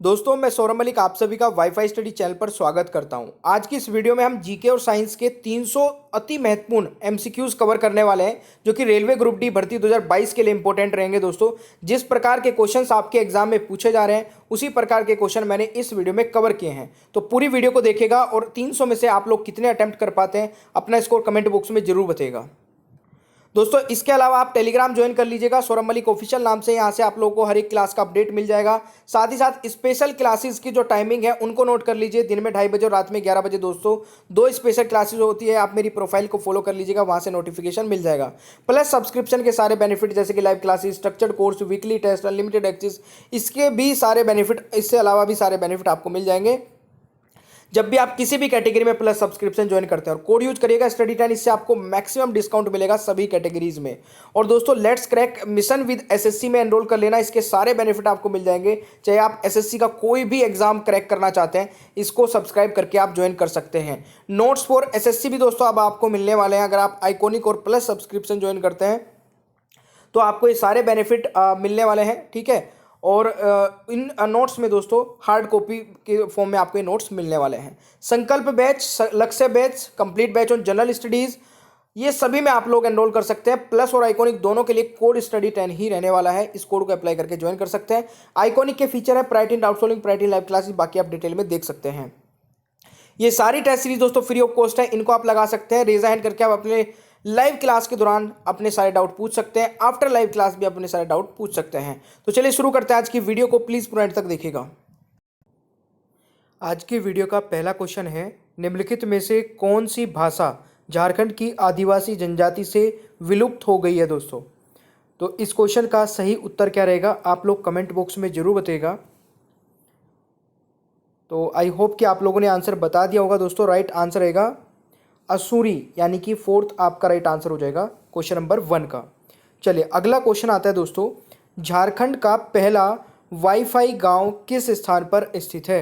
दोस्तों मैं सौरभ मलिक आप सभी का वाईफाई स्टडी चैनल पर स्वागत करता हूं। आज की इस वीडियो में हम जीके और साइंस के 300 अति महत्वपूर्ण एमसीक्यूज कवर करने वाले हैं जो कि रेलवे ग्रुप डी भर्ती 2022 के लिए इंपॉर्टेंट रहेंगे। दोस्तों जिस प्रकार के क्वेश्चंस आपके एग्जाम में पूछे जा रहे हैं उसी प्रकार के क्वेश्चन मैंने इस वीडियो में कवर किए हैं, तो पूरी वीडियो को देखिएगा और 300 में से आप लोग कितने अटेम्प्ट कर पाते हैं अपना स्कोर कमेंट बॉक्स में जरूर बताइएगा। दोस्तों इसके अलावा आप टेलीग्राम ज्वाइन कर लीजिएगा सौरभ मलिक ऑफिशियल नाम से। यहाँ से आप लोगों को हर एक क्लास का अपडेट मिल जाएगा। साथ ही साथ स्पेशल क्लासेस की जो टाइमिंग है उनको नोट कर लीजिए, दिन में 2:30 बजे और रात में 11 बजे। दोस्तों दो स्पेशल क्लासेस होती है, आप मेरी प्रोफाइल को फॉलो कर लीजिएगा, वहाँ से नोटिफिकेशन मिल जाएगा। प्लस सब्सक्रिप्शन के सारे बेनिफिट जैसे कि live classes, structured course, weekly test, unlimited access, इसके भी सारे बेनिफिट, इससे अलावा भी सारे बेनिफिट आपको मिल जाएंगे जब भी आप किसी भी कैटेगरी में प्लस सब्सक्रिप्शन ज्वाइन करते हैं। और कोड यूज करिएगा स्टडी 10, इससे आपको मैक्सिमम डिस्काउंट मिलेगा सभी कैटेगरीज में। और दोस्तों let's crack mission with SSC में एनरोल कर लेना, इसके सारे बेनिफिट आपको मिल जाएंगे। चाहे आप एसएससी का कोई भी एग्जाम क्रैक करना चाहते हैं, इसको सब्सक्राइब करके आप ज्वाइन कर सकते हैं। नोट्स फॉर एसएससी भी दोस्तों अब आपको मिलने वाले हैं। अगर आप आइकॉनिक और प्लस सब्सक्रिप्शन ज्वाइन करते हैं तो आपको ये सारे बेनिफिट मिलने वाले हैं, ठीक है। और इन नोट्स में दोस्तों हार्ड कॉपी के फॉर्म में आपको ये नोट्स मिलने वाले हैं। संकल्प बैच, लक्ष्य batch, complete batch on general studies, ये सभी में आप लोग एनरोल कर सकते हैं। प्लस और आइकॉनिक दोनों के लिए कोड स्टडी 10 ही रहने वाला है, इस कोड को अप्लाई करके ज्वाइन कर सकते हैं। आइकॉनिक के फीचर है priority in doubt solving, priority in live classes, बाकी आप डिटेल में देख सकते हैं। ये सारी टेस्ट सीरीज दोस्तों फ्री ऑफ कॉस्ट है, इनको आप लगा सकते हैं। रेज हैंड करके आप अपने लाइव क्लास के दौरान अपने सारे डाउट पूछ सकते हैं, आफ्टर लाइव क्लास भी अपने सारे डाउट पूछ सकते हैं। तो चलिए शुरू करते हैं आज की वीडियो को, प्लीज पूरा एंड तक देखिएगा। आज की वीडियो का पहला क्वेश्चन है, निम्नलिखित में से कौन सी भाषा झारखंड की आदिवासी जनजाति से विलुप्त हो गई है। दोस्तों तो इस क्वेश्चन का सही उत्तर क्या रहेगा आप लोग कमेंट बॉक्स में जरूर बताइएगा। तो आई होप कि आप लोगों ने आंसर बता दिया होगा। दोस्तों राइट आंसर रहेगा असूरी, यानी कि फोर्थ आपका राइट आंसर हो जाएगा क्वेश्चन नंबर 1 का। चलिए अगला क्वेश्चन आता है दोस्तों, झारखंड का पहला वाईफाई गांव किस स्थान पर स्थित है।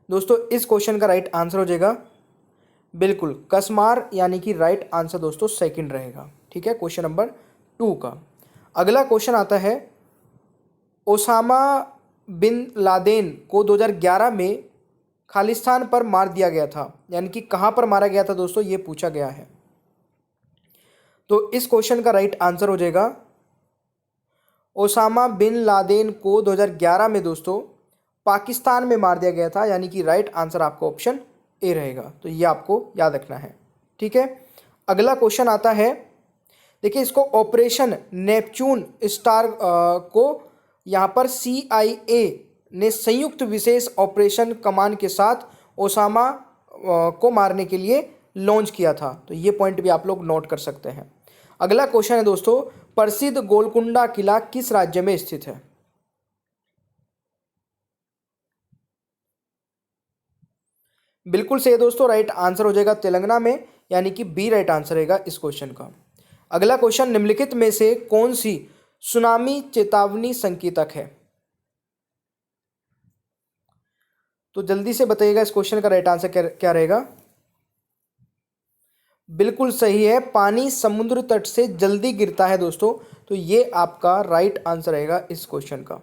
दोस्तों इस क्वेश्चन का राइट आंसर हो जाएगा बिल्कुल कसमार, यानी कि राइट आंसर दोस्तों सेकंड रहेगा, ठीक है, क्वेश्चन नंबर 2 का। अगला क्वेश्चन आता है, ओसामा बिन लादेन को 2011 में खालिस्तान पर मार दिया गया था, यानी कि कहां पर मारा गया था दोस्तों, ये पूछा गया है। तो इस क्वेश्चन का राइट आंसर हो जाएगा ओसामा बिन लादेन को 2011 में दोस्तों पाकिस्तान में मार दिया गया था, यानी कि राइट आंसर आपका ऑप्शन ए रहेगा। तो ये आपको याद रखना है, ठीक है। अगला क्वेश्चन आता है, देखिए इसको ऑपरेशन नेपच्यून स्टार को यहाँ पर CIA ने संयुक्त विशेष ऑपरेशन कमान के साथ ओसामा को मारने के लिए लॉन्च किया था। तो ये पॉइंट भी आप लोग नोट कर सकते हैं। अगला क्वेश्चन है दोस्तों, प्रसिद्ध गोलकुंडा किला किस राज्य में स्थित है। बिल्कुल सही दोस्तों, राइट आंसर हो जाएगा तेलंगाना में, यानी कि बी राइट आंसर रहेगा इस क्वेश्चन का। अगला क्वेश्चन, निम्नलिखित में से कौन सी सुनामी चेतावनी संकेतक है। तो जल्दी से बताइएगा इस क्वेश्चन का राइट आंसर क्या रहेगा। बिल्कुल सही है, पानी समुद्र तट से जल्दी गिरता है दोस्तों। तो ये आपका राइट आंसर रहेगा इस क्वेश्चन का।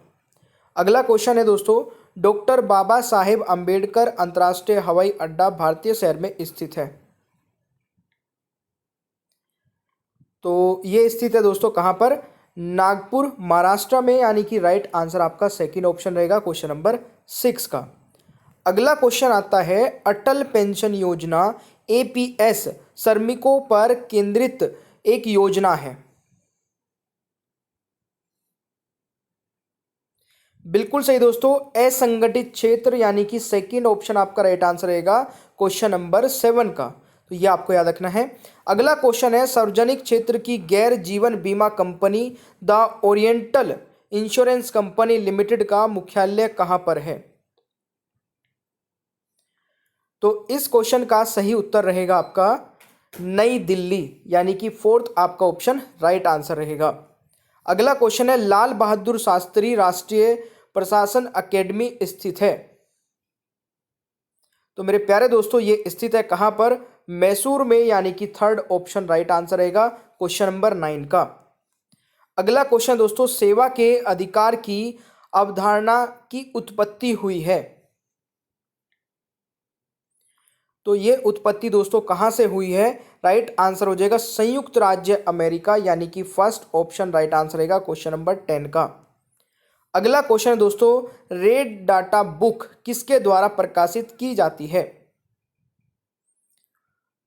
अगला क्वेश्चन है दोस्तों, डॉक्टर बाबा साहेब अंबेडकर अंतर्राष्ट्रीय हवाई अड्डा भारतीय शहर में स्थित है। तो ये स्थित है दोस्तों कहाँ पर, नागपुर महाराष्ट्र में, यानी कि राइट आंसर आपका सेकंड ऑप्शन रहेगा क्वेश्चन नंबर 6 का। अगला क्वेश्चन आता है, अटल पेंशन योजना APS श्रमिकों पर केंद्रित एक योजना है। बिल्कुल सही दोस्तों, असंगठित क्षेत्र, यानी कि सेकंड ऑप्शन आपका राइट आंसर रहेगा क्वेश्चन नंबर 7 का। तो ये आपको याद रखना है। अगला क्वेश्चन है, सार्वजनिक क्षेत्र की गैर जीवन बीमा company the oriental insurance company limited का मुख्यालय कहां पर है। तो इस क्वेश्चन का सही उत्तर रहेगा आपका नई दिल्ली, यानी कि फोर्थ आपका ऑप्शन राइट आंसर रहेगा। अगला क्वेश्चन है, लाल बहादुर शास्त्री राष्ट्रीय प्रशासन अकेडमी स्थित है। तो मेरे प्यारे दोस्तों ये स्थित है कहां पर, मैसूर में, यानी कि थर्ड ऑप्शन राइट आंसर रहेगा क्वेश्चन नंबर 9 का। अगला क्वेश्चन दोस्तों, सेवा के अधिकार की अवधारणा की उत्पत्ति हुई है? तो ये उत्पत्ति दोस्तों कहाँ से हुई है? राइट आंसर हो जाएगा संयुक्त राज्य अमेरिका, यानी कि फर्स्ट ऑप्शन राइट आंसर रहेगा क्वेश्चन नंबर 10 का। अगला क्वेश्चन है दोस्तों, रेड डाटा बुक किसके द्वारा प्रकाशित की जाती है?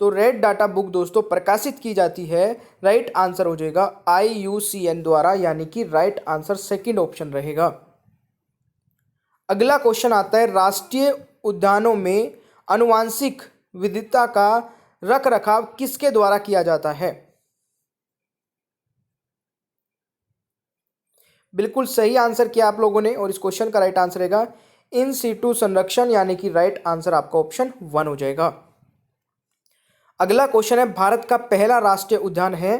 तो रेड डाटा बुक दोस्तों प्रकाशित की जाती है, राइट आंसर हो जाएगा IUCN द्वारा, यानी कि राइट आंसर सेकंड ऑप्शन रहेगा। अगला क्वेश्चन आता है, राष्ट्रीय उद्यानों में आनुवांशिक विविधता का रख रखाव किसके द्वारा किया जाता है? बिल्कुल सही आंसर किया आप लोगों ने, और इस क्वेश्चन का राइट आंसर रहेगा इन सीटू संरक्षण, यानी कि राइट आंसर आपका ऑप्शन 1 हो जाएगा। अगला क्वेश्चन है, भारत का पहला राष्ट्रीय उद्यान है?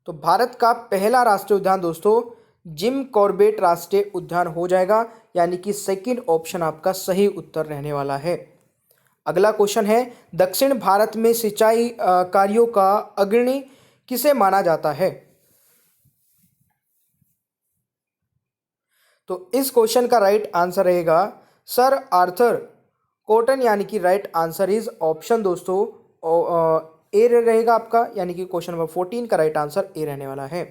तो भारत का पहला राष्ट्रीय उद्यान दोस्तों जिम कॉर्बेट राष्ट्रीय उद्यान हो जाएगा, यानी कि सेकंड ऑप्शन आपका सही उत्तर रहने वाला है। अगला क्वेश्चन है, दक्षिण भारत में सिंचाई कार्यों का अग्रणी किसे माना जाता है? तो इस क्वेश्चन का राइट आंसर रहेगा सर आर्थर कॉटन, यानी कि राइट आंसर इज ऑप्शन दोस्तों ए रहेगा आपका, यानी कि क्वेश्चन नंबर 14 का राइट आंसर ए रहने वाला है।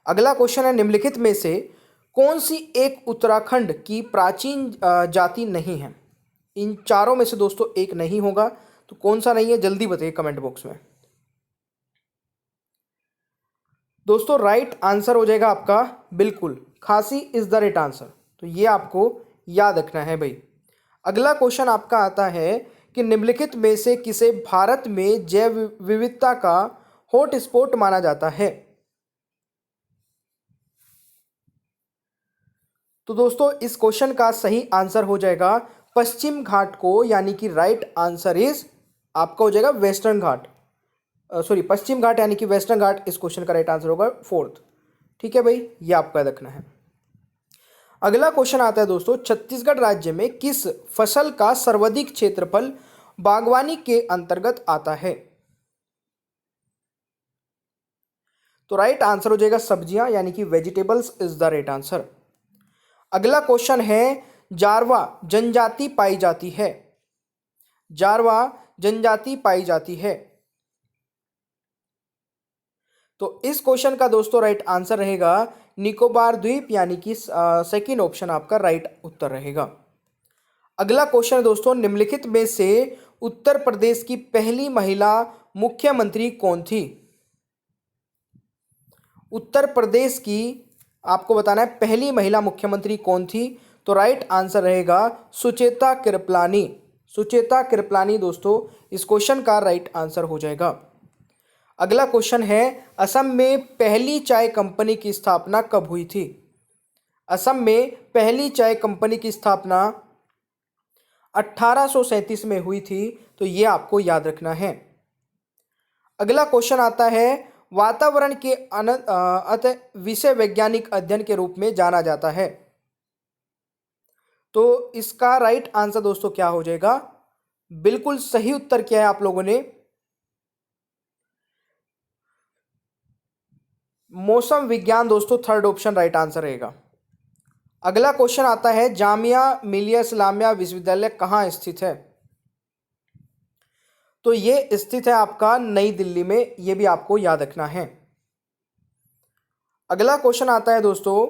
अगला क्वेश्चन है, निम्नलिखित में से कौन सी एक उत्तराखंड की प्राचीन जाति नहीं है? इन चारों में से दोस्तों एक नहीं होगा, तो कौन सा नहीं है जल्दी बताइए कमेंट बॉक्स में। दोस्तों राइट आंसर हो जाएगा आपका बिल्कुल खासी इज द राइट आंसर, तो ये आपको याद रखना है भाई। अगला क्वेश्चन आपका आता है कि निम्नलिखित में से किसे भारत में जैव विविधता का हॉटस्पॉट माना जाता है? तो दोस्तों इस क्वेश्चन का सही आंसर हो जाएगा पश्चिम घाट को, यानी कि राइट आंसर इज आपका हो जाएगा वेस्टर्न घाट, सॉरी पश्चिम घाट, यानी कि वेस्टर्न घाट इस क्वेश्चन का राइट आंसर होगा 4th। ठीक है भाई, ये आपको याद रखना है। अगला क्वेश्चन आता है दोस्तों, छत्तीसगढ़ राज्य में किस फसल का सर्वाधिक क्षेत्रफल बागवानी के अंतर्गत आता है? तो राइट आंसर हो जाएगा सब्जियां, यानी कि vegetables is the right answer. अगला क्वेश्चन है, जारवा जनजाति पाई जाती है? जारवा जनजाति पाई जाती है, तो इस क्वेश्चन का दोस्तों राइट आंसर रहेगा निकोबार द्वीप, यानी कि सेकंड ऑप्शन आपका राइट उत्तर रहेगा। अगला क्वेश्चन है दोस्तों, निम्नलिखित में से उत्तर प्रदेश की पहली महिला मुख्यमंत्री कौन थी? उत्तर प्रदेश की आपको बताना है पहली महिला मुख्यमंत्री कौन थी, तो राइट आंसर रहेगा सुचेता कृपलानी। सुचेता कृपलानी दोस्तों इस क्वेश्चन का राइट आंसर हो जाएगा। अगला क्वेश्चन है, असम में पहली चाय कंपनी की स्थापना कब हुई थी? असम में पहली चाय कंपनी की स्थापना 1837 में हुई थी, तो ये आपको याद रखना है। अगला क्वेश्चन आता है, वातावरण के अत विषय वैज्ञानिक अध्ययन के रूप में जाना जाता है, तो इसका राइट आंसर दोस्तों क्या हो जाएगा? बिल्कुल सही उत्तर किया है आप लोगों ने, मौसम विज्ञान दोस्तों थर्ड ऑप्शन राइट आंसर रहेगा। अगला क्वेश्चन आता है, जामिया मिलिया इस्लामिया विश्वविद्यालय कहाँ स्थित है? तो ये स्थित है आपका नई दिल्ली में, ये भी आपको याद रखना है। अगला क्वेश्चन आता है दोस्तों,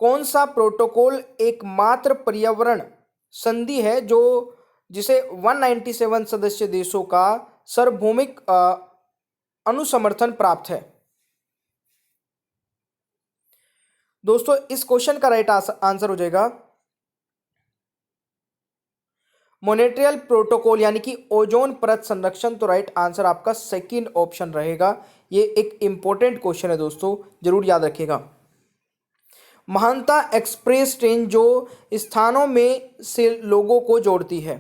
कौन सा प्रोटोकॉल एकमात्र पर्यावरण संधि है जो जिसे 197 सदस्य देशों का सार्वभौमिक अनुसमर्थन प्राप्त है? दोस्तों इस क्वेश्चन का राइट आंसर हो जाएगा मॉन्ट्रियल प्रोटोकॉल, यानी कि ओजोन परत संरक्षण, तो राइट आंसर आपका सेकंड ऑप्शन रहेगा। ये एक इंपॉर्टेंट क्वेश्चन है दोस्तों, जरूर याद रखिएगा। महानता एक्सप्रेस ट्रेन जो स्थानों में से लोगों को जोड़ती है,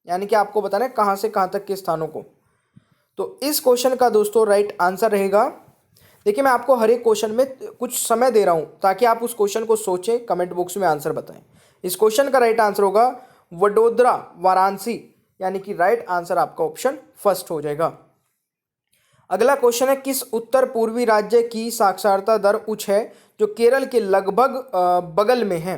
यानी कि आपको बताना है कहाँ से कहाँ तक के स्थानों को, तो इस क्वेश्चन का दोस्तों राइट आंसर रहेगा, देखिए मैं आपको हर एक क्वेश्चन में कुछ समय दे रहा हूं ताकि आप उस क्वेश्चन को सोचें, कमेंट बॉक्स में आंसर बताएं। इस क्वेश्चन का राइट आंसर होगा वडोदरा वाराणसी, यानी कि राइट आंसर आपका ऑप्शन फर्स्ट हो जाएगा। अगला क्वेश्चन है, किस उत्तर पूर्वी राज्य की साक्षरता दर उच्च है जो केरल के लगभग बगल में है?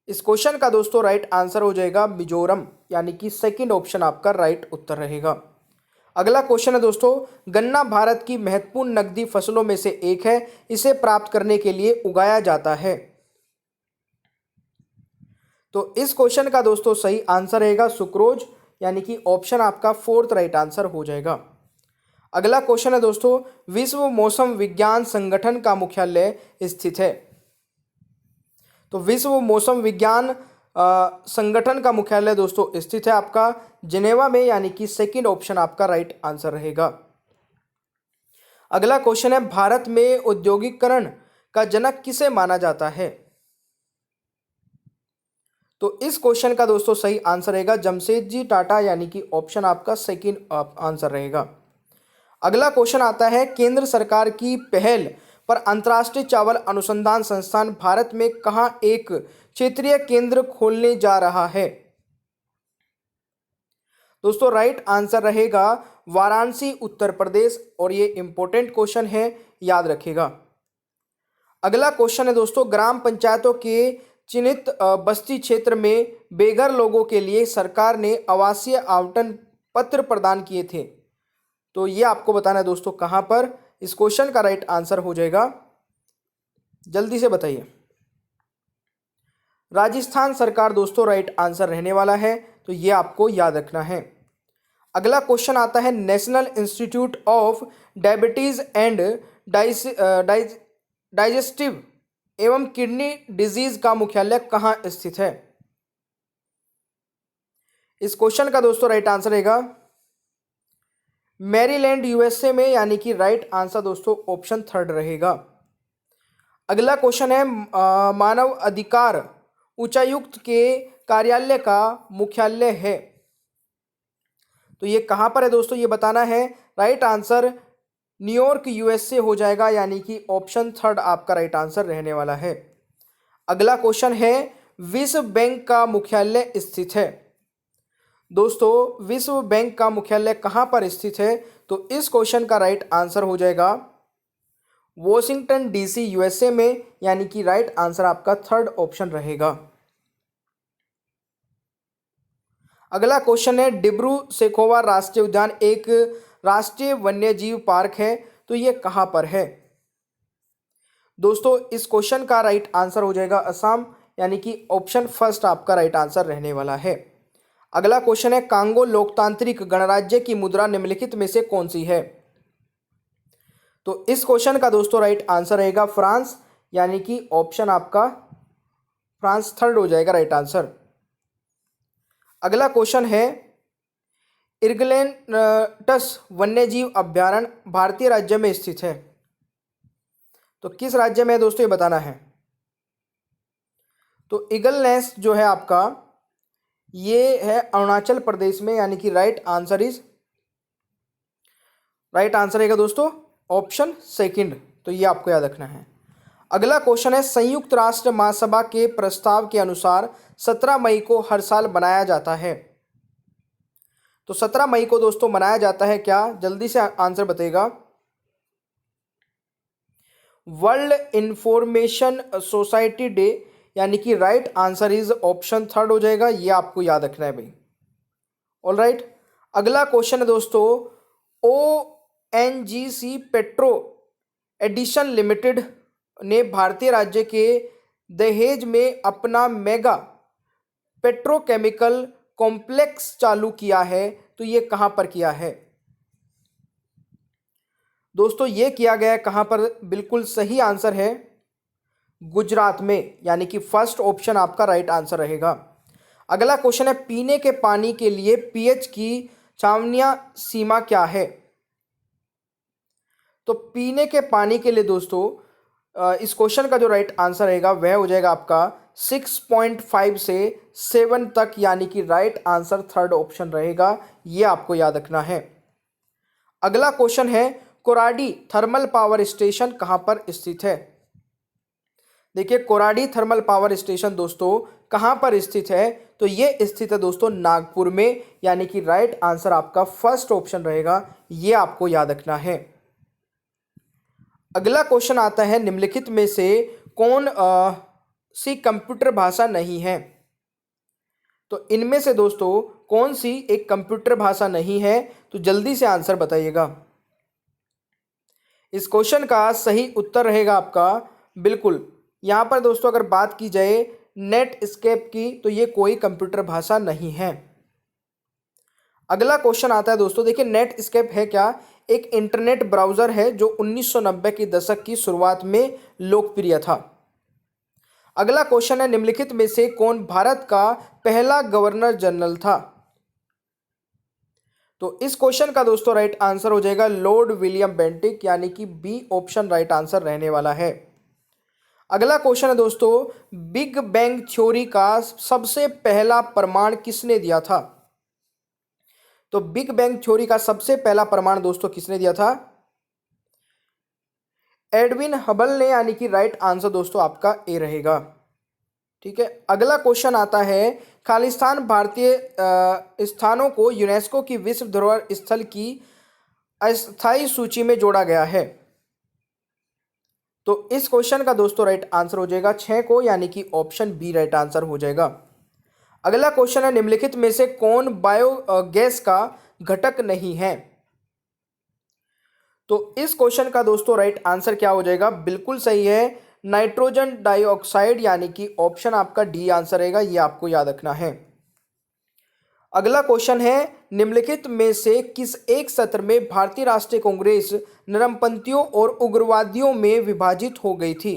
इस क्वेश्चन का दोस्तों राइट आंसर हो जाएगा मिजोरम, यानी कि सेकंड ऑप्शन आपका राइट उत्तर रहेगा। अगला क्वेश्चन है दोस्तों, गन्ना भारत की महत्वपूर्ण नकदी फसलों में से एक है, इसे प्राप्त करने के लिए उगाया जाता है। तो इस क्वेश्चन का दोस्तों सही आंसर रहेगा सुक्रोज, यानी कि ऑप्शन आपका फोर्थ राइट आंसर हो जाएगा। अगला क्वेश्चन है दोस्तों, विश्व मौसम विज्ञान संगठन का मुख्यालय स्थित है। तो विश्व मौसम विज्ञान संगठन का मुख्यालय दोस्तों स्थित है आपका जिनेवा में, यानी कि सेकंड ऑप्शन आपका राइट आंसर रहेगा। अगला क्वेश्चन है, भारत में औद्योगिकरण का जनक किसे माना जाता है? तो इस क्वेश्चन का दोस्तों सही आंसर रहेगा जमशेदजी टाटा, यानी कि ऑप्शन आपका सेकंड आंसर रहेगा। अगला क्वेश्चन आता है, केंद्र सरकार की पहल पर अंतर्राष्ट्रीय चावल अनुसंधान संस्थान भारत में कहां एक क्षेत्रीय केंद्र खोलने जा रहा है? दोस्तों राइट आंसर रहेगा वाराणसी, उत्तर प्रदेश, और ये इंपॉर्टेंट क्वेश्चन है, याद रखिएगा। अगला क्वेश्चन है दोस्तों, ग्राम पंचायतों के चिन्हित बस्ती क्षेत्र में बेघर लोगों के लिए सरकार ने आवासीय आवंटन पत्र प्रदान किए थे। तो ये आपको बताना है दोस्तों कहां पर। इस क्वेश्चन का राइट आंसर हो जाएगा, जल्दी से बताइए, राजस्थान सरकार दोस्तों राइट आंसर रहने वाला है, तो ये आपको याद रखना है। अगला क्वेश्चन आता है, national institute of diabetes and digestive एवं किडनी डिजीज का मुख्यालय कहां स्थित है? इस क्वेश्चन का दोस्तों राइट आंसर रहेगा मैरीलैंड, यूएसए में, यानी कि राइट आंसर दोस्तों ऑप्शन थर्ड रहेगा। अगला क्वेश्चन है, मानव अधिकार उच्चायुक्त के कार्यालय का मुख्यालय है, तो ये कहां पर है दोस्तों, ये बताना है। राइट आंसर न्यूयॉर्क, यूएसए हो जाएगा, यानी कि ऑप्शन थर्ड आपका राइट आंसर रहने वाला है। अगला क्वेश्चन है, विश्व बैंक का मुख्यालय स्थित है। दोस्तों विश्व बैंक का मुख्यालय कहां पर स्थित है? तो इस क्वेश्चन का राइट आंसर हो जाएगा वॉशिंगटन डीसी, यूएसए में, यानी कि राइट आंसर आपका थर्ड ऑप्शन रहेगा। अगला क्वेश्चन है, डिब्रू सैखोवा राष्ट्रीय उद्यान एक राष्ट्रीय वन्यजीव पार्क है, तो ये कहां पर है? दोस्तों इस क्वेश्चन का राइट आंसर हो जाएगा असम, यानी कि ऑप्शन फर्स्ट आपका राइट आंसर रहने वाला है। अगला क्वेश्चन है, कांगो लोकतांत्रिक गणराज्य की मुद्रा निम्नलिखित में से कौन सी है? तो इस क्वेश्चन का दोस्तों राइट आंसर रहेगा फ्रांस, यानी कि ऑप्शन आपका फ्रांस थर्ड हो जाएगा राइट आंसर। अगला क्वेश्चन है, इर्गलेंटस वन्यजीव अभ्यारण्य भारतीय राज्य में स्थित है, तो किस राज्य में है दोस्तों ये बताना है। तो ईगलनेस जो है आपका ये है अरुणाचल प्रदेश में, यानी कि राइट आंसर रहेगा दोस्तों ऑप्शन सेकंड, तो ये आपको याद रखना है। अगला क्वेश्चन है, संयुक्त राष्ट्र महासभा के प्रस्ताव के अनुसार 17 मई को हर साल मनाया जाता है, तो 17 मई को दोस्तों मनाया जाता है क्या? जल्दी से आंसर बताइएगा। वर्ल्ड इंफॉर्मेशन सोसाइटी डे, यानी कि right answer is option third हो जाएगा, ये आपको याद रखना है भाई। ऑल राइट, अगला क्वेश्चन है दोस्तों, ओएनजीसी पेट्रो एडिशन लिमिटेड ने भारतीय राज्य के दहेज में अपना मेगा पेट्रोकेमिकल कॉम्प्लेक्स चालू किया है, तो ये कहां पर किया है? दोस्तों ये किया गया है कहां पर? बिल्कुल सही आंसर है गुजरात में, यानी कि फर्स्ट ऑप्शन आपका राइट आंसर रहेगा। अगला क्वेश्चन है, पीने के पानी के लिए पीएच की छावनिया सीमा क्या है? तो पीने के पानी के लिए दोस्तों इस क्वेश्चन का जो राइट आंसर रहेगा वह हो जाएगा आपका 6.5 से 7 तक, यानी कि राइट आंसर थर्ड ऑप्शन रहेगा, ये आपको याद रखना है। अगला क्वेश्चन है, कोराडी थर्मल पावर स्टेशन कहां पर स्थित है? देखिए कोराडी थर्मल पावर स्टेशन दोस्तों कहाँ पर स्थित है, तो ये स्थित है दोस्तों नागपुर में, यानी कि राइट आंसर आपका फर्स्ट ऑप्शन रहेगा, ये आपको याद रखना है। अगला क्वेश्चन आता है निम्नलिखित में से कौन सी कंप्यूटर भाषा नहीं है। तो इनमें से दोस्तों कौन सी एक कंप्यूटर भाषा नहीं है, तो जल्दी से आंसर बताइएगा। इस क्वेश्चन का सही उत्तर रहेगा आपका बिल्कुल, यहाँ पर दोस्तों अगर बात की जाए नेट स्केप की, तो ये कोई कंप्यूटर भाषा नहीं है। अगला क्वेश्चन आता है दोस्तों, देखिए नेट स्केप है क्या, एक इंटरनेट ब्राउज़र है जो 1990 के दशक की शुरुआत में लोकप्रिय था। अगला क्वेश्चन है निम्नलिखित में से कौन भारत का पहला गवर्नर जनरल था। तो इस क्वेश्चन का दोस्तों राइट आंसर हो जाएगा लॉर्ड विलियम बेंटिक, यानी कि बी ऑप्शन राइट आंसर रहने वाला है। अगला क्वेश्चन है दोस्तों, बिग बैंग थ्योरी का सबसे पहला प्रमाण किसने दिया था। तो बिग बैंग थ्योरी का सबसे पहला प्रमाण दोस्तों किसने दिया था, एडविन हबल ने, यानी कि राइट आंसर दोस्तों आपका ए रहेगा। ठीक है, अगला क्वेश्चन आता है खालिस्तान भारतीय स्थानों को यूनेस्को की विश्व धरोहर स्थल की अस्थायी सूची में जोड़ा गया है। तो इस क्वेश्चन का दोस्तों राइट आंसर हो जाएगा 6 को, यानी कि ऑप्शन बी राइट आंसर हो जाएगा। अगला क्वेश्चन है निम्नलिखित में से कौन बायोगैस का घटक नहीं है। तो इस क्वेश्चन का दोस्तों राइट आंसर क्या हो जाएगा, बिल्कुल सही है नाइट्रोजन डाइऑक्साइड, यानी कि ऑप्शन आपका डी आंसर रहेगा, ये आपको याद रखना है। अगला क्वेश्चन है निम्नलिखित में से किस एक सत्र में भारतीय राष्ट्रीय कांग्रेस नरमपंथियों और उग्रवादियों में विभाजित हो गई थी।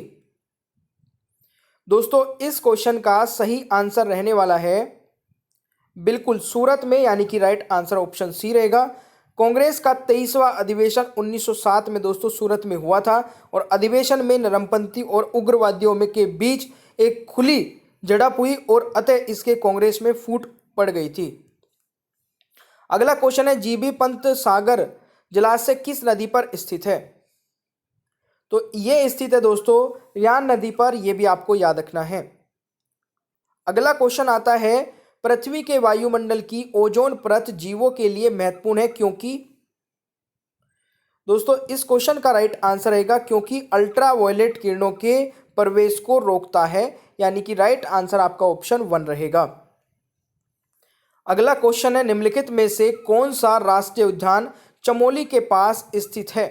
दोस्तों इस क्वेश्चन का सही आंसर रहने वाला है बिल्कुल सूरत में, यानी कि राइट आंसर ऑप्शन सी रहेगा। कांग्रेस का 23वां अधिवेशन 1907 में दोस्तों सूरत में हुआ था, और अधिवेशन में नरमपंथी और उग्रवादियों में के बीच एक खुली झड़प हुई और अतः इसके कांग्रेस में फूट पड़ गई थी। अगला क्वेश्चन है जीबी पंत सागर जलाशय किस नदी पर स्थित है। तो ये स्थित है दोस्तों यान नदी पर, यह भी आपको याद रखना है। अगला क्वेश्चन आता है पृथ्वी के वायुमंडल की ओजोन परत जीवों के लिए महत्वपूर्ण है क्योंकि। दोस्तों इस क्वेश्चन का राइट आंसर रहेगा क्योंकि अल्ट्रावायलेट किरणों के प्रवेश को रोकता है, यानी कि राइट आंसर आपका ऑप्शन 1 रहेगा। अगला क्वेश्चन है निम्नलिखित में से कौन सा राष्ट्रीय उद्यान चमोली के पास स्थित है।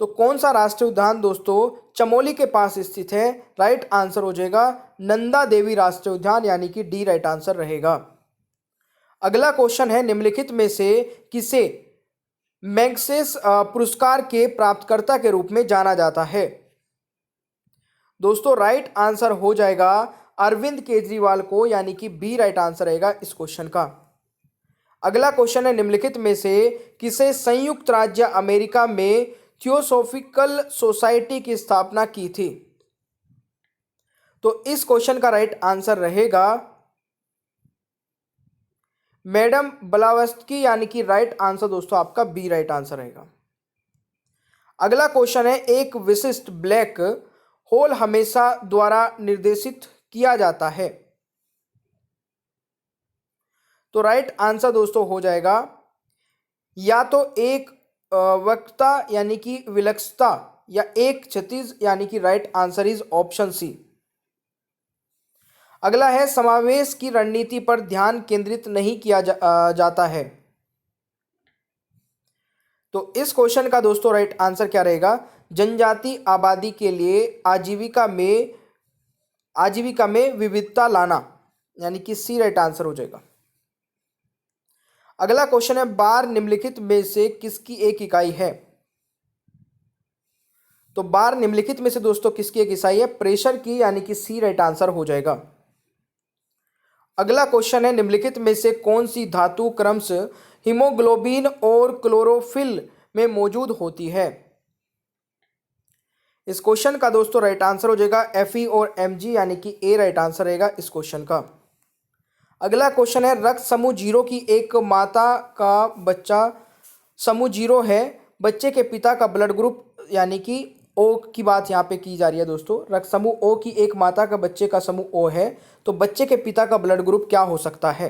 तो कौन सा राष्ट्रीय उद्यान दोस्तों चमोली के पास स्थित है, राइट आंसर हो जाएगा नंदा देवी राष्ट्रीय उद्यान, यानी कि डी राइट आंसर रहेगा। अगला क्वेश्चन है निम्नलिखित में से किसे मैग्सेस पुरस्कार के प्राप्तकर्ता के रूप में जाना जाता है। दोस्तों राइट आंसर हो जाएगा अरविंद केजरीवाल को, यानी कि बी राइट आंसर रहेगा इस क्वेश्चन का। अगला क्वेश्चन है निम्नलिखित में से किसे संयुक्त राज्य अमेरिका में थियोसॉफिकल सोसाइटी की स्थापना की थी। तो इस क्वेश्चन का राइट आंसर रहेगा मैडम ब्लावत्स्की, यानी कि राइट आंसर दोस्तों आपका बी राइट आंसर रहेगा। अगला क्वेश्चन है एक विशिष्ट ब्लैक होल हमेशा द्वारा निर्देशित किया जाता है। तो राइट आंसर दोस्तों हो जाएगा या तो एक वक्रता यानी कि विलक्षणता, या एक क्षितिज, यानी कि right answer is option C. अगला है समावेश की रणनीति पर ध्यान केंद्रित नहीं किया जाता है। तो इस क्वेश्चन का दोस्तों राइट आंसर क्या रहेगा, जनजाति आबादी के लिए आजीविका में विविधता लाना, यानी कि सी राइट आंसर हो जाएगा। अगला क्वेश्चन है बार निम्नलिखित में से किसकी एक इकाई है। तो बार निम्नलिखित में से दोस्तों किसकी एक इकाई है, प्रेशर की, यानी कि सी राइट आंसर हो जाएगा। अगला क्वेश्चन है निम्नलिखित में से कौन सी धातु क्रमशः हीमोग्लोबिन और क्लोरोफिल में मौजूद होती है। इस क्वेश्चन का दोस्तों राइट आंसर हो जाएगा Fe और Mg, यानी कि ए राइट आंसर रहेगा इस क्वेश्चन का। अगला क्वेश्चन है रक्त समूह 0 की एक माता का बच्चा समूह 0 है, बच्चे के पिता का ब्लड ग्रुप यानी कि ओ की बात यहाँ पे की जा रही है दोस्तों। रक्त समूह ओ की एक माता का बच्चे का समूह ओ है, तो बच्चे के पिता का ब्लड ग्रुप क्या हो सकता है?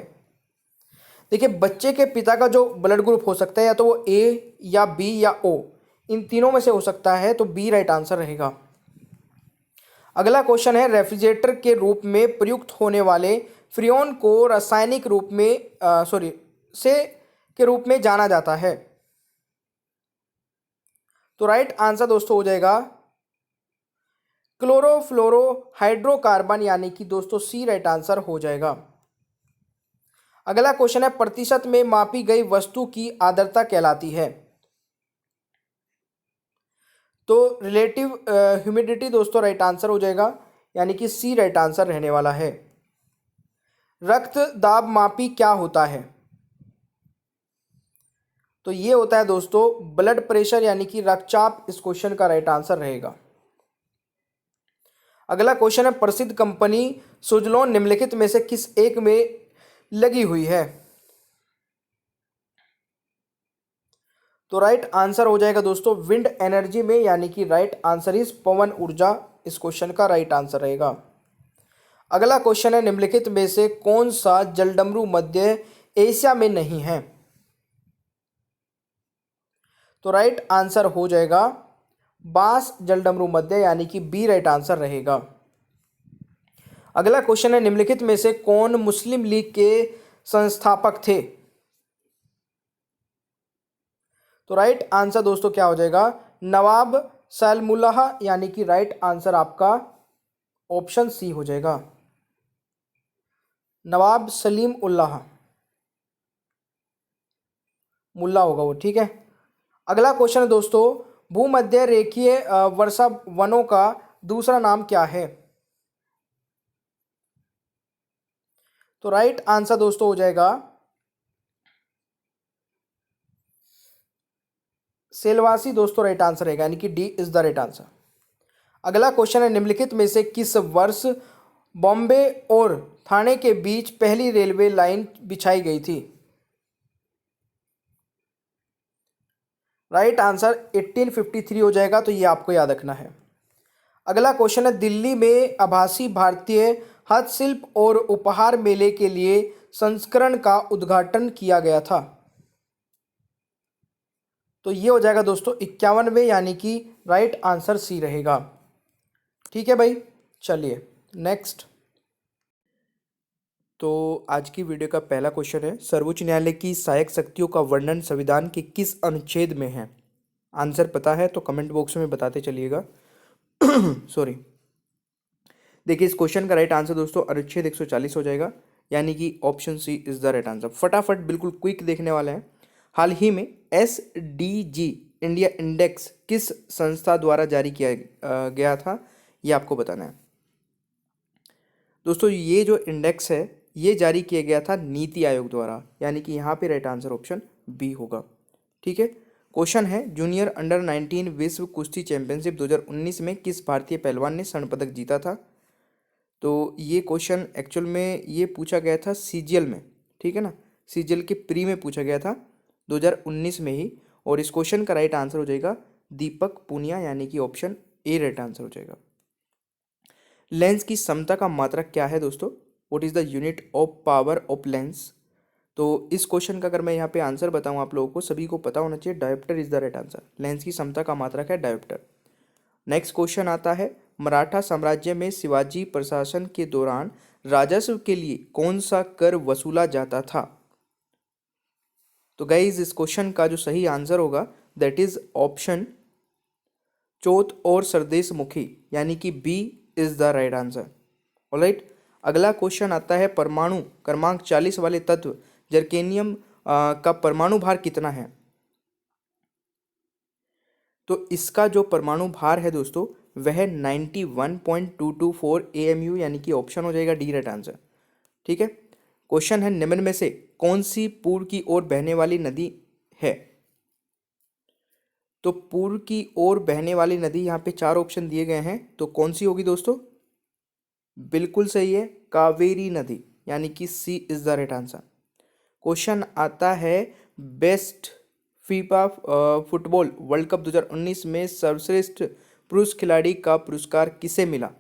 देखिए, बच्चे के पिता का जो ब्लड ग्रुप हो सकता है या तो वो ए या बी या ओ, इन तीनों में से हो सकता है, तो बी राइट आंसर रहेगा। अगला क्वेश्चन है, रेफ्रिजरेटर के रूप में प्रयुक्त होने वाले फ्रियोन को रासायनिक रूप में से के रूप में जाना जाता है। तो राइट आंसर दोस्तों हो जाएगा क्लोरोफ्लोरो हाइड्रोकार्बन, यानी कि दोस्तों सी राइट आंसर हो जाएगा। अगला क्वेश्चन है, प्रतिशत में मापी गई वस्तु की आर्द्रता कहलाती है। तो रिलेटिव ह्यूमिडिटी दोस्तों राइट आंसर हो जाएगा, यानी कि सी राइट आंसर रहने वाला है। रक्त दाब मापी क्या होता है? तो ये होता है दोस्तों ब्लड प्रेशर, यानी कि रक्तचाप इस क्वेश्चन का राइट आंसर रहेगा। अगला क्वेश्चन है, प्रसिद्ध कंपनी सुजलॉन निम्नलिखित में से किस एक में लगी हुई है? तो राइट आंसर हो जाएगा दोस्तों विंड एनर्जी में, यानी कि राइट आंसर इज पवन ऊर्जा इस क्वेश्चन का राइट आंसर रहेगा। अगला क्वेश्चन है, निम्नलिखित में से कौन सा जलडमरू मध्य एशिया में नहीं है? तो राइट आंसर हो जाएगा बांस जलडमरू मध्य, यानी कि बी राइट आंसर रहेगा। अगला क्वेश्चन है, निम्नलिखित में से कौन मुस्लिम लीग के संस्थापक थे? तो राइट आंसर दोस्तों क्या हो जाएगा? नवाब सैलमुल्लाह, यानी कि राइट आंसर आपका ऑप्शन सी हो जाएगा, नवाब सलीम उल्लाह मुल्ला होगा वो, ठीक है। अगला क्वेश्चन है दोस्तों, भूमध्य रेखीय वर्षा वनों का दूसरा नाम क्या है? तो राइट आंसर दोस्तों हो जाएगा सेलवासी दोस्तों राइट आंसर रहेगा, यानी कि D is the right answer. अगला क्वेश्चन है, निम्नलिखित में से किस वर्ष बॉम्बे और ठाणे के बीच पहली रेलवे लाइन बिछाई गई थी? राइट आंसर 1853 हो जाएगा, तो ये आपको याद रखना है। अगला क्वेश्चन है, दिल्ली में आभासी भारतीय हस्तशिल्प और उपहार मेले के लिए संस्करण का उद्घाटन किया गया था। तो ये हो जाएगा दोस्तों 51वें, यानी कि राइट आंसर सी रहेगा। ठीक है भाई, चलिए नेक्स्ट। तो आज की वीडियो का पहला क्वेश्चन है, सर्वोच्च न्यायालय की सहायक शक्तियों का वर्णन संविधान के किस अनुच्छेद में है? आंसर पता है तो कमेंट बॉक्स में बताते चलिएगा। सॉरी, देखिए इस क्वेश्चन का राइट आंसर दोस्तों अनुच्छेद 140 हो जाएगा, यानी कि option C is the right answer. फटाफट बिल्कुल क्विक देखने वाले हैं। हाल ही में SDG इंडिया इंडेक्स किस संस्था द्वारा जारी किया गया था, ये आपको बताना है दोस्तों। ये जो इंडेक्स है ये जारी किया गया था नीति आयोग द्वारा, यानी कि यहाँ पे राइट आंसर ऑप्शन बी होगा। ठीक है, क्वेश्चन है, जूनियर अंडर 19 विश्व कुश्ती चैंपियनशिप 2019 में किस भारतीय पहलवान ने स्वर्ण पदक जीता था? तो ये क्वेश्चन एक्चुअल में ये पूछा गया था सीजीएल में, ठीक है ना, सीजीएल के प्री में पूछा गया था 2019 में ही, और इस क्वेश्चन का राइट आंसर हो जाएगा दीपक पुनिया, यानी कि ऑप्शन ए राइट आंसर हो जाएगा। लेंस की समता का मात्रक क्या है दोस्तों? What is the unit of power of lens? तो इस क्वेश्चन का अगर मैं यहाँ पे आंसर बताऊँ आप लोगों को, सभी को पता होना चाहिए, dioptre is the right answer. Lens की समता का मात्रक है डायोप्टर। नेक्स्ट क्वेश्चन आता है, मराठा साम्राज्य में शिवाजी प्रशासन के दौरान राजस्व के लिए कौन सा कर वसूला जाता था? तो गाइज इस क्वेश्चन का जो सही आंसर होगा दैट इज ऑप्शन चौथ और सरदेश मुखी, यानी कि B is the right answer. All right, अगला क्वेश्चन आता है, परमाणु क्रमांक 40 वाले तत्व जर्केनियम का परमाणु भार कितना है? तो इसका जो परमाणु भार है दोस्तों वह 91.224 AMU, यानी कि ऑप्शन हो जाएगा डी राइट आंसर। ठीक है, क्वेश्चन है, निम्न में से कौन सी पूर्व की ओर बहने वाली नदी है? तो पूर्व की ओर बहने वाली नदी यहाँ पे 4 ऑप्शन दिए गए हैं, तो कौन सी होगी दोस्तों? बिल्कुल सही है, कावेरी नदी, यानी कि C is the right answer. Question आता है, best FIFA football world cup 2019 में सर्वश्रेष्ठ पुरुष खिलाड़ी का पुरस्कार किसे मिला?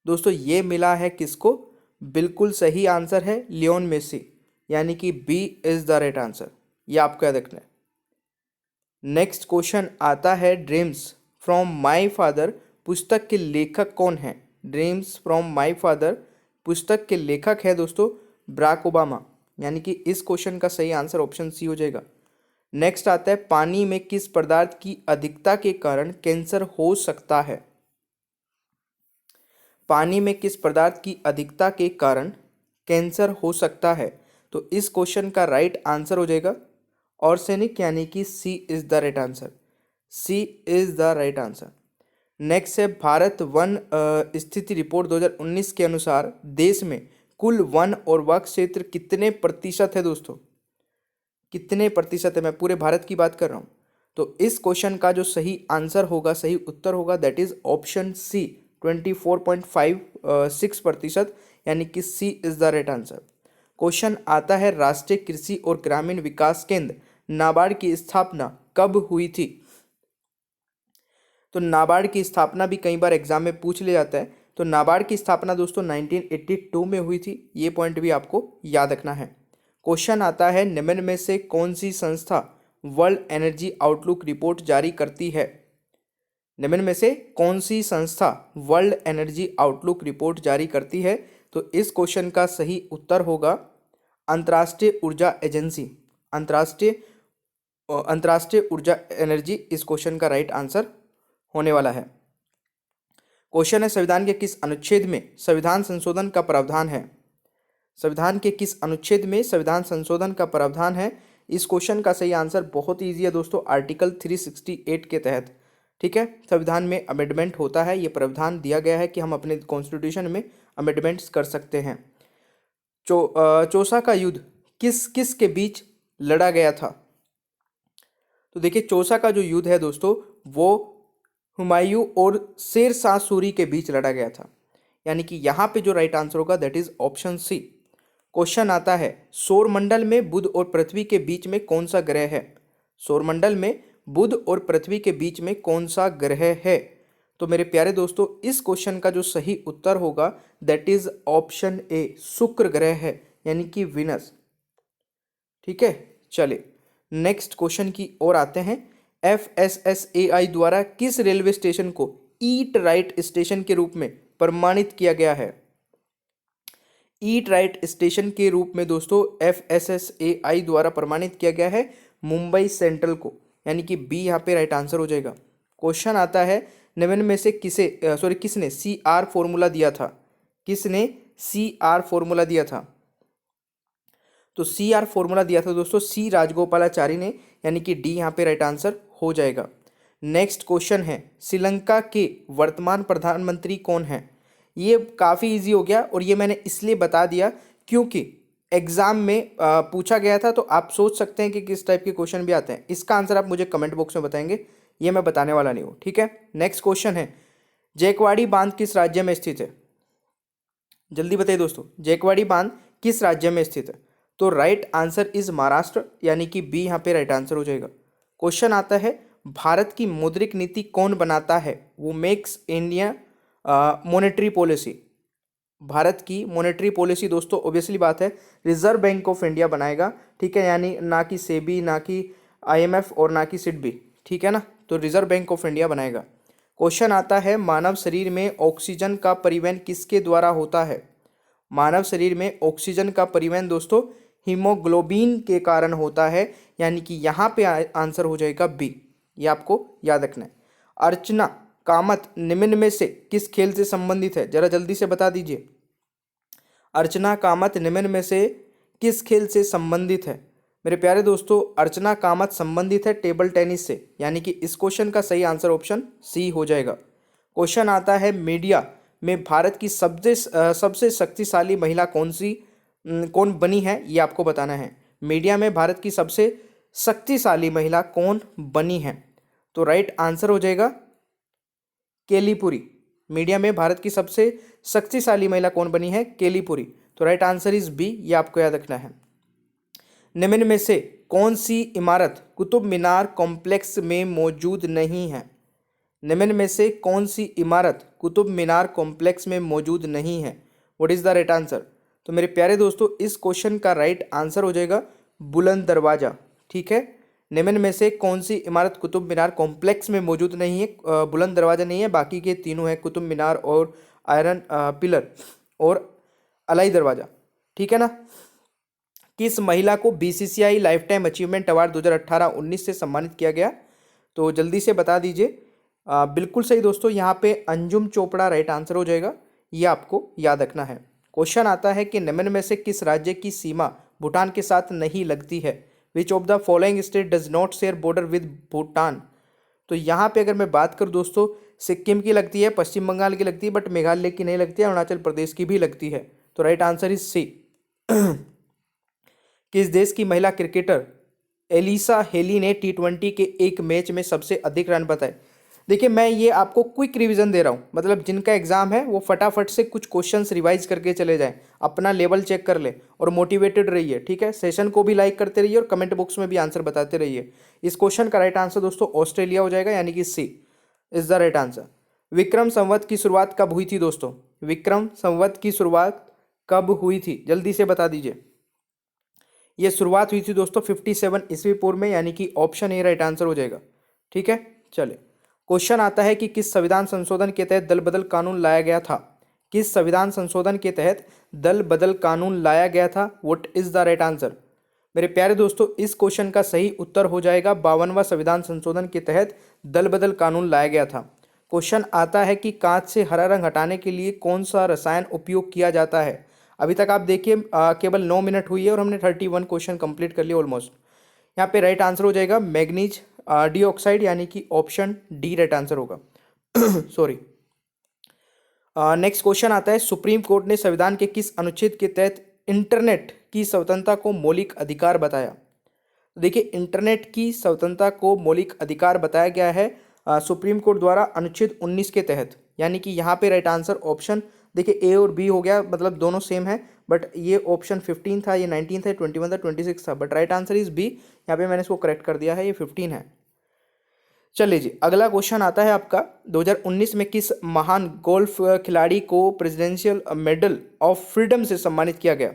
दोस्तों ये मिला है किसको? बिल्कुल सही आंसर है लियोन मेसी, यानी कि B is the right answer. ये आपको याद रखना है। नेक्स्ट क्वेश्चन आता है, ड्रीम्स फ्रॉम माय फादर पुस्तक के लेखक कौन है? ड्रीम्स फ्रॉम माय फादर पुस्तक के लेखक है दोस्तों बराक ओबामा, यानी कि इस क्वेश्चन का सही आंसर ऑप्शन सी हो जाएगा। नेक्स्ट आता है, पानी में किस पदार्थ की अधिकता के कारण कैंसर हो सकता है? पानी में किस पदार्थ की अधिकता के कारण कैंसर हो सकता है? तो इस क्वेश्चन का राइट आंसर हो जाएगा ऑर्सेनिक, यानी कि C is the right answer. C is the right answer. Next है, भारत वन स्थिति रिपोर्ट 2019 के अनुसार देश में कुल वन और वक क्षेत्र कितने प्रतिशत है दोस्तों? कितने प्रतिशत है? मैं पूरे भारत की बात कर रहा हूँ। तो इस क्वेश्चन का जो सही आंसर होगा, सही उत्तर होगा, दैट इज ऑप्शन सी 24.56%, यानी कि C is the right answer. Question आता है, राष्ट्रीय कृषि और ग्रामीण विकास केंद्र नाबार्ड की स्थापना कब हुई थी? तो नाबार्ड की स्थापना भी कई बार एग्जाम में पूछ लिया जाता है। तो नाबार्ड की स्थापना दोस्तों 1982 में हुई थी। ये पॉइंट भी आपको याद रखना है। क्वेश्चन आता है, निम्न में से कौन सी संस्था वर्ल्ड एनर्जी आउटलुक रिपोर्ट जारी करती है? निम्न में से कौन सी संस्था वर्ल्ड एनर्जी आउटलुक रिपोर्ट जारी करती है? तो इस क्वेश्चन का सही उत्तर होगा अंतर्राष्ट्रीय ऊर्जा एजेंसी। अंतर्राष्ट्रीय ऊर्जा एनर्जी इस क्वेश्चन का राइट आंसर होने वाला है। क्वेश्चन है, संविधान के किस अनुच्छेद में संविधान संशोधन का प्रावधान है? संविधान के किस अनुच्छेद में संविधान संशोधन का प्रावधान है? इस क्वेश्चन का सही आंसर बहुत ईजी है दोस्तों, आर्टिकल 368 के तहत। ठीक है, संविधान में अमेंडमेंट होता है, ये प्रावधान दिया गया है कि हम अपने कॉन्स्टिट्यूशन में अमेंडमेंट्स कर सकते हैं। चौसा का युद्ध किस किस के बीच लड़ा गया था? तो देखिए, चौसा का जो युद्ध है दोस्तों वो हुमायूं और शेर शाह सूरी के बीच लड़ा गया था, यानी कि यहाँ पे जो राइट आंसर होगा that is option C. Question आता है, सौरमंडल में बुध और पृथ्वी के बीच में कौन सा ग्रह है? सौरमंडल में बुध और पृथ्वी के बीच में कौन सा ग्रह है? तो मेरे प्यारे दोस्तों, इस क्वेश्चन का जो सही उत्तर होगा दैट इज ऑप्शन ए, शुक्र ग्रह है, यानी कि विनस। ठीक है, चलिए नेक्स्ट क्वेश्चन की ओर आते हैं। FSSAI द्वारा किस रेलवे स्टेशन को ईट राइट स्टेशन के रूप में प्रमाणित किया गया है? ईट राइट स्टेशन के रूप में दोस्तों FSSAI द्वारा प्रमाणित किया गया है मुंबई सेंट्रल को, यानी कि बी यहाँ पे राइट आंसर हो जाएगा। क्वेश्चन आता है, निम्न में से किसने CR फॉर्मूला दिया था? किसने CR फॉर्मूला दिया था? तो CR फॉर्मूला दिया था दोस्तों सी राजगोपालाचारी ने, यानी कि डी यहाँ पे राइट आंसर हो जाएगा। नेक्स्ट क्वेश्चन है, श्रीलंका के वर्तमान प्रधानमंत्री कौन हैं? ये काफ़ी इजी हो गया और ये मैंने इसलिए बता दिया क्योंकि एग्जाम में पूछा गया था, तो आप सोच सकते हैं कि किस टाइप के क्वेश्चन भी आते हैं। इसका आंसर आप मुझे कमेंट बॉक्स में बताएंगे, ये मैं बताने वाला नहीं हूँ। ठीक है, नेक्स्ट क्वेश्चन है, जैकवाड़ी बांध किस राज्य में स्थित है? जल्दी बताइए दोस्तों, जैकवाड़ी बांध किस राज्य में स्थित है? तो राइट आंसर इज महाराष्ट्र, यानी कि बी यहाँ पे राइट आंसर हो जाएगा। क्वेश्चन आता है, भारत की मौद्रिक नीति कौन बनाता है? वो makes India monetary policy. Bharat की मॉनेटरी पॉलिसी दोस्तों ऑब्वियसली बात है रिजर्व बैंक ऑफ इंडिया बनाएगा। ठीक है, यानी ना कि सेबी, ना कि IMF और ना कि सिडबी। ठीक है ना, तो रिजर्व बैंक ऑफ इंडिया बनाएगा। क्वेश्चन आता है, मानव शरीर में ऑक्सीजन का परिवहन किसके द्वारा होता है? मानव शरीर में ऑक्सीजन का परिवहन दोस्तों हीमोग्लोबिन के कारण होता है, यानी कि यहाँ पे आंसर हो जाएगा बी। ये आपको याद रखना है। अर्चना कामत निम्न में से किस खेल से संबंधित है? जरा जल्दी से बता दीजिए, अर्चना कामत निम्न में से किस खेल से संबंधित है? मेरे प्यारे दोस्तों, अर्चना कामत संबंधित है टेबल टेनिस से, यानी कि इस क्वेश्चन का सही आंसर ऑप्शन सी हो जाएगा। क्वेश्चन आता है, मीडिया में भारत की सबसे शक्तिशाली महिला कौन बनी है? ये आपको बताना है। मीडिया में भारत की सबसे शक्तिशाली महिला कौन बनी है? तो राइट आंसर हो जाएगा केली पुरी। मीडिया में भारत की सबसे शक्तिशाली महिला कौन बनी है? केली पुरी। तो राइट आंसर इज बी, ये आपको याद रखना है। निम्न में से कौन सी इमारत कुतुब मीनार कॉम्प्लेक्स में मौजूद नहीं है? निम्न में से कौन सी इमारत कुतुब मीनार कॉम्प्लेक्स में मौजूद नहीं है? What is the right answer? तो मेरे प्यारे दोस्तों, इस क्वेश्चन का राइट आंसर हो जाएगा बुलंद दरवाजा। ठीक है, निम्न में से कौन सी इमारत कुतुब मीनार कॉम्प्लेक्स में मौजूद नहीं है? बुलंद दरवाजा नहीं है, बाकी के तीनों हैं, कुतुब मीनार और आयरन पिलर और अलाई दरवाजा। ठीक है ना। किस महिला को BCCI life time achievement award 2018-19 से सम्मानित किया गया? तो जल्दी से बता दीजिए। बिल्कुल सही दोस्तों, यहाँ पे अंजुम चोपड़ा राइट आंसर हो जाएगा, ये आपको याद रखना है। क्वेश्चन आता है कि निम्न में से किस राज्य की सीमा भूटान के साथ नहीं लगती है? विच of the following state does not share border with Bhutan? तो यहाँ पे अगर मैं बात करूँ दोस्तों, सिक्किम की लगती है, पश्चिम बंगाल की लगती है, बट मेघालय की नहीं लगती है, अरुणाचल प्रदेश की भी लगती है। तो राइट आंसर इज सी। किस देश की महिला क्रिकेटर एलिसा हेली ने T20 के एक मैच में सबसे अधिक रन बनाए? देखिए, मैं ये आपको क्विक रिवीजन दे रहा हूँ, मतलब जिनका एग्जाम है वो फटाफट से कुछ क्वेश्चंस रिवाइज करके चले जाएं, अपना लेवल चेक कर ले और मोटिवेटेड रहिए। ठीक है, सेशन को भी लाइक करते रहिए और कमेंट बॉक्स में भी आंसर बताते रहिए। इस क्वेश्चन का राइट आंसर दोस्तों ऑस्ट्रेलिया हो जाएगा, यानी कि C is the right answer. Vikram Samvat की शुरुआत कब हुई थी दोस्तों? विक्रम संवत की शुरुआत कब हुई थी? जल्दी से बता दीजिए। ये शुरुआत हुई थी दोस्तों 57 ईस्वी पूर्व में, यानी कि ऑप्शन ए राइट आंसर हो जाएगा। ठीक है, चले क्वेश्चन आता है कि किस संविधान संशोधन के तहत दल बदल कानून लाया गया था? किस संविधान संशोधन के तहत दल बदल कानून लाया गया था? What is the right answer? मेरे प्यारे दोस्तों, इस क्वेश्चन का सही उत्तर हो जाएगा 52वां संविधान संशोधन के तहत दल बदल कानून लाया गया था। क्वेश्चन आता है कि कांच से हरा रंग हटाने के लिए कौन सा रसायन उपयोग किया जाता है? अभी तक आप देखिए केवल 9 मिनट हुई है और हमने 31 क्वेश्चन कंप्लीट कर लिए ऑलमोस्ट। यहाँ पे राइट आंसर हो जाएगा मैग्नीज डाइऑक्साइड, यानी कि ऑप्शन डी राइट आंसर होगा। सॉरी। नेक्स्ट क्वेश्चन आता है, सुप्रीम कोर्ट ने संविधान के किस अनुच्छेद के तहत इंटरनेट की स्वतंत्रता को मौलिक अधिकार बताया? देखिए, इंटरनेट की स्वतंत्रता को मौलिक अधिकार बताया गया है सुप्रीम कोर्ट द्वारा अनुच्छेद 19 के तहत, यानी कि यहाँ पे राइट आंसर ऑप्शन, देखिए ए और बी हो गया, मतलब दोनों सेम है, बट ये ऑप्शन 15 था, ये 19 था, 21 था, 26 था, but right answer is B. यहाँ पे मैंने इसको करेक्ट कर दिया है, ये 15 है। चलिए जी, अगला क्वेश्चन आता है आपका, 2019 में किस महान गोल्फ खिलाड़ी को प्रेसिडेंशियल मेडल ऑफ फ्रीडम से सम्मानित किया गया?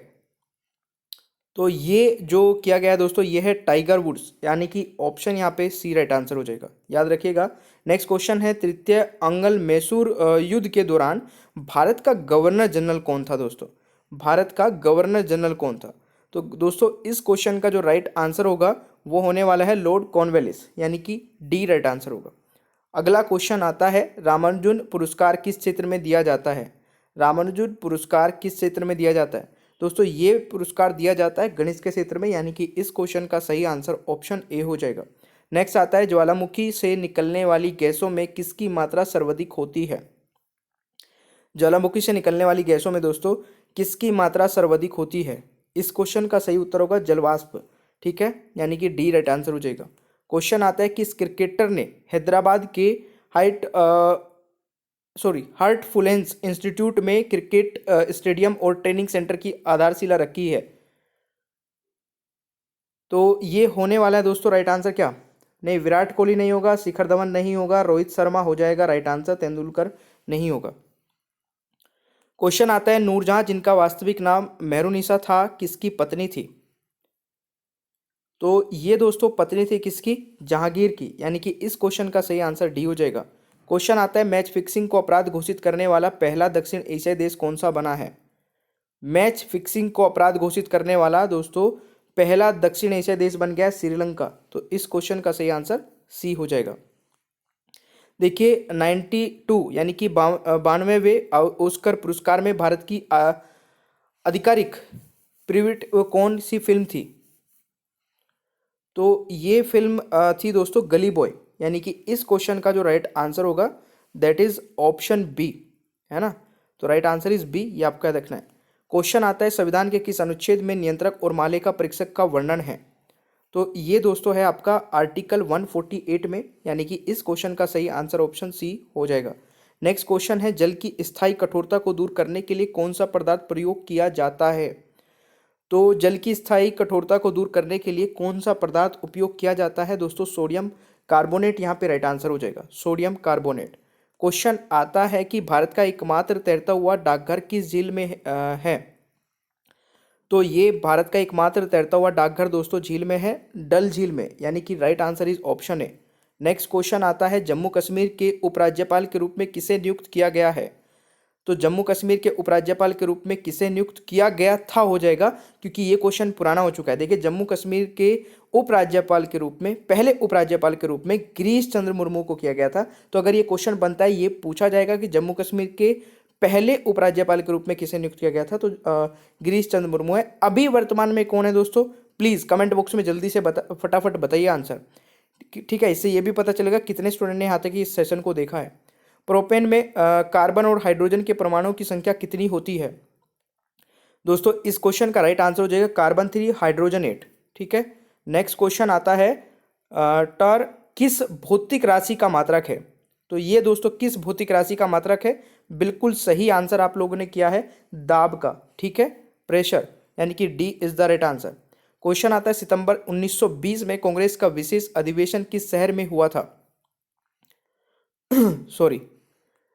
तो ये जो किया गया है दोस्तों, ये है टाइगर वुड्स, यानी कि ऑप्शन यहाँ पे सी राइट आंसर हो जाएगा, याद रखिएगा। नेक्स्ट क्वेश्चन है, तृतीय अंगल मैसूर युद्ध के दौरान भारत का गवर्नर जनरल कौन था दोस्तों? भारत का गवर्नर जनरल कौन था? तो दोस्तों, इस क्वेश्चन का जो राइट आंसर होगा वो होने वाला है लॉर्ड कॉर्नवालिस, यानी कि डी राइट आंसर होगा। अगला क्वेश्चन आता है, रामानुजन पुरस्कार किस क्षेत्र में दिया जाता है? रामानुजन पुरस्कार किस क्षेत्र में दिया जाता है? दोस्तों, ये पुरस्कार दिया जाता है गणित के क्षेत्र में, यानी कि इस क्वेश्चन का सही आंसर ऑप्शन ए हो जाएगा। नेक्स्ट आता है, ज्वालामुखी से निकलने वाली गैसों में किसकी मात्रा सर्वाधिक होती है? ज्वालामुखी से निकलने वाली गैसों में दोस्तों किसकी मात्रा सर्वाधिक होती है? इस क्वेश्चन का सही उत्तर होगा जलवाष्प। ठीक है, यानी कि डी राइट आंसर हो जाएगा। क्वेश्चन आता है, किस क्रिकेटर ने हैदराबाद के हार्टफुलेंस इंस्टीट्यूट में क्रिकेट स्टेडियम और ट्रेनिंग सेंटर की आधारशिला रखी है? तो ये होने वाला है दोस्तों राइट आंसर क्या? नहीं, विराट कोहली नहीं होगा, शिखर धवन नहीं होगा, रोहित शर्मा हो जाएगा राइट आंसर, तेंदुलकर नहीं होगा। क्वेश्चन आता है, नूरजहां जिनका वास्तविक नाम मेहरुनिसा था किसकी पत्नी थी? तो ये दोस्तों पत्नी थी किसकी? जहांगीर की, यानी कि इस क्वेश्चन का सही आंसर डी हो जाएगा। क्वेश्चन आता है, मैच फिक्सिंग को अपराध घोषित करने वाला पहला दक्षिण एशियाई देश कौन सा बना है? मैच फिक्सिंग को अपराध घोषित करने वाला दोस्तों पहला दक्षिण एशियाई देश बन गया श्रीलंका। तो इस क्वेश्चन का सही आंसर सी हो जाएगा। देखिए, 92 यानी कि 92वें ऑस्कर पुरस्कार में भारत की आधिकारिक प्रीविट कौन सी फिल्म थी? तो ये फिल्म थी दोस्तों गली बॉय, यानी कि इस क्वेश्चन का जो राइट आंसर होगा दैट इज ऑप्शन बी, है ना। तो राइट आंसर इज बी, ये आपका रखना है। क्वेश्चन आता है, संविधान के किस अनुच्छेद में नियंत्रक और मालिका परीक्षक का वर्णन है? तो ये दोस्तों है आपका आर्टिकल 148 में, यानी कि इस क्वेश्चन का सही आंसर ऑप्शन सी हो जाएगा। नेक्स्ट क्वेश्चन है, जल की स्थायी कठोरता को दूर करने के लिए कौन सा पदार्थ प्रयोग किया जाता है? तो जल की स्थायी कठोरता को दूर करने के लिए कौन सा पदार्थ उपयोग किया जाता है दोस्तों? सोडियम कार्बोनेट यहाँ पे राइट आंसर हो जाएगा, सोडियम कार्बोनेट। क्वेश्चन आता है कि भारत का एकमात्र तैरता हुआ डाकघर किस झील में है? तो ये भारत का एकमात्र तैरता हुआ डाकघर दोस्तों झील में है, डल झील में, यानी कि right answer is option A. Next question आता है जम्मू कश्मीर के उपराज्यपाल के रूप में किसे नियुक्त किया गया है? तो जम्मू कश्मीर के उपराज्यपाल के रूप में किसे नियुक्त किया गया था हो जाएगा, क्योंकि ये क्वेश्चन पुराना हो चुका है। देखिए, जम्मू कश्मीर के उपराज्यपाल के रूप में, पहले उपराज्यपाल के रूप में गिरीश चंद्र मुर्मू को किया गया था। तो अगर ये क्वेश्चन बनता है, ये पूछा जाएगा कि जम्मू कश्मीर के पहले उपराज्यपाल के रूप में किसे नियुक्त किया गया था, तो गिरीश चंद्र मुर्मू है। अभी वर्तमान में कौन है दोस्तों? प्लीज़ कमेंट बॉक्स में जल्दी से फटाफट बताइए आंसर, ठीक है। इससे ये भी पता चलेगा कितने स्टूडेंट ने यहाँ तक इस सेशन को देखा है। प्रोपेन में कार्बन और हाइड्रोजन के परमाणुओं की संख्या कितनी होती है? दोस्तों इस क्वेश्चन का राइट आंसर हो जाएगा कार्बन 3 हाइड्रोजन 8, ठीक है। नेक्स्ट क्वेश्चन आता है टर किस भौतिक राशि का मात्रक है? तो ये दोस्तों किस भौतिक राशि का मात्रक है? बिल्कुल सही आंसर आप लोगों ने किया है, दाब का, ठीक है, प्रेशर, यानी कि D is the right answer. Question आता है सितंबर 1920 में कांग्रेस का विशेष अधिवेशन किस शहर में हुआ था? सॉरी,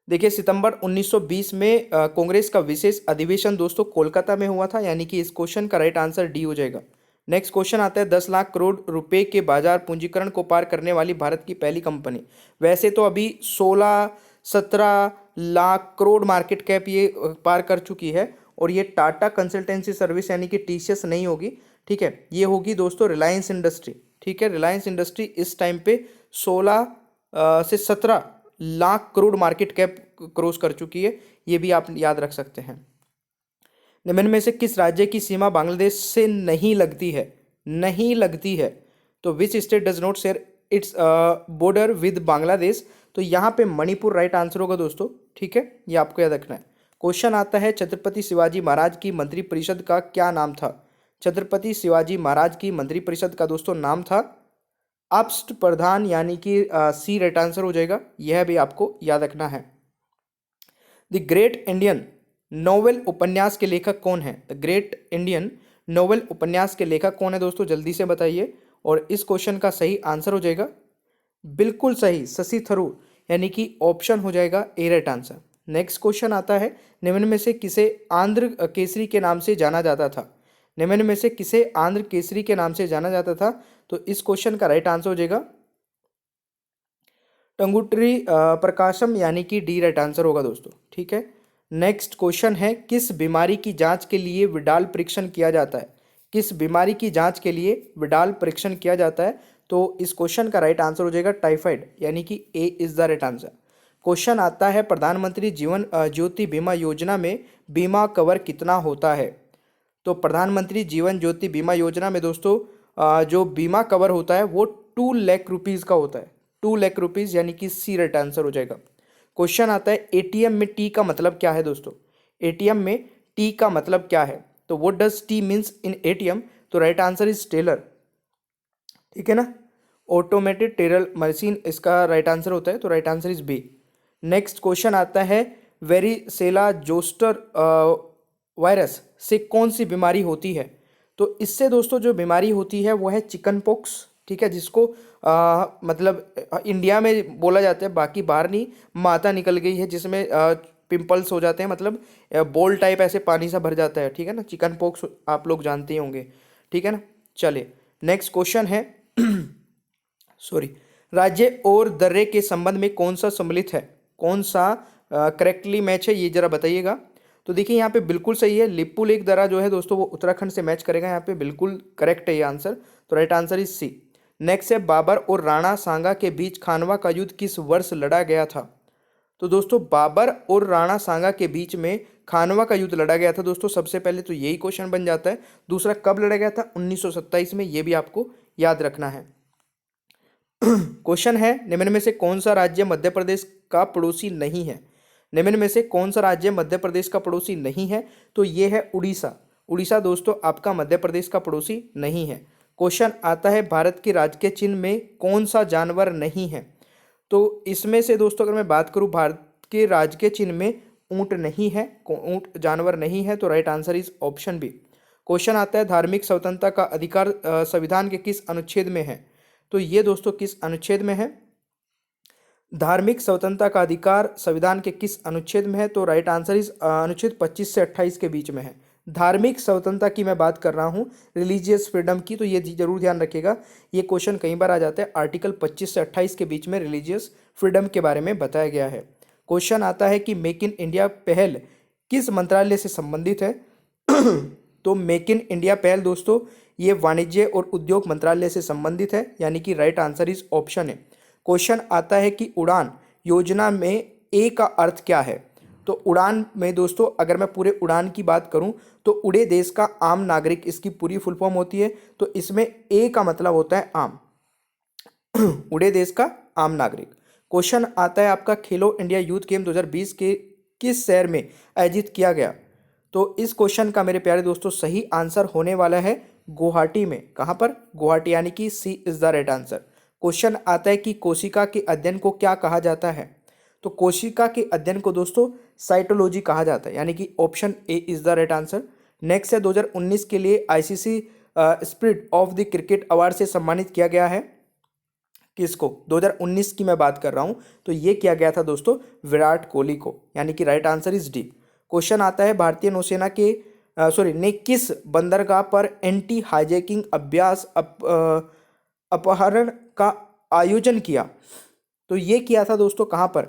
देखिए सितंबर 1920 में कांग्रेस का विशेष अधिवेशन दोस्तों कोलकाता में हुआ था, यानी कि इस क्वेश्चन का राइट आंसर डी हो जाएगा। नेक्स्ट क्वेश्चन आता है 10 लाख करोड़ रुपए के बाजार पूंजीकरण को पार करने वाली भारत की पहली कंपनी। वैसे तो अभी 16-17 लाख करोड़ मार्केट कैप ये पार कर चुकी है, और ये टाटा कंसल्टेंसी सर्विस यानी कि टीसीएस नहीं होगी, ठीक है, ये होगी दोस्तों रिलायंस इंडस्ट्री, ठीक है। रिलायंस इंडस्ट्री इस टाइम पे 16 से 17 lakh crore market cap cross कर चुकी है, ये भी आप याद रख सकते हैं। निम्न में से किस राज्य की सीमा बांग्लादेश से नहीं लगती है? नहीं लगती है, तो which state does not share its border with Bangladesh? तो यहाँ पे मणिपुर राइट आंसर होगा दोस्तों, ठीक है, ये आपको याद रखना है। क्वेश्चन आता है छत्रपति शिवाजी महाराज की मंत्रिपरिषद का क्या नाम था? छत्रपति शिवाजी महाराज की मंत्रिपरिषद का दोस्तों नाम था अप्स्ट प्रधान, यानी कि सी राइट आंसर हो जाएगा, यह भी आपको याद रखना है। द ग्रेट इंडियन नोवेल उपन्यास के लेखक कौन है? द ग्रेट इंडियन नोवेल उपन्यास के लेखक कौन है दोस्तों, जल्दी से बताइए। और इस क्वेश्चन का सही आंसर हो जाएगा, बिल्कुल सही, शशि थरूर, यानी कि ऑप्शन हो जाएगा ए राइट आंसर। नेक्स्ट क्वेश्चन आता है निम्न में से किसे आंध्र केसरी के नाम से जाना जाता था? निम्न में से किसे आंध्र केसरी के नाम से जाना जाता था? तो इस क्वेश्चन का राइट आंसर हो जाएगा टंगुटरी प्रकाशम, यानी कि डी राइट आंसर होगा दोस्तों, ठीक है। नेक्स्ट क्वेश्चन है किस बीमारी की जांच के लिए विडाल परीक्षण किया जाता है? किस बीमारी की जांच के लिए विडाल परीक्षण किया जाता है? तो इस क्वेश्चन का राइट आंसर हो जाएगा टाइफाइड, यानी कि A is the right answer. Question आता है प्रधानमंत्री जीवन ज्योति बीमा योजना में बीमा कवर कितना होता है? तो प्रधानमंत्री जीवन ज्योति बीमा योजना में दोस्तों जो बीमा कवर होता है वो 2 लाख रुपीज़ का होता है, 2 लाख रुपीज़, यानी कि सी राइट आंसर हो जाएगा। क्वेश्चन आता है एटीएम में टी का मतलब क्या है दोस्तों? एटीएम में टी का मतलब क्या है? तो what does T means in ATM? तो राइट आंसर इज टेलर, ठीक है ना, ऑटोमेटेड टेलर मशीन इसका राइट आंसर होता है, तो right answer is B. Next question आता है वेरिसेला जोस्टर वायरस से कौन सी बीमारी होती है? तो इससे दोस्तों जो बीमारी होती है वो है चिकन पॉक्स, ठीक है, जिसको मतलब इंडिया में बोला जाता है, बाकी बाहर नहीं, माता निकल गई है जिसमें पिंपल्स हो जाते हैं, मतलब बॉल टाइप ऐसे पानी सा भर जाता है, ठीक है ना, चिकन पॉक्स आप लोग जानते ही होंगे, ठीक है ना। चलिए नेक्स्ट क्वेश्चन है सॉरी, राज्य और दर्रे के संबंध में कौन सा सम्मिलित है? कौन सा करेक्टली मैच है, ये जरा बताइएगा। तो देखिए यहाँ पे बिल्कुल सही है, लिपू लेक दर्रा जो है दोस्तों वो उत्तराखंड से मैच करेगा, यहाँ पे बिल्कुल करेक्ट है ये आंसर, तो right answer is C. Next है बाबर और राणा सांगा के बीच खानवा का युद्ध किस वर्ष लड़ा गया था? तो दोस्तों बाबर और राणा सांगा के बीच में खानवा का युद्ध लड़ा गया था दोस्तों, सबसे पहले तो यही क्वेश्चन बन जाता है। दूसरा कब लड़ा गया था? 1927 में, ये भी आपको याद रखना है। क्वेश्चन है निम्न में से कौन सा राज्य मध्य प्रदेश का पड़ोसी नहीं है? निम्न में से कौन सा राज्य मध्य प्रदेश का पड़ोसी नहीं है? तो ये है उड़ीसा। उड़ीसा दोस्तों आपका मध्य प्रदेश का पड़ोसी नहीं है। क्वेश्चन आता है भारत के राजकीय चिन्ह में कौन सा जानवर नहीं है? तो इसमें से दोस्तों अगर मैं बात करूं भारत के राजकीय चिन्ह में ऊंट नहीं है, ऊंट जानवर नहीं है, तो right answer is option B. Question आता है धार्मिक स्वतंत्रता का अधिकार संविधान के किस अनुच्छेद में है? तो ये दोस्तों किस अनुच्छेद में है? धार्मिक स्वतंत्रता का अधिकार संविधान के किस अनुच्छेद में है? तो राइट आंसर इज अनुच्छेद 25 से 28 के बीच में है। धार्मिक स्वतंत्रता की मैं बात कर रहा हूँ, रिलीजियस फ्रीडम की, तो ये जरूर ध्यान रखिएगा, ये क्वेश्चन कई बार आ जाता है। आर्टिकल 25 से 28 के बीच में रिलीजियस फ्रीडम के बारे में बताया गया है। क्वेश्चन आता है कि मेक इन इंडिया पहल किस मंत्रालय से संबंधित है? तो मेक इन इंडिया पहल दोस्तों ये वाणिज्य और उद्योग मंत्रालय से संबंधित है, यानी कि राइट आंसर इज ऑप्शन है। क्वेश्चन आता है कि उड़ान योजना में ए का अर्थ क्या है? तो उड़ान में दोस्तों अगर मैं पूरे उड़ान की बात करूं तो उड़े देश का आम नागरिक इसकी पूरी फुल फॉर्म होती है। तो इसमें ए का मतलब होता है आम, उड़े देश का आम नागरिक। क्वेश्चन आता है आपका खेलो इंडिया यूथ गेम 2020 के किस शहर में आयोजित किया गया? तो इस क्वेश्चन का मेरे प्यारे दोस्तों सही आंसर होने वाला है गुवाहाटी में। कहां पर? गुवाहाटी, यानी कि C is the right answer. Question आता है कि कोशिका के अध्ययन को क्या कहा जाता है? तो कोशिका के अध्ययन को दोस्तों साइटोलॉजी कहा जाता है, यानी कि option A is the right answer. Next है 2019 के लिए ICC spirit of the cricket award से सम्मानित किया गया है किसको? 2019 की मैं बात कर रहा हूं, तो ये किया गया था दोस्तों विराट कोहली को, यानी कि right answer is D. Question आता है भारतीय नौसेना के ने किस बंदरगाह पर एंटी हाईजैकिंग अभ्यास अपहरण का आयोजन किया? तो ये किया था दोस्तों कहां पर?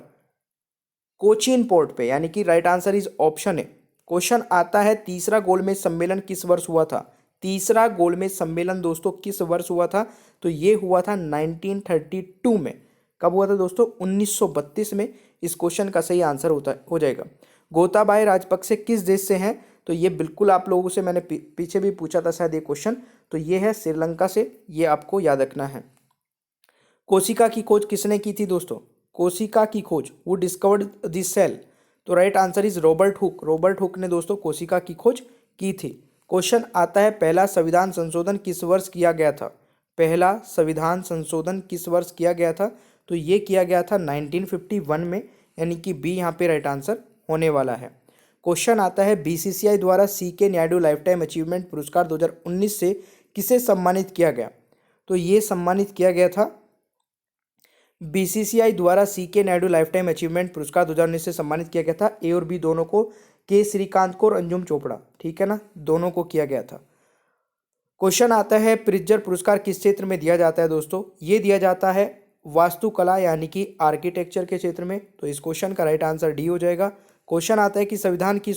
कोचीन पोर्ट पे, यानी कि राइट आंसर इज ऑप्शन है। क्वेश्चन आता है तीसरा गोलमेज सम्मेलन किस वर्ष हुआ था? तीसरा गोलमेज सम्मेलन दोस्तों किस वर्ष हुआ था? तो ये हुआ था 1932 में। कब हुआ था दोस्तों? 1932 में। इस क्वेश्चन का सही आंसर हो जाएगा। गोताबाय राजपक्षे किस देश से हैं? तो ये बिल्कुल आप लोगों से मैंने पीछे भी पूछा था शायद ये क्वेश्चन, तो ये है श्रीलंका से, ये आपको याद रखना है। कोशिका की खोज किसने की थी दोस्तों? कोशिका की खोज, वो डिस्कवर्ड द सेल, तो right answer is Robert Hooke. Robert Hooke ने दोस्तों कोशिका की खोज की थी। क्वेश्चन आता है पहला संविधान संशोधन किस वर्ष किया गया था? पहला संविधान संशोधन किस वर्ष किया गया था? तो ये किया गया था 1951 में, यानी कि बी यहाँ पे राइट आंसर होने वाला है। क्वेश्चन आता है बीसीसीआई द्वारा C K Naidu life time achievement पुरस्कार 2019 से किसे सम्मानित किया गया? तो ये सम्मानित किया गया था बीसीसीआई द्वारा C K Naidu life time achievement पुरस्कार 2019 से सम्मानित किया गया था ए और बी दोनों को, के श्रीकांत को और अंजुम चोपड़ा, ठीक है ना, दोनों को किया गया था। क्वेश्चन आता है प्रिट्जर पुरस्कार किस क्षेत्र में दिया जाता है दोस्तों? ये दिया जाता है वास्तुकला यानी कि आर्किटेक्चर के क्षेत्र में, तो इस क्वेश्चन का राइट आंसर डी हो जाएगा। क्वेश्चन आता है कि संविधान की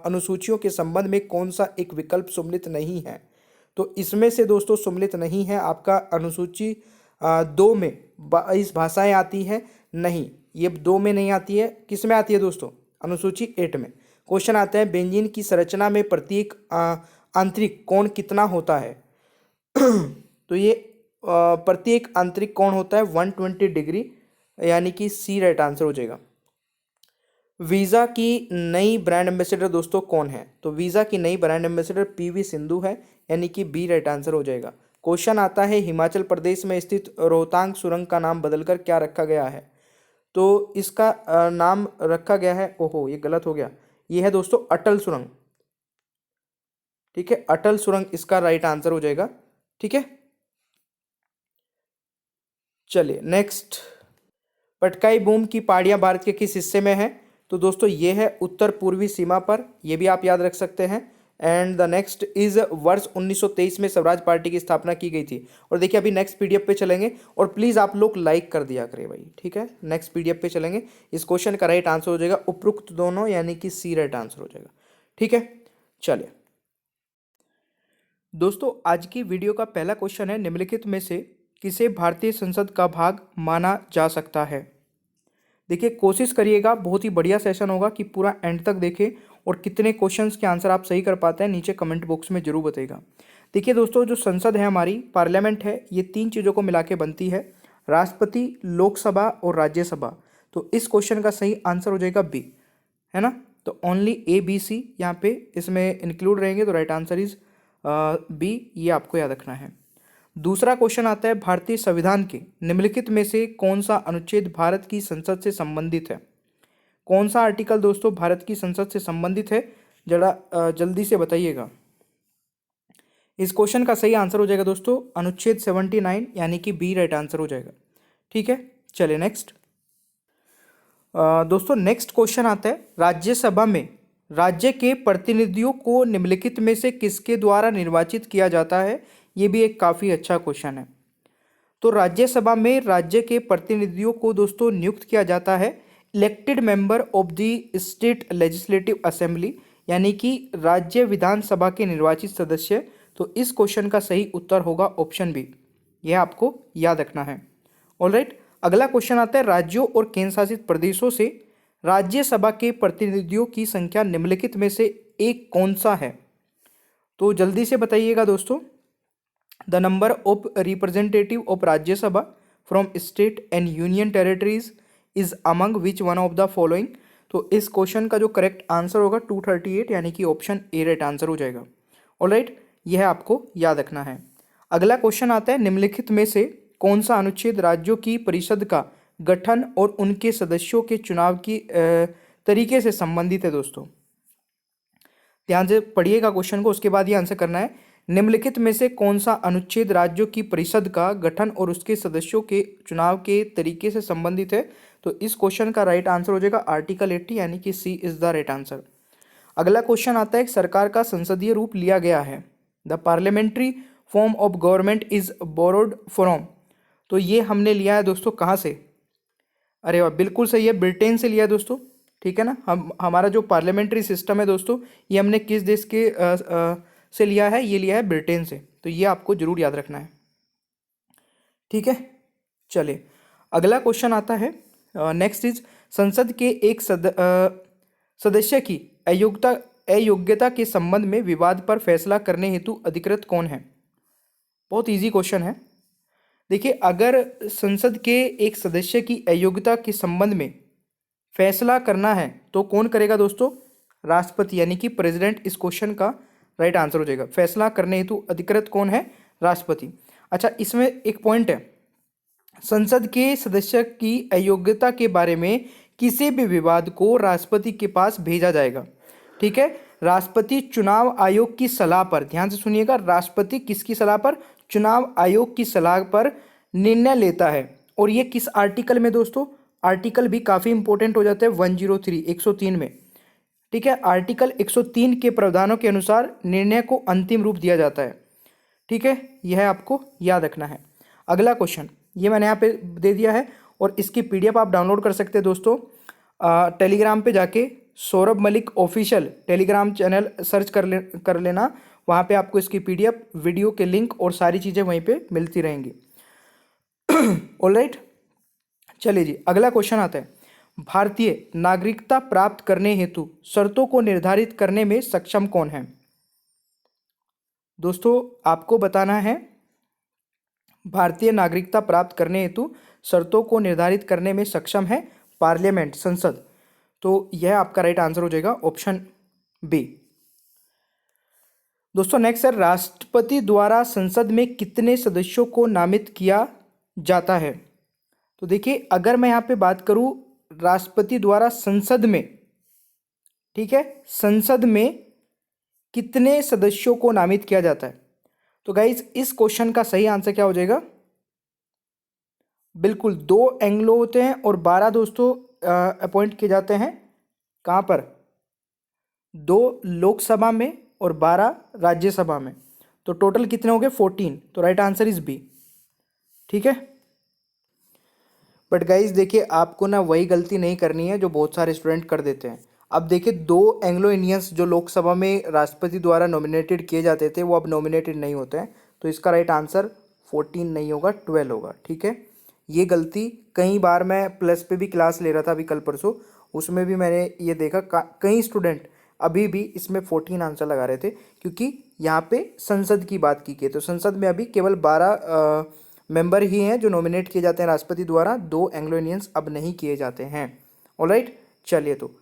अनुसूचियों के संबंध में कौन सा एक विकल्प सम्मिलित नहीं है? तो इसमें से दोस्तों सम्मिलित नहीं है आपका अनुसूची 2 में 22 भाषाएं आती है, नहीं, ये 2 में नहीं आती है, किस में आती है दोस्तों? अनुसूची 8 में। क्वेश्चन आता है बेंजीन की संरचना में प्रत्येक आंतरिक कोण कितना होता है? तो ये प्रत्येक आंतरिक कोण होता है 120 डिग्री, यानी कि सी राइट आंसर हो जाएगा। वीज़ा की नई ब्रांड एम्बेसडर दोस्तों कौन है? तो वीज़ा की नई ब्रांड एम्बेसडर पीवी सिंधु है, यानी कि बी राइट आंसर हो जाएगा। क्वेश्चन आता है हिमाचल प्रदेश में स्थित रोहतांग सुरंग का नाम बदलकर क्या रखा गया है? तो इसका नाम रखा गया है, ओहो ये गलत हो गया, ये है दोस्तों अटल सुरंग, ठीक है, अटल सुरंग इसका राइट आंसर हो जाएगा, ठीक है। चलिए नेक्स्ट, पटकाई बूम की पहाड़ियाँ भारत के किस हिस्से में है? तो दोस्तों ये है उत्तर पूर्वी सीमा पर, ये भी आप याद रख सकते हैं। एंड द नेक्स्ट इज वर्ष 1923 में स्वराज पार्टी की स्थापना की गई थी। और देखिए अभी नेक्स्ट पीडीएफ पे चलेंगे, और प्लीज़ आप लोग लाइक कर दिया करें भाई, ठीक है। नेक्स्ट पीडीएफ पे चलेंगे, इस क्वेश्चन का राइट आंसर हो जाएगा उपरोक्त दोनों, यानी कि सी राइट आंसर हो जाएगा, ठीक है। चलिए दोस्तों आज की वीडियो का पहला क्वेश्चन है निम्नलिखित में से किसे भारतीय संसद का भाग माना जा सकता है? देखिए कोशिश करिएगा, बहुत ही बढ़िया सेशन होगा कि पूरा एंड तक देखें, और कितने क्वेश्चंस के आंसर आप सही कर पाते हैं नीचे कमेंट बॉक्स में जरूर बताइएगा। देखिए दोस्तों जो संसद है हमारी, पार्लियामेंट है, ये 3 चीज़ों को मिला के बनती है, राष्ट्रपति, लोकसभा और राज्यसभा। तो इस क्वेश्चन का सही आंसर हो जाएगा बी, है ना। तो ओनली ए बी सी यहाँ पे इसमें इंक्लूड रहेंगे, तो राइट आंसर इज बी, ये आपको याद रखना है। दूसरा क्वेश्चन आता है भारतीय संविधान के निम्नलिखित में से कौन सा अनुच्छेद भारत की संसद से संबंधित है? कौन सा आर्टिकल दोस्तों भारत की संसद से संबंधित है, जरा जल्दी से बताइएगा। इस क्वेश्चन का सही आंसर हो जाएगा दोस्तों अनुच्छेद 79 यानी कि बी राइट आंसर हो जाएगा। ठीक है, चलिए नेक्स्ट। दोस्तों नेक्स्ट क्वेश्चन आता है, राज्यसभा में राज्य के प्रतिनिधियों को निम्नलिखित में से किसके द्वारा निर्वाचित किया जाता है। ये भी एक काफ़ी अच्छा क्वेश्चन है। तो राज्यसभा में राज्य के प्रतिनिधियों को दोस्तों नियुक्त किया जाता है elected member of the state legislative assembly, यानी कि राज्य विधानसभा के निर्वाचित सदस्य। तो इस क्वेश्चन का सही उत्तर होगा ऑप्शन बी, यह आपको याद रखना है। ऑलराइट, अगला क्वेश्चन आता है, राज्यों और केंद्र शासित प्रदेशों से राज्यसभा के प्रतिनिधियों की संख्या निम्नलिखित में से एक कौन सा है। तो जल्दी से बताइएगा दोस्तों। The number of representative of Rajya Sabha from state and union territories is among which one of the following. तो इस क्वेश्चन का जो करेक्ट आंसर होगा 238, यानी कि ऑप्शन ए राइट आंसर हो जाएगा। ऑलराइट, यह आपको याद रखना है। अगला क्वेश्चन आता है, निम्नलिखित में से कौन सा अनुच्छेद राज्यों की परिषद का गठन और उनके सदस्यों के चुनाव की तरीके से संबंधित है। दोस्तों ध्यान से पढ़िएगा क्वेश्चन को, उसके बाद ये आंसर करना है। निम्नलिखित में से कौन सा अनुच्छेद राज्यों की परिषद का गठन और उसके सदस्यों के चुनाव के तरीके से संबंधित है। तो इस क्वेश्चन का राइट आंसर हो जाएगा आर्टिकल 80, यानी कि C is the right answer. अगला क्वेश्चन आता है, सरकार का संसदीय रूप लिया गया है। The parliamentary form of government is borrowed from. तो ये हमने लिया है दोस्तों कहाँ से? अरे वाह, बिल्कुल सही है, ब्रिटेन से लिया है दोस्तों। ठीक है ना, हमारा जो पार्लियामेंट्री सिस्टम है दोस्तों, ये हमने किस देश के से लिया है? ये लिया है ब्रिटेन से। तो ये आपको जरूर याद रखना है। ठीक है, चलिए अगला क्वेश्चन आता है, नेक्स्ट इज, संसद के एक सदस्य की अयोग्यता के संबंध में विवाद पर फैसला करने हेतु अधिकृत कौन है? बहुत इजी क्वेश्चन है। देखिए, अगर संसद के एक सदस्य की अयोग्यता के संबंध में फैसला करना है तो कौन करेगा दोस्तों? राष्ट्रपति, यानी कि प्रेसिडेंट इस क्वेश्चन का राइट आंसर हो जाएगा। फैसला करने हेतु अधिकृत कौन है? राष्ट्रपति। अच्छा, इसमें एक पॉइंट है, संसद के सदस्य की अयोग्यता के बारे में किसी भी विवाद को राष्ट्रपति के पास भेजा जाएगा। ठीक है, राष्ट्रपति चुनाव आयोग की सलाह पर, ध्यान से सुनिएगा, राष्ट्रपति किसकी सलाह पर? चुनाव आयोग की सलाह पर निर्णय लेता है। और ये किस आर्टिकल में दोस्तों? आर्टिकल भी काफ़ी इंपॉर्टेंट हो जाता है 103 103 में। ठीक है, आर्टिकल 103 के प्रावधानों के अनुसार निर्णय को अंतिम रूप दिया जाता है। ठीक है, यह आपको याद रखना है। अगला क्वेश्चन ये मैंने यहाँ पे दे दिया है और इसकी पीडीएफ आप डाउनलोड कर सकते हैं दोस्तों। टेलीग्राम पे जाके Saurabh Malik official Telegram channel search कर लेना, वहाँ पे आपको इसकी पीडीएफ, वीडियो के लिंक और सारी चीज़ें वहीं पे मिलती रहेंगी। ऑलराइट, चलिए जी, अगला क्वेश्चन आता है, भारतीय नागरिकता प्राप्त करने हेतु शर्तों को निर्धारित करने में सक्षम कौन है? दोस्तों आपको बताना है, भारतीय नागरिकता प्राप्त करने हेतु शर्तों को निर्धारित करने में सक्षम है पार्लियामेंट, संसद। तो यह आपका राइट आंसर हो जाएगा ऑप्शन बी। दोस्तों नेक्स्ट है, राष्ट्रपति द्वारा संसद में कितने सदस्यों को नामित किया जाता है? तो देखिए, अगर मैं यहाँ पे बात करूँ राष्ट्रपति द्वारा संसद में, ठीक है, संसद में कितने सदस्यों को नामित किया जाता है, तो गाइज इस क्वेश्चन का सही आंसर क्या हो जाएगा? बिल्कुल 2 एंग्लो होते हैं और 12 दोस्तों अपॉइंट किए जाते हैं। कहाँ पर? 2 लोकसभा में और 12 राज्यसभा में। तो टोटल कितने हो गए? 14। तो राइट आंसर इज बी। ठीक है, बट गाइज देखिए, आपको ना वही गलती नहीं करनी है जो बहुत सारे स्टूडेंट कर देते हैं। अब देखिए, 2 एंग्लो इंडियंस जो लोकसभा में राष्ट्रपति द्वारा नॉमिनेटेड किए जाते थे वो अब नॉमिनेटेड नहीं होते हैं। तो इसका राइट आंसर 14 नहीं होगा, 12 होगा। ठीक है, ये गलती कई बार मैं प्लस पे भी क्लास ले रहा था अभी कल परसों, उसमें भी मैंने ये देखा कई स्टूडेंट अभी भी इसमें 14 आंसर लगा रहे थे, क्योंकि यहाँ पे संसद की बात की गई। तो संसद में अभी केवल 12 मेंबर ही हैं जो नॉमिनेट किए जाते हैं राष्ट्रपति द्वारा, 2 एंग्लो इंडियंस अब नहीं किए जाते हैं। ऑलराइट, चलिए, तो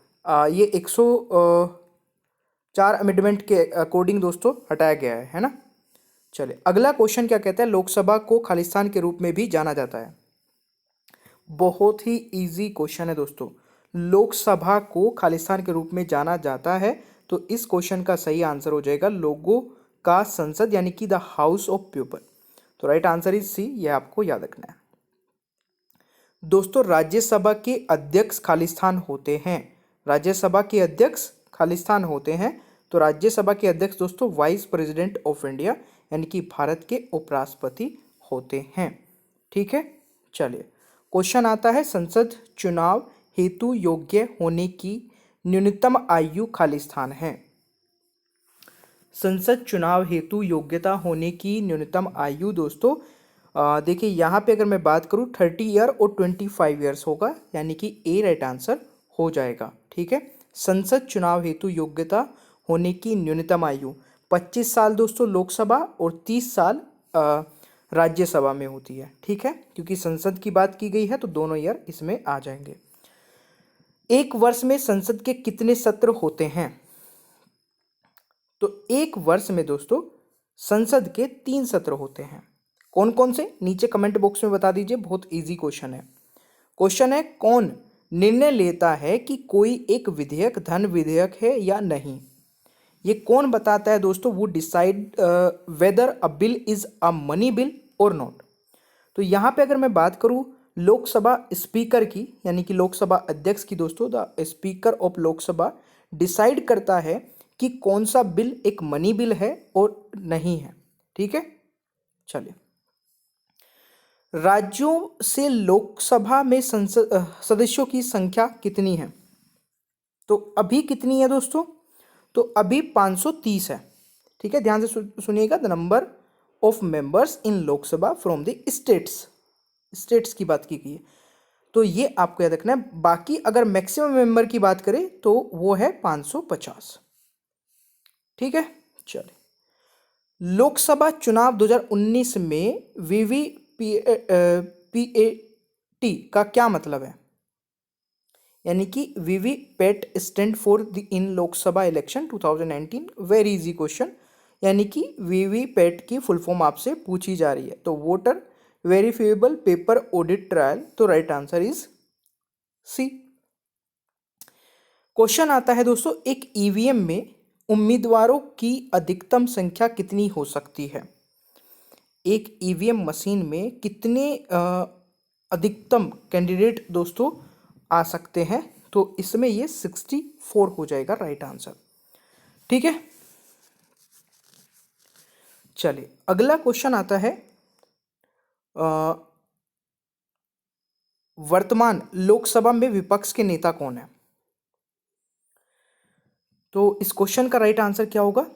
ये 104 अमेंडमेंट के अकॉर्डिंग दोस्तों हटाया गया है ना। चलिए अगला क्वेश्चन क्या कहता है, लोकसभा को खालिस्तान के रूप में भी जाना जाता है। बहुत ही इजी क्वेश्चन है दोस्तों, लोकसभा को खालिस्तान के रूप में जाना जाता है। तो इस क्वेश्चन का सही आंसर हो जाएगा लोगों का संसद यानी कि द हाउस ऑफ पीपल। तो राइट आंसर इज सी, यह आपको याद रखना है। दोस्तों राज्यसभा के अध्यक्ष खालिस्तान होते हैं। राज्यसभा के अध्यक्ष खालिस्तान होते हैं। तो राज्यसभा के अध्यक्ष दोस्तों वाइस प्रेसिडेंट ऑफ इंडिया यानी कि भारत के उपराष्ट्रपति होते हैं। ठीक है, चलिए क्वेश्चन आता है, संसद चुनाव हेतु योग्य होने की न्यूनतम आयु खालिस्तान है। संसद चुनाव हेतु योग्यता होने की न्यूनतम आयु दोस्तों देखिए यहाँ पे अगर मैं बात करूँ 30 ईयर और 25 ईयर्स होगा, यानी कि ए राइट आंसर हो जाएगा। ठीक है, संसद चुनाव हेतु योग्यता होने की न्यूनतम आयु 25 साल दोस्तों लोकसभा और 30 साल राज्यसभा में होती है। ठीक है, क्योंकि संसद की बात की गई है तो दोनों ईयर इसमें आ जाएंगे। एक वर्ष में संसद के कितने सत्र होते हैं? तो एक वर्ष में दोस्तों संसद के 3 सत्र होते हैं। कौन कौन से, नीचे कमेंट बॉक्स में बता दीजिए, बहुत इजी क्वेश्चन है। क्वेश्चन है, कौन निर्णय लेता है कि कोई एक विधेयक धन विधेयक है या नहीं? ये कौन बताता है दोस्तों? वो decide whether a bill is a money bill और नॉट। तो यहाँ पे अगर मैं बात करूँ लोकसभा स्पीकर की यानी कि लोकसभा अध्यक्ष की दोस्तों, the speaker of Lok Sabha decide करता है कि कौन सा बिल एक मनी बिल है और नहीं है। ठीक है, चलिए राज्यों से लोकसभा में संसद सदस्यों की संख्या कितनी है? तो अभी कितनी है दोस्तों? तो अभी 530 है। ठीक है, ध्यान से सुनिएगा, the number of members in Lok Sabha from the states की बात की गई है, तो ये आपको याद रखना है। बाकी अगर मैक्सिमम मेंबर की बात करें तो वो है 550। ठीक है, चलिए लोकसभा चुनाव 2019 में वीवीपीएटी का क्या मतलब है? यानी कि VVPAT stand for the in Lok Sabha election 2019। Very easy question, यानी कि वीवीपैट की फुल फॉर्म आपसे पूछी जा रही है। तो voter verifiable paper audit trail. तो right answer is C. Question आता है दोस्तों, एक ईवीएम में उम्मीदवारों की अधिकतम संख्या कितनी हो सकती है? एक ईवीएम मशीन में कितने अधिकतम कैंडिडेट दोस्तों आ सकते हैं? तो इसमें ये 64 हो जाएगा राइट आंसर। ठीक है, चलिए अगला क्वेश्चन आता है, वर्तमान लोकसभा में विपक्ष के नेता कौन है? तो इस क्वेश्चन का राइट आंसर क्या होगा?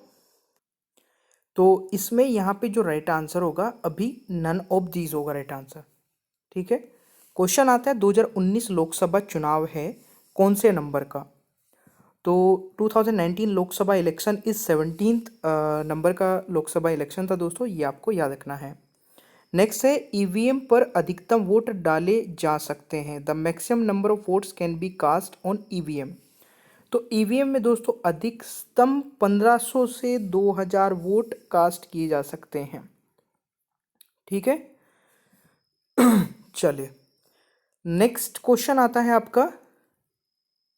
तो इसमें यहाँ पे जो राइट आंसर होगा अभी नन ऑफ दीज होगा राइट आंसर। ठीक है, क्वेश्चन आता है 2019 लोकसभा चुनाव है कौन से नंबर का? तो 2019 लोकसभा इलेक्शन इस 17th नंबर का लोकसभा इलेक्शन था दोस्तों, ये आपको याद रखना है। नेक्स्ट है, ईवीएम पर अधिकतम वोट डाले जा सकते हैं। The maximum number of votes can be cast on EVM. तो ईवीएम में दोस्तों अधिकतम 1500 से 2000 वोट कास्ट किए जा सकते हैं। ठीक है, चलिए नेक्स्ट क्वेश्चन आता है आपका,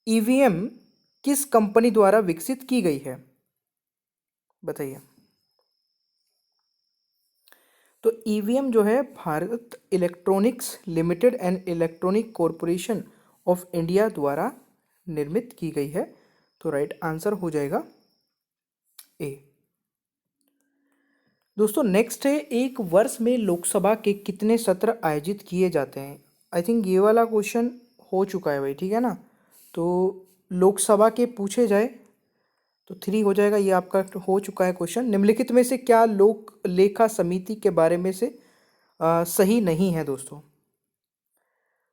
ईवीएम किस कंपनी द्वारा विकसित की गई है? बताइए। तो ईवीएम जो है Bharat electronics limited and electronic corporation of India द्वारा निर्मित की गई है। तो राइट आंसर हो जाएगा ए। दोस्तों नेक्स्ट है, एक वर्ष में लोकसभा के कितने सत्र आयोजित किए जाते हैं? आई थिंक ये वाला क्वेश्चन हो चुका है भाई, ठीक है ना। तो लोकसभा के पूछे जाए तो 3 हो जाएगा, ये आपका हो चुका है क्वेश्चन। निम्नलिखित में से क्या लोक लेखा समिति के बारे में से सही नहीं है दोस्तों?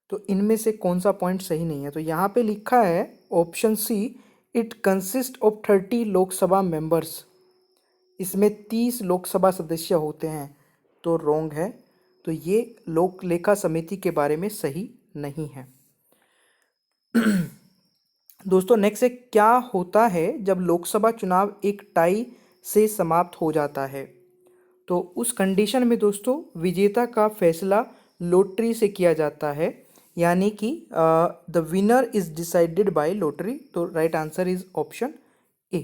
तो इनमें से कौन सा पॉइंट सही नहीं है? तो यहाँ पे लिखा है option C, it consist of 30 Lok Sabha members. इसमें 30 लोकसभा सदस्य होते हैं, तो रॉन्ग है। तो ये लोक लेखा समिति के बारे में सही नहीं है। दोस्तों नेक्स्ट है, क्या होता है जब लोकसभा चुनाव एक टाई से समाप्त हो जाता है? तो उस कंडीशन में दोस्तों विजेता का फैसला लॉटरी से किया जाता है, यानी कि the winner is decided by lottery. तो right answer is option A.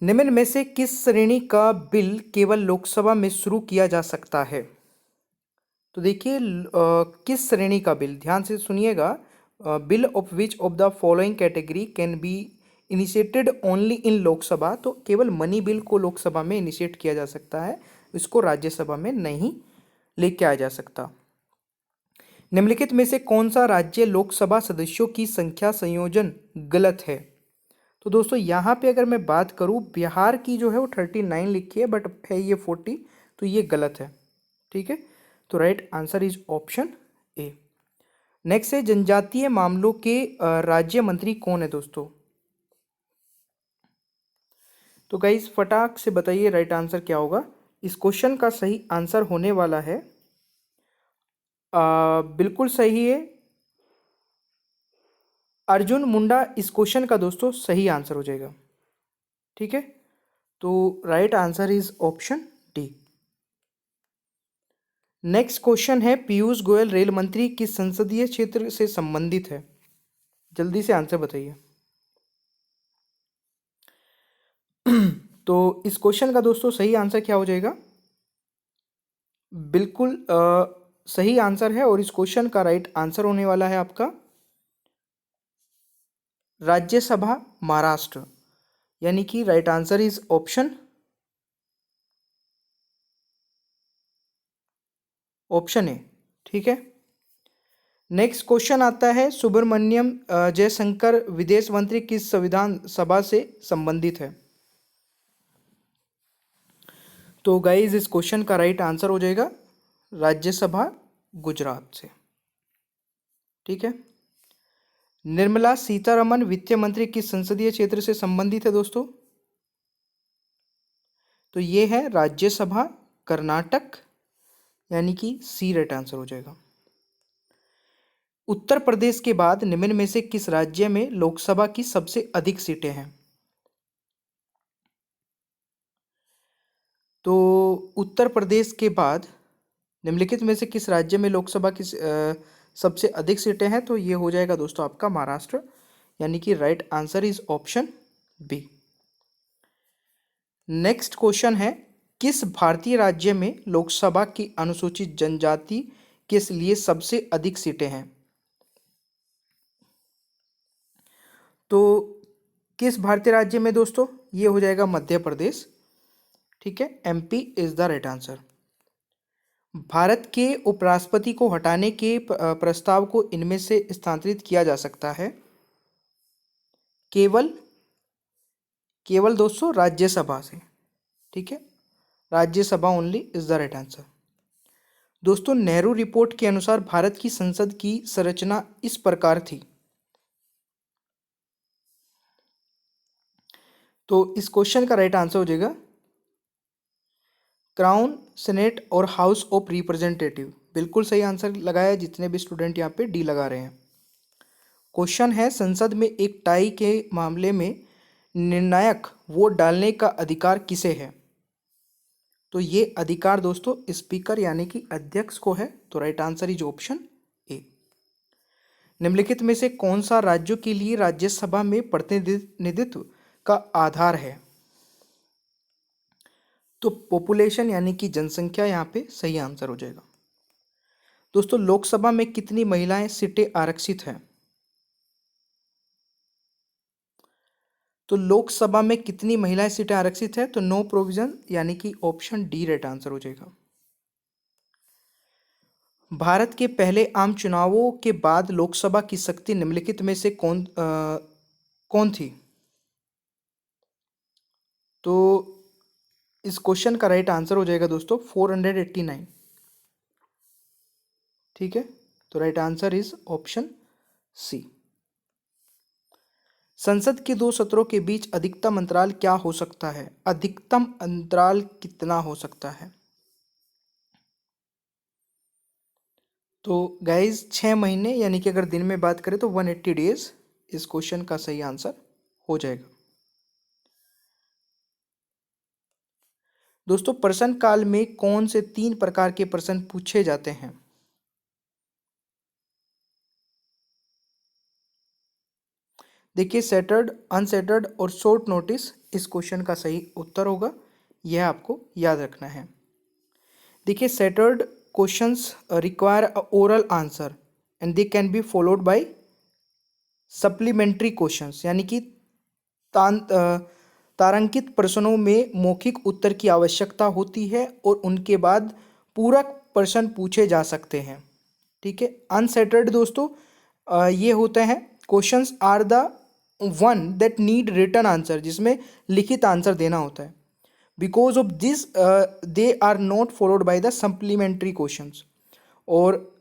निम्न में से किस श्रेणी का बिल केवल लोकसभा में शुरू किया जा सकता है? तो देखिए किस श्रेणी का बिल, ध्यान से सुनिएगा। Bill of which of the following category can be initiated only in Lok Sabha, तो केवल मनी बिल को लोकसभा में इनिशिएट किया जा सकता है, इसको राज्यसभा में नहीं लेके आया जा सकता। निम्नलिखित में से कौन सा राज्य लोकसभा सदस्यों की संख्या संयोजन गलत है? तो दोस्तों यहाँ पे अगर मैं बात करूँ, बिहार की जो है वो 39 लिखी है, बट है ये 40, तो ये गलत है। ठीक है, तो right answer is option A. Next है, जनजातीय मामलों के राज्य मंत्री कौन है दोस्तों? तो गाइस फटाक से बताइए राइट आंसर क्या होगा। इस क्वेश्चन का सही आंसर होने वाला है, बिल्कुल सही है, अर्जुन मुंडा इस क्वेश्चन का दोस्तों सही आंसर हो जाएगा। ठीक है, तो right answer is option D. Next question है, पीयूष गोयल रेल मंत्री किस संसदीय क्षेत्र से संबंधित है? जल्दी से आंसर बताइए। तो इस क्वेश्चन का दोस्तों सही आंसर क्या हो जाएगा? बिल्कुल सही आंसर है, और इस क्वेश्चन का राइट आंसर होने वाला है आपका राज्यसभा महाराष्ट्र, यानी कि राइट आंसर इज ऑप्शन ए। ठीक है, नेक्स्ट क्वेश्चन आता है, सुब्रमण्यम जयशंकर विदेश मंत्री किस संविधान सभा से संबंधित है? तो गाइज इस क्वेश्चन का राइट आंसर हो जाएगा राज्यसभा गुजरात से। ठीक है, निर्मला सीतारमन वित्त मंत्री किस संसदीय क्षेत्र से संबंधित है दोस्तों? तो ये है राज्यसभा कर्नाटक, यानी कि सी राइट आंसर हो जाएगा। उत्तर प्रदेश के बाद निम्न में से किस राज्य में लोकसभा की सबसे अधिक सीटें हैं? तो उत्तर प्रदेश के बाद निम्नलिखित में से किस राज्य में लोकसभा की सबसे अधिक सीटें हैं? तो ये हो जाएगा दोस्तों आपका महाराष्ट्र, यानी कि right answer is option B. Next question है, किस भारतीय राज्य में लोकसभा की अनुसूचित जनजाति के लिए सबसे अधिक सीटें हैं? तो किस भारतीय राज्य में दोस्तों? ये हो जाएगा मध्य प्रदेश। ठीक है, MP is the right answer. Bharat के उपराष्ट्रपति को हटाने के प्रस्ताव को इनमें से स्थानांतरित किया जा सकता है? केवल केवल दोस्तों राज्यसभा से। ठीक है, Rajya Sabha only is the right answer. दोस्तों नेहरू रिपोर्ट के अनुसार भारत की संसद की संरचना इस प्रकार थी। तो इस क्वेश्चन का राइट आंसर हो जाएगा क्राउन, सेनेट और हाउस ऑफ रिप्रेजेंटेटिव। बिल्कुल सही आंसर लगाया है जितने भी स्टूडेंट यहाँ पे डी लगा रहे हैं। क्वेश्चन है, संसद में एक टाई के मामले में निर्णायक वोट डालने का अधिकार किसे है? तो ये अधिकार दोस्तों स्पीकर यानी कि अध्यक्ष को है, तो राइट आंसर इज ऑप्शन ए। निम्नलिखित में से कौन सा राज्यों के लिए राज्यसभा में प्रतिनिधित्व का आधार है? तो पॉपुलेशन यानी कि जनसंख्या यहाँ पे सही आंसर हो जाएगा। दोस्तों लोकसभा में कितनी महिलाएं सीटें आरक्षित हैं? तो लोकसभा में कितनी महिलाएं सीटें आरक्षित है? तो नो प्रोविजन, यानी कि ऑप्शन डी राइट आंसर हो जाएगा। भारत के पहले आम चुनावों के बाद लोकसभा की शक्ति निम्नलिखित में से कौन थी? तो इस क्वेश्चन का राइट आंसर हो जाएगा दोस्तों 489। ठीक है, तो right answer is option C. संसद के दो सत्रों के बीच अधिकतम अंतराल क्या हो सकता है? अधिकतम अंतराल कितना हो सकता है? तो गाइज 6 महीने, यानी कि अगर दिन में बात करें तो 180 डेज इस क्वेश्चन का सही आंसर हो जाएगा। दोस्तों प्रश्न काल में कौन से 3 प्रकार के प्रश्न पूछे जाते हैं? देखिए सेटल्ड, अनसेटल्ड और शॉर्ट नोटिस इस क्वेश्चन का सही उत्तर होगा, यह आपको याद रखना है। देखिए, centred questions require a oral answer and they can be followed by supplementary questions, यानी कि तारांकित प्रश्नों में मौखिक उत्तर की आवश्यकता होती है और उनके बाद पूरक प्रश्न पूछे जा सकते हैं। ठीक है। अनसेटल्ड दोस्तों ये होते हैं questions are the one that need written answer, जिसमें लिखित आंसर देना होता है। Because of this they are not followed by the supplementary questions. और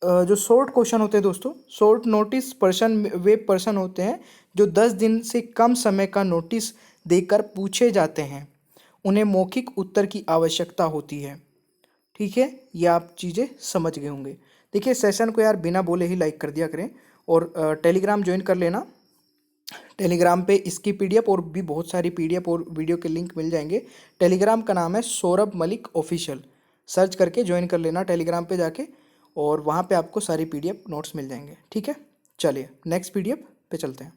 जो शॉर्ट क्वेश्चन होते हैं दोस्तों, शॉर्ट नोटिस पर्सन वे पर्सन होते हैं जो 10 दिन से कम समय का नोटिस देकर पूछे जाते हैं, उन्हें मौखिक उत्तर की आवश्यकता होती है। ठीक है, ये आप चीज़ें समझ गए होंगे। देखिए, सेशन को यार बिना बोले ही लाइक कर दिया करें और टेलीग्राम ज्वाइन कर लेना। टेलीग्राम पे इसकी पीडीएफ और भी बहुत सारी पीडीएफ और वीडियो के लिंक मिल जाएंगे। टेलीग्राम का नाम है सौरभ मलिक ऑफिशियल, सर्च करके ज्वाइन कर लेना टेलीग्राम पे जाके, और वहाँ पे आपको सारी पीडीएफ नोट्स मिल जाएंगे। ठीक है, चलिए नेक्स्ट पीडीएफ पे चलते हैं।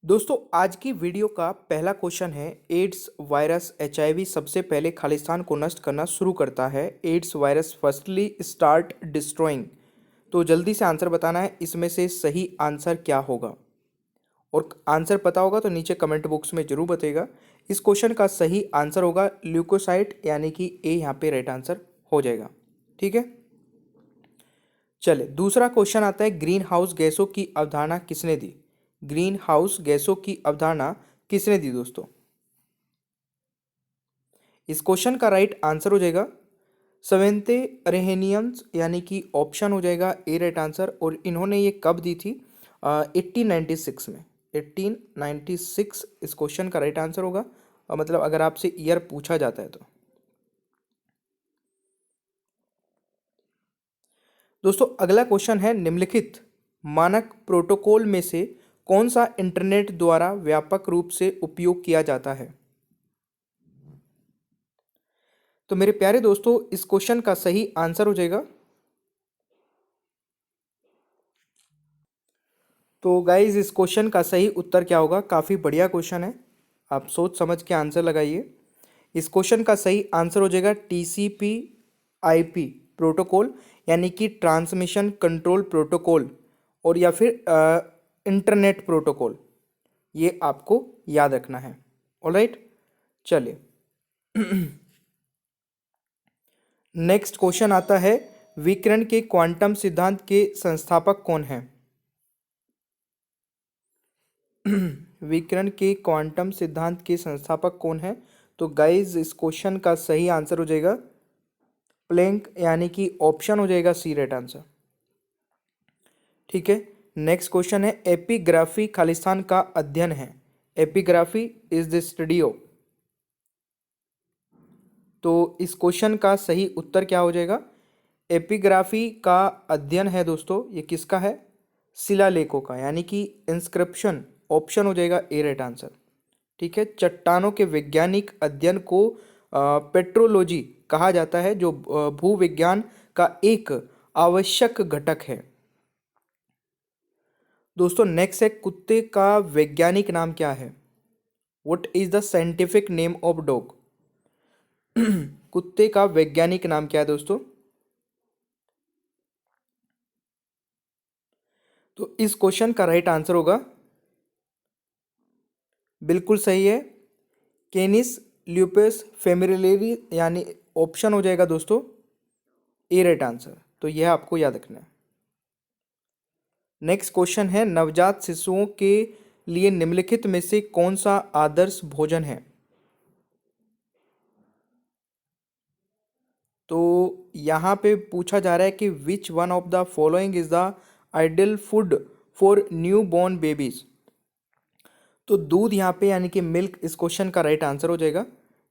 दोस्तों, आज की वीडियो का पहला क्वेश्चन है, एड्स वायरस एचआईवी सबसे पहले खालिस्तान को नष्ट करना शुरू करता है। AIDS virus firstly start destroying. तो जल्दी से आंसर बताना है, इसमें से सही आंसर क्या होगा। और आंसर पता होगा तो नीचे कमेंट बॉक्स में जरूर बताइएगा। इस क्वेश्चन का सही आंसर होगा ल्यूकोसाइट, यानी कि ए यहाँ पे राइट आंसर हो जाएगा। ठीक है, चले दूसरा क्वेश्चन आता है, ग्रीन हाउस गैसों की अवधारणा किसने दी। ग्रीन हाउस गैसों की अवधारणा किसने दी दोस्तों। इस क्वेश्चन का राइट आंसर हो जाएगा सवेंते अरेहेनियंस, यानी कि ऑप्शन हो जाएगा ए राइट आंसर। और इन्होंने ये कब दी थी, 1896 में। 1896 इस क्वेश्चन का राइट आंसर होगा, मतलब अगर आपसे ईयर पूछा जाता है तो। दोस्तों, अगला क्वेश्चन है, निम्नलिखित मानक प्रोटोकॉल में से कौन सा इंटरनेट द्वारा व्यापक रूप से उपयोग किया जाता है। तो मेरे प्यारे दोस्तों, इस क्वेश्चन का सही आंसर हो जाएगा, तो गाइज इस क्वेश्चन का सही उत्तर क्या होगा। काफ़ी बढ़िया क्वेश्चन है, आप सोच समझ के आंसर लगाइए। इस क्वेश्चन का सही आंसर हो जाएगा टीसीपी आईपी प्रोटोकॉल, यानी कि ट्रांसमिशन कंट्रोल प्रोटोकॉल, और या फिर इंटरनेट प्रोटोकॉल। ये आपको याद रखना है। ऑलराइट, चलिए नेक्स्ट क्वेश्चन आता है, विकिरण के क्वांटम सिद्धांत के संस्थापक कौन हैं। विकिरण के क्वांटम सिद्धांत के संस्थापक कौन है। तो गाइज इस क्वेश्चन का सही आंसर हो जाएगा प्लैंक, यानी कि ऑप्शन हो जाएगा सी राइट आंसर। ठीक है, नेक्स्ट क्वेश्चन है, एपिग्राफी खालिस्तान का अध्ययन है। Epigraphy is the study of. तो इस क्वेश्चन का सही उत्तर क्या हो जाएगा। एपिग्राफी का अध्ययन है दोस्तों, ये किसका है, शिलालेखों का, यानी कि इंस्क्रिप्शन। ऑप्शन हो जाएगा ए राइट आंसर। ठीक है, चट्टानों के वैज्ञानिक अध्ययन को पेट्रोलॉजी कहा जाता है, जो भूविज्ञान का एक आवश्यक घटक है। दोस्तों, नेक्स्ट है, कुत्ते का वैज्ञानिक नाम क्या है। What is the scientific name of dog. कुत्ते का वैज्ञानिक नाम क्या है दोस्तों। तो इस क्वेश्चन का राइट आंसर होगा, बिल्कुल सही है, केनिस ल्यूपस फेमिलियरी, यानी ऑप्शन हो जाएगा दोस्तों ए राइट आंसर। तो यह आपको याद रखना है। नेक्स्ट क्वेश्चन है, नवजात शिशुओं के लिए निम्नलिखित में से कौन सा आदर्श भोजन है। तो यहाँ पे पूछा जा रहा है कि which one of the following is the ideal food for new born babies. तो दूध यहाँ पे, यानी कि मिल्क, इस क्वेश्चन का राइट आंसर हो जाएगा,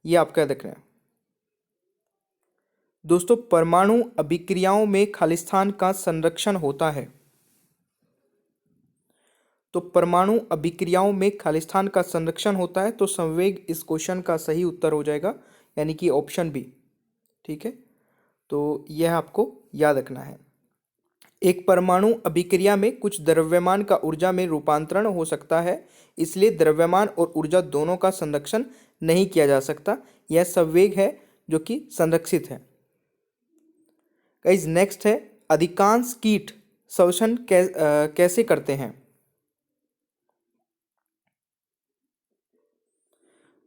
ये आपका याद रखना है। दोस्तों, परमाणु अभिक्रियाओं में खालिस्तान का संरक्षण होता है। तो परमाणु अभिक्रियाओं में खालिस्तान का संरक्षण होता है, तो संवेग इस क्वेश्चन का सही उत्तर हो जाएगा, यानी कि ऑप्शन बी। ठीक है, तो यह आपको याद रखना है। एक परमाणु अभिक्रिया में कुछ द्रव्यमान का ऊर्जा में रूपांतरण हो सकता है, इसलिए द्रव्यमान और ऊर्जा दोनों का संरक्षण नहीं किया जा सकता। यह संवेग है जो कि संरक्षित है। गाइस नेक्स्ट है, अधिकांश कीट श्वसन कैसे करते हैं?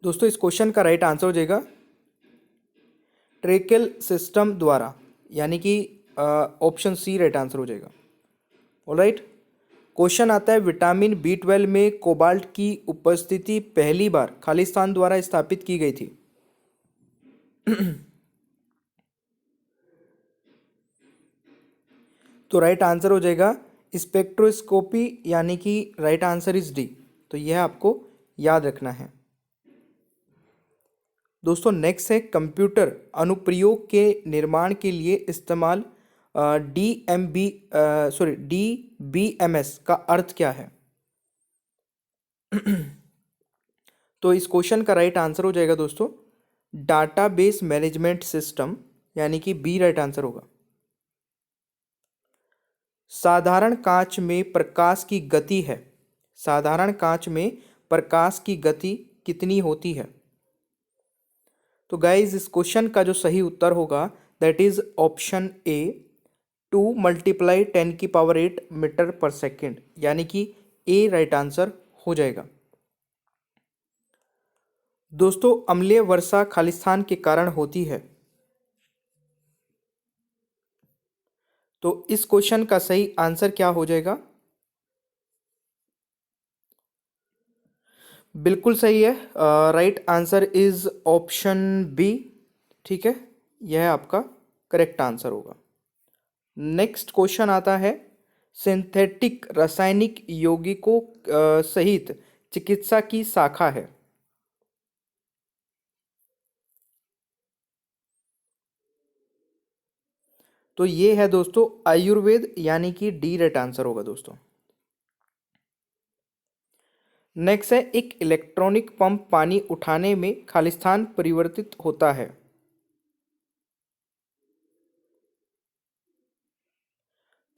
दोस्तों इस क्वेश्चन का राइट आंसर हो जाएगा ट्रेकेल सिस्टम द्वारा, यानी कि ऑप्शन सी राइट आंसर हो जाएगा। ऑलराइट, क्वेश्चन आता है, विटामिन B12 में कोबाल्ट की उपस्थिति पहली बार खालिस्तान द्वारा स्थापित की गई थी। तो राइट आंसर हो जाएगा स्पेक्ट्रोस्कोपी, यानी कि राइट आंसर इज डी। तो यह आपको याद रखना है। दोस्तों नेक्स्ट है, कंप्यूटर अनुप्रयोग के निर्माण के लिए इस्तेमाल DBMS का अर्थ क्या है? तो इस क्वेश्चन का राइट आंसर हो जाएगा दोस्तों डाटाबेस मैनेजमेंट सिस्टम, यानी कि बी राइट आंसर होगा। साधारण कांच में प्रकाश की गति है, साधारण कांच में प्रकाश की गति कितनी होती है? तो गाइज इस क्वेश्चन का जो सही उत्तर होगा that is option A, 2 × 10⁸ meter पर सेकेंड, यानी कि ए राइट आंसर हो जाएगा। दोस्तों अम्लीय वर्षा खालिस्तान के कारण होती है। तो इस क्वेश्चन का सही आंसर क्या हो जाएगा? बिल्कुल सही है, right answer is option B. ठीक है, यह आपका करेक्ट आंसर होगा। नेक्स्ट क्वेश्चन आता है, सिंथेटिक रासायनिक यौगिकों सहित चिकित्सा की शाखा है। तो ये है दोस्तों आयुर्वेद, यानी कि डी राइट आंसर होगा दोस्तों। नेक्स्ट है, एक इलेक्ट्रॉनिक पंप पानी उठाने में खालिस्तान परिवर्तित होता है।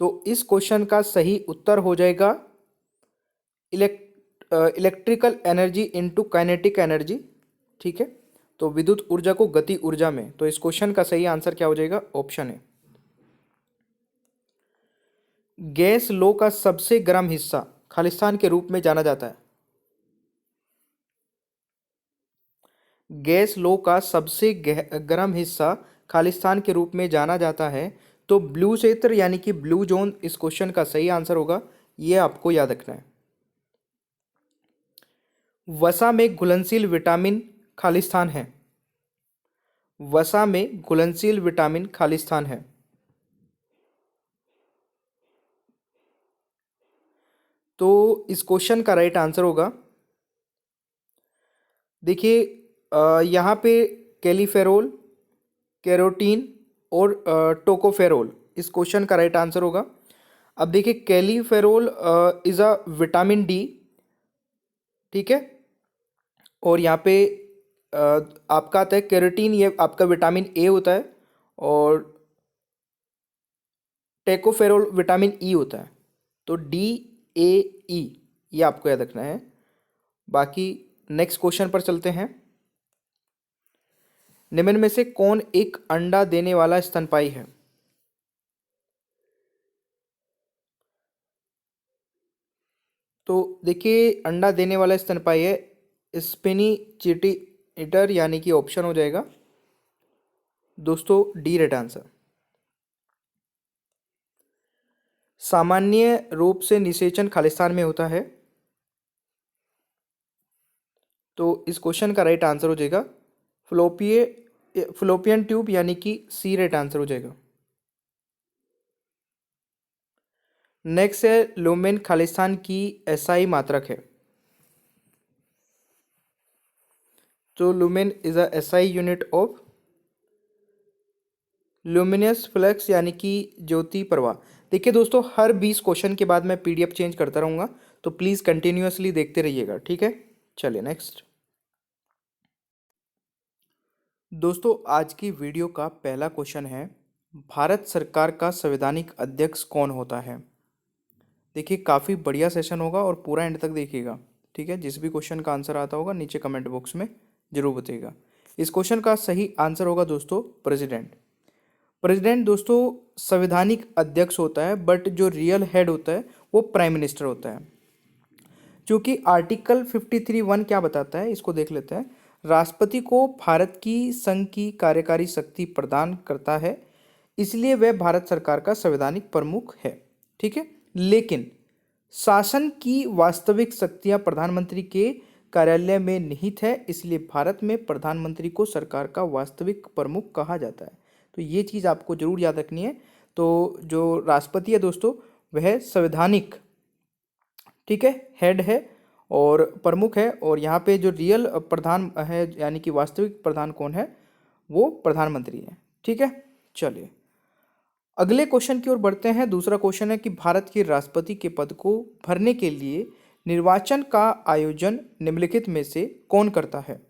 तो इस क्वेश्चन का सही उत्तर हो जाएगा electrical energy into kinetic energy. ठीक है, तो विद्युत ऊर्जा को गति ऊर्जा में। तो इस क्वेश्चन का सही आंसर क्या हो जाएगा? ऑप्शन है। गैस लो का सबसे गर्म हिस्सा खालिस्तान के रूप में जाना जाता है। गैस लो का सबसे गर्म हिस्सा खालिस्तान के रूप में जाना जाता है। तो ब्लू क्षेत्र, यानी कि ब्लू जोन इस क्वेश्चन का सही आंसर होगा। यह आपको याद रखना है। वसा में घुलनशील विटामिन खालिस्तान है। वसा में घुलनशील विटामिन खालिस्तान है। तो इस क्वेश्चन का राइट आंसर होगा, देखिए यहाँ पे कैलीफेरोल, कैरोटीन और टोकोफेरोल इस क्वेश्चन का राइट आंसर होगा। अब देखिए कैलीफेरोल इज़ अ विटामिन डी। ठीक है, और यहाँ पे आपका आता है कैरोटीन, ये आपका विटामिन ए होता है, और टेकोफेरोल विटामिन ई होता है। तो डी ए ई ये आपको याद रखना है। बाकी नेक्स्ट क्वेश्चन पर चलते हैं। निम्न में से कौन एक अंडा देने वाला स्तनपायी है? तो देखिए अंडा देने वाला स्तनपायी है स्पिनी चीटी ईटर, यानी कि ऑप्शन हो जाएगा दोस्तों डी राइट आंसर। सामान्य रूप से निषेचन खालिस्तान में होता है। तो इस क्वेश्चन का राइट आंसर हो जाएगा फ्लोपियन ट्यूब, यानी कि सी राइट आंसर हो जाएगा। नेक्स्ट है, लुमेन खालिस्तान की एसआई मात्रक है। तो lumen is a SI unit of luminous flux, यानी कि ज्योति प्रवाह। देखिए दोस्तों हर 20 क्वेश्चन के बाद मैं पीडीएफ चेंज करता रहूँगा, तो प्लीज़ कंटिन्यूअसली देखते रहिएगा। ठीक है, चलिए नेक्स्ट। दोस्तों आज की वीडियो का पहला क्वेश्चन है, भारत सरकार का संवैधानिक अध्यक्ष कौन होता है? देखिए काफ़ी बढ़िया सेशन होगा और पूरा एंड तक देखिएगा। ठीक है, जिस भी क्वेश्चन का आंसर आता होगा नीचे कमेंट बॉक्स में जरूर बताइएगा। इस क्वेश्चन का सही आंसर होगा दोस्तों प्रेसिडेंट। प्रेसिडेंट दोस्तों संवैधानिक अध्यक्ष होता है, बट जो रियल हेड होता है वो प्राइम मिनिस्टर होता है। क्योंकि आर्टिकल 53(1) क्या बताता है, इसको देख लेते हैं। राष्ट्रपति को भारत की संघ की कार्यकारी शक्ति प्रदान करता है, इसलिए वह भारत सरकार का संवैधानिक प्रमुख है। ठीक है, लेकिन शासन की वास्तविक शक्तियां प्रधानमंत्री के कार्यालय में निहित है, इसलिए भारत में प्रधानमंत्री को सरकार का वास्तविक प्रमुख कहा जाता है। तो ये चीज़ आपको जरूर याद रखनी है। तो जो राष्ट्रपति है दोस्तों वह संवैधानिक, ठीक है, हेड है और प्रमुख है, और यहाँ पे जो रियल प्रधान है यानी कि वास्तविक प्रधान कौन है, वो प्रधानमंत्री है। ठीक है, चलिए अगले क्वेश्चन की ओर बढ़ते हैं। दूसरा क्वेश्चन है कि भारत के राष्ट्रपति के पद को भरने के लिए निर्वाचन का आयोजन निम्नलिखित में से कौन करता है?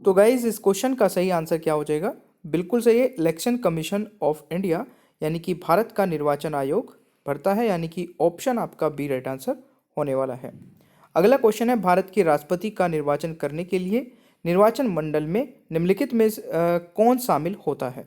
तो गाइज इस क्वेश्चन का सही आंसर क्या हो जाएगा? बिल्कुल सही है, इलेक्शन कमीशन ऑफ इंडिया यानी कि भारत का निर्वाचन आयोग भरता है, यानी कि ऑप्शन आपका बी राइट आंसर होने वाला है। अगला क्वेश्चन है भारत के राष्ट्रपति का निर्वाचन करने के लिए निर्वाचन मंडल में निम्नलिखित में कौन शामिल होता है?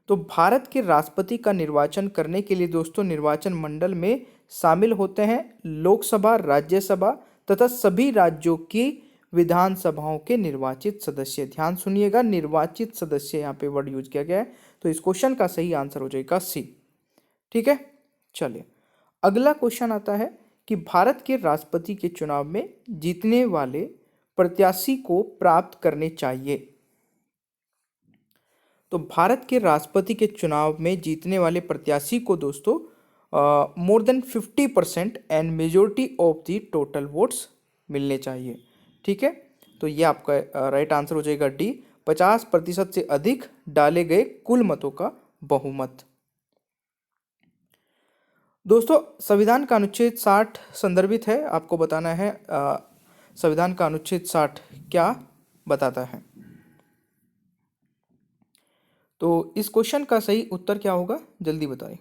तो भारत के राष्ट्रपति का निर्वाचन करने के लिए दोस्तों निर्वाचन मंडल में शामिल होते हैं लोकसभा, राज्यसभा तथा सभी राज्यों की विधानसभाओं के निर्वाचित सदस्य। ध्यान सुनिएगा, निर्वाचित सदस्य यहाँ पे वर्ड यूज किया गया है। तो इस क्वेश्चन का सही आंसर हो जाएगा सी। ठीक है, चलिए अगला क्वेश्चन आता है कि भारत के राष्ट्रपति के चुनाव में जीतने वाले प्रत्याशी को प्राप्त करने चाहिए। तो भारत के राष्ट्रपति के चुनाव में जीतने वाले प्रत्याशी को दोस्तों more than 50% and majority of the total votes मिलने चाहिए। ठीक है, तो ये आपका राइट आंसर हो जाएगा डी, 50% से अधिक डाले गए कुल मतों का बहुमत। दोस्तों संविधान का अनुच्छेद 60 संदर्भित है, आपको बताना है संविधान का अनुच्छेद 60 क्या बताता है। तो इस क्वेश्चन का सही उत्तर क्या होगा, जल्दी बताएं।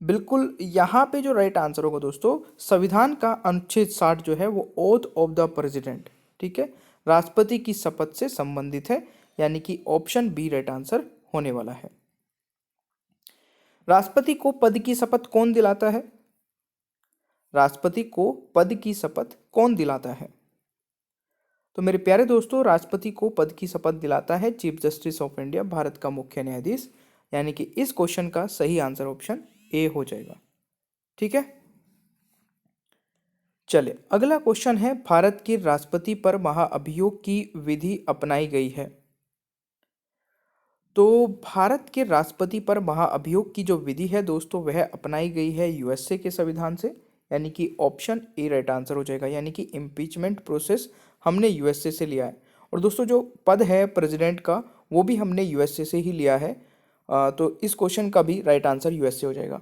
बिल्कुल यहाँ पे जो राइट आंसर होगा दोस्तों, संविधान का अनुच्छेद 60 जो है वो ओथ ऑफ द प्रेसिडेंट, ठीक है, राष्ट्रपति की शपथ से संबंधित है, यानी कि ऑप्शन बी राइट आंसर होने वाला है। राष्ट्रपति को पद की शपथ कौन दिलाता है? राष्ट्रपति को पद की शपथ कौन दिलाता है? तो मेरे प्यारे दोस्तों राष्ट्रपति को पद की शपथ दिलाता है chief justice of India, Bharat का मुख्य न्यायाधीश, यानी कि इस क्वेश्चन का सही आंसर ऑप्शन ए हो जाएगा। ठीक है, चलिए अगला क्वेश्चन है भारत के राष्ट्रपति पर महाअभियोग की विधि अपनाई गई है। तो भारत के राष्ट्रपति पर महाअभियोग की जो विधि है दोस्तों वह अपनाई गई है यूएसए के संविधान से, यानी कि ऑप्शन ए राइट आंसर हो जाएगा, यानी कि इम्पीचमेंट प्रोसेस हमने यूएसए से लिया है। और दोस्तों जो पद है प्रेसिडेंट का वो भी हमने यूएसए से ही लिया है, तो इस क्वेश्चन का भी राइट आंसर यूएसए हो जाएगा।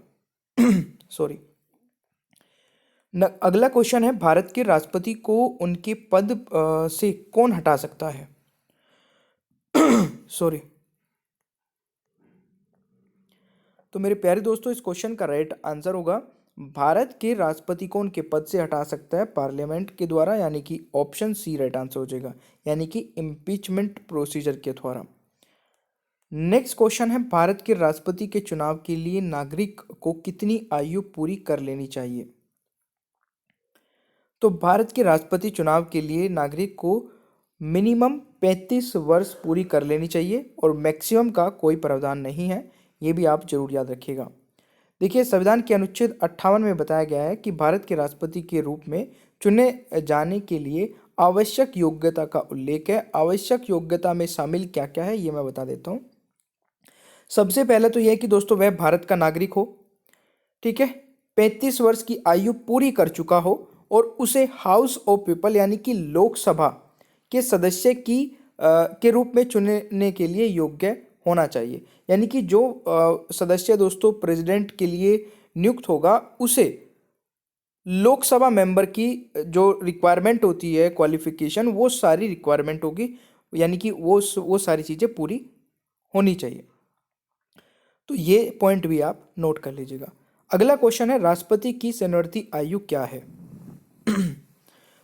सॉरी। अगला क्वेश्चन है भारत के राष्ट्रपति को उनके पद से कौन हटा सकता है? सॉरी। तो मेरे प्यारे दोस्तों इस क्वेश्चन का राइट आंसर होगा भारत के राष्ट्रपति को उनके पद से हटा सकता है पार्लियामेंट के द्वारा, यानी कि ऑप्शन सी राइट आंसर हो जाएगा, यानी कि इम्पीचमेंट प्रोसीजर के द्वारा। नेक्स्ट क्वेश्चन है भारत के राष्ट्रपति के चुनाव के लिए नागरिक को कितनी आयु पूरी कर लेनी चाहिए? तो भारत के राष्ट्रपति चुनाव के लिए नागरिक को मिनिमम 35 वर्ष पूरी कर लेनी चाहिए और मैक्सिमम का कोई प्रावधान नहीं है, ये भी आप जरूर याद रखिएगा। देखिए संविधान के अनुच्छेद 58 में बताया गया है कि भारत के राष्ट्रपति के रूप में चुने जाने के लिए आवश्यक योग्यता का उल्लेख है। आवश्यक योग्यता में शामिल क्या क्या है ये मैं बता देता हूँ। सबसे पहले तो यह है कि दोस्तों वह भारत का नागरिक हो, ठीक है, 35 वर्ष की आयु पूरी कर चुका हो और उसे हाउस ऑफ पीपल यानी कि लोकसभा के सदस्य की के रूप में चुनने के लिए योग्य होना चाहिए, यानी कि जो सदस्य दोस्तों प्रेसिडेंट के लिए नियुक्त होगा उसे लोकसभा मेंबर की जो रिक्वायरमेंट होती है, क्वालिफिकेशन, वो सारी रिक्वायरमेंट होगी, यानी कि वो सारी चीज़ें पूरी होनी चाहिए। तो ये पॉइंट भी आप नोट कर लीजिएगा। अगला क्वेश्चन है, राष्ट्रपति की सेवानिवृत्ति आयु क्या है?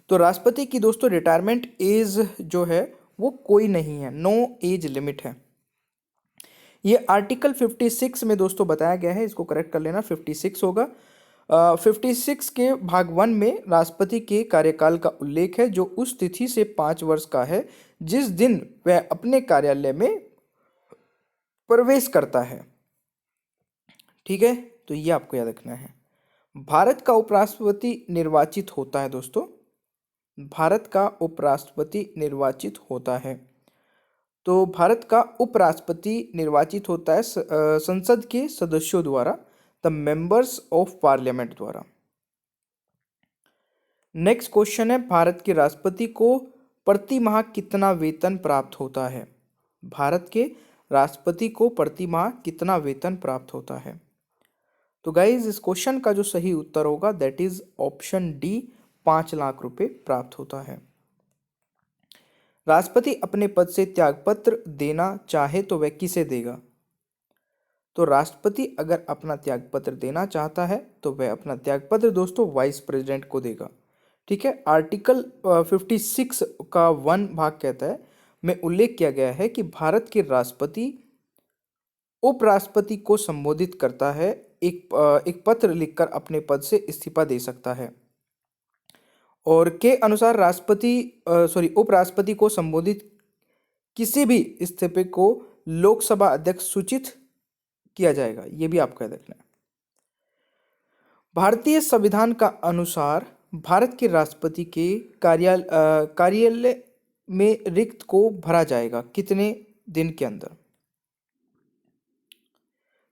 तो राष्ट्रपति की दोस्तों रिटायरमेंट एज जो है वो कोई नहीं है, नो एज लिमिट है। ये आर्टिकल 56 में दोस्तों बताया गया है, इसको करेक्ट कर लेना, 56 होगा। 56 के भाग 1 में राष्ट्रपति के कार्यकाल का उल्लेख है, जो उस तिथि से 5 वर्ष का है जिस दिन वह अपने कार्यालय में प्रवेश करता है। ठीक है, तो ये आपको याद रखना है। भारत का उपराष्ट्रपति निर्वाचित होता है दोस्तों, भारत का उपराष्ट्रपति निर्वाचित होता है। तो भारत का उपराष्ट्रपति निर्वाचित होता है संसद के सदस्यों द्वारा, द मेंबर्स ऑफ पार्लियामेंट द्वारा। नेक्स्ट क्वेश्चन है, भारत के राष्ट्रपति को प्रति माह कितना वेतन प्राप्त होता है? भारत के राष्ट्रपति को प्रति माह कितना वेतन प्राप्त होता है? तो गाइज इस क्वेश्चन का जो सही उत्तर होगा that is option D, 5 lakh रुपए प्राप्त होता है। राष्ट्रपति अपने पद से त्यागपत्र देना चाहे तो वह किसे देगा? तो राष्ट्रपति अगर अपना त्यागपत्र देना चाहता है तो वह अपना त्यागपत्र दोस्तों वाइस प्रेसिडेंट को देगा। ठीक है, आर्टिकल 56 का 1 भाग कहता है, में उल्लेख किया गया है कि भारत के राष्ट्रपति उपराष्ट्रपति को संबोधित करता है, एक पत्र लिखकर अपने पद से इस्तीफा दे सकता है। और के अनुसार उपराष्ट्रपति को संबोधित किसी भी इस्तीफे को लोकसभा अध्यक्ष सूचित किया जाएगा, ये भी आपको याद रखना है। भारतीय संविधान का अनुसार भारत के राष्ट्रपति के कार्यालय में रिक्त को भरा जाएगा कितने दिन के अंदर?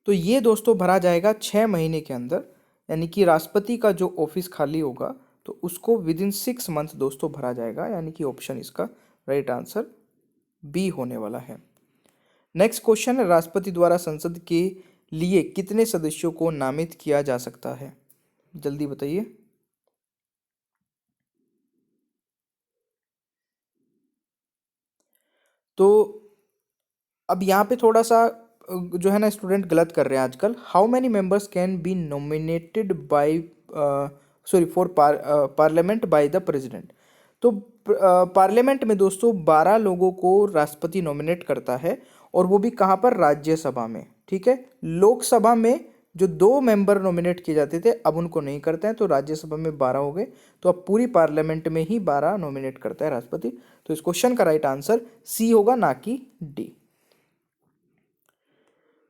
तो ये दोस्तों भरा जाएगा 6 महीने के अंदर, यानी कि राष्ट्रपति का जो ऑफिस खाली होगा तो उसको विद इन 6 मंथ दोस्तों भरा जाएगा, यानी कि ऑप्शन इसका राइट आंसर बी होने वाला है। नेक्स्ट क्वेश्चन है, राष्ट्रपति द्वारा संसद के लिए कितने सदस्यों को नामित किया जा सकता है? जल्दी बताइए। तो अब यहाँ पे थोड़ा सा जो है ना स्टूडेंट गलत कर रहे हैं आजकल। How many members can be nominated by for parliament by the president? तो पार्लियामेंट में दोस्तों 12 लोगों को राष्ट्रपति नॉमिनेट करता है, और वो भी कहाँ पर? राज्यसभा में। ठीक है, लोकसभा में जो 2 मेंबर नॉमिनेट किए जाते थे अब उनको नहीं करते हैं, तो राज्यसभा में 12 हो गए, तो अब पूरी पार्लियामेंट में ही 12 नॉमिनेट करता है राष्ट्रपति। तो इस क्वेश्चन का राइट आंसर सी होगा, ना कि डी।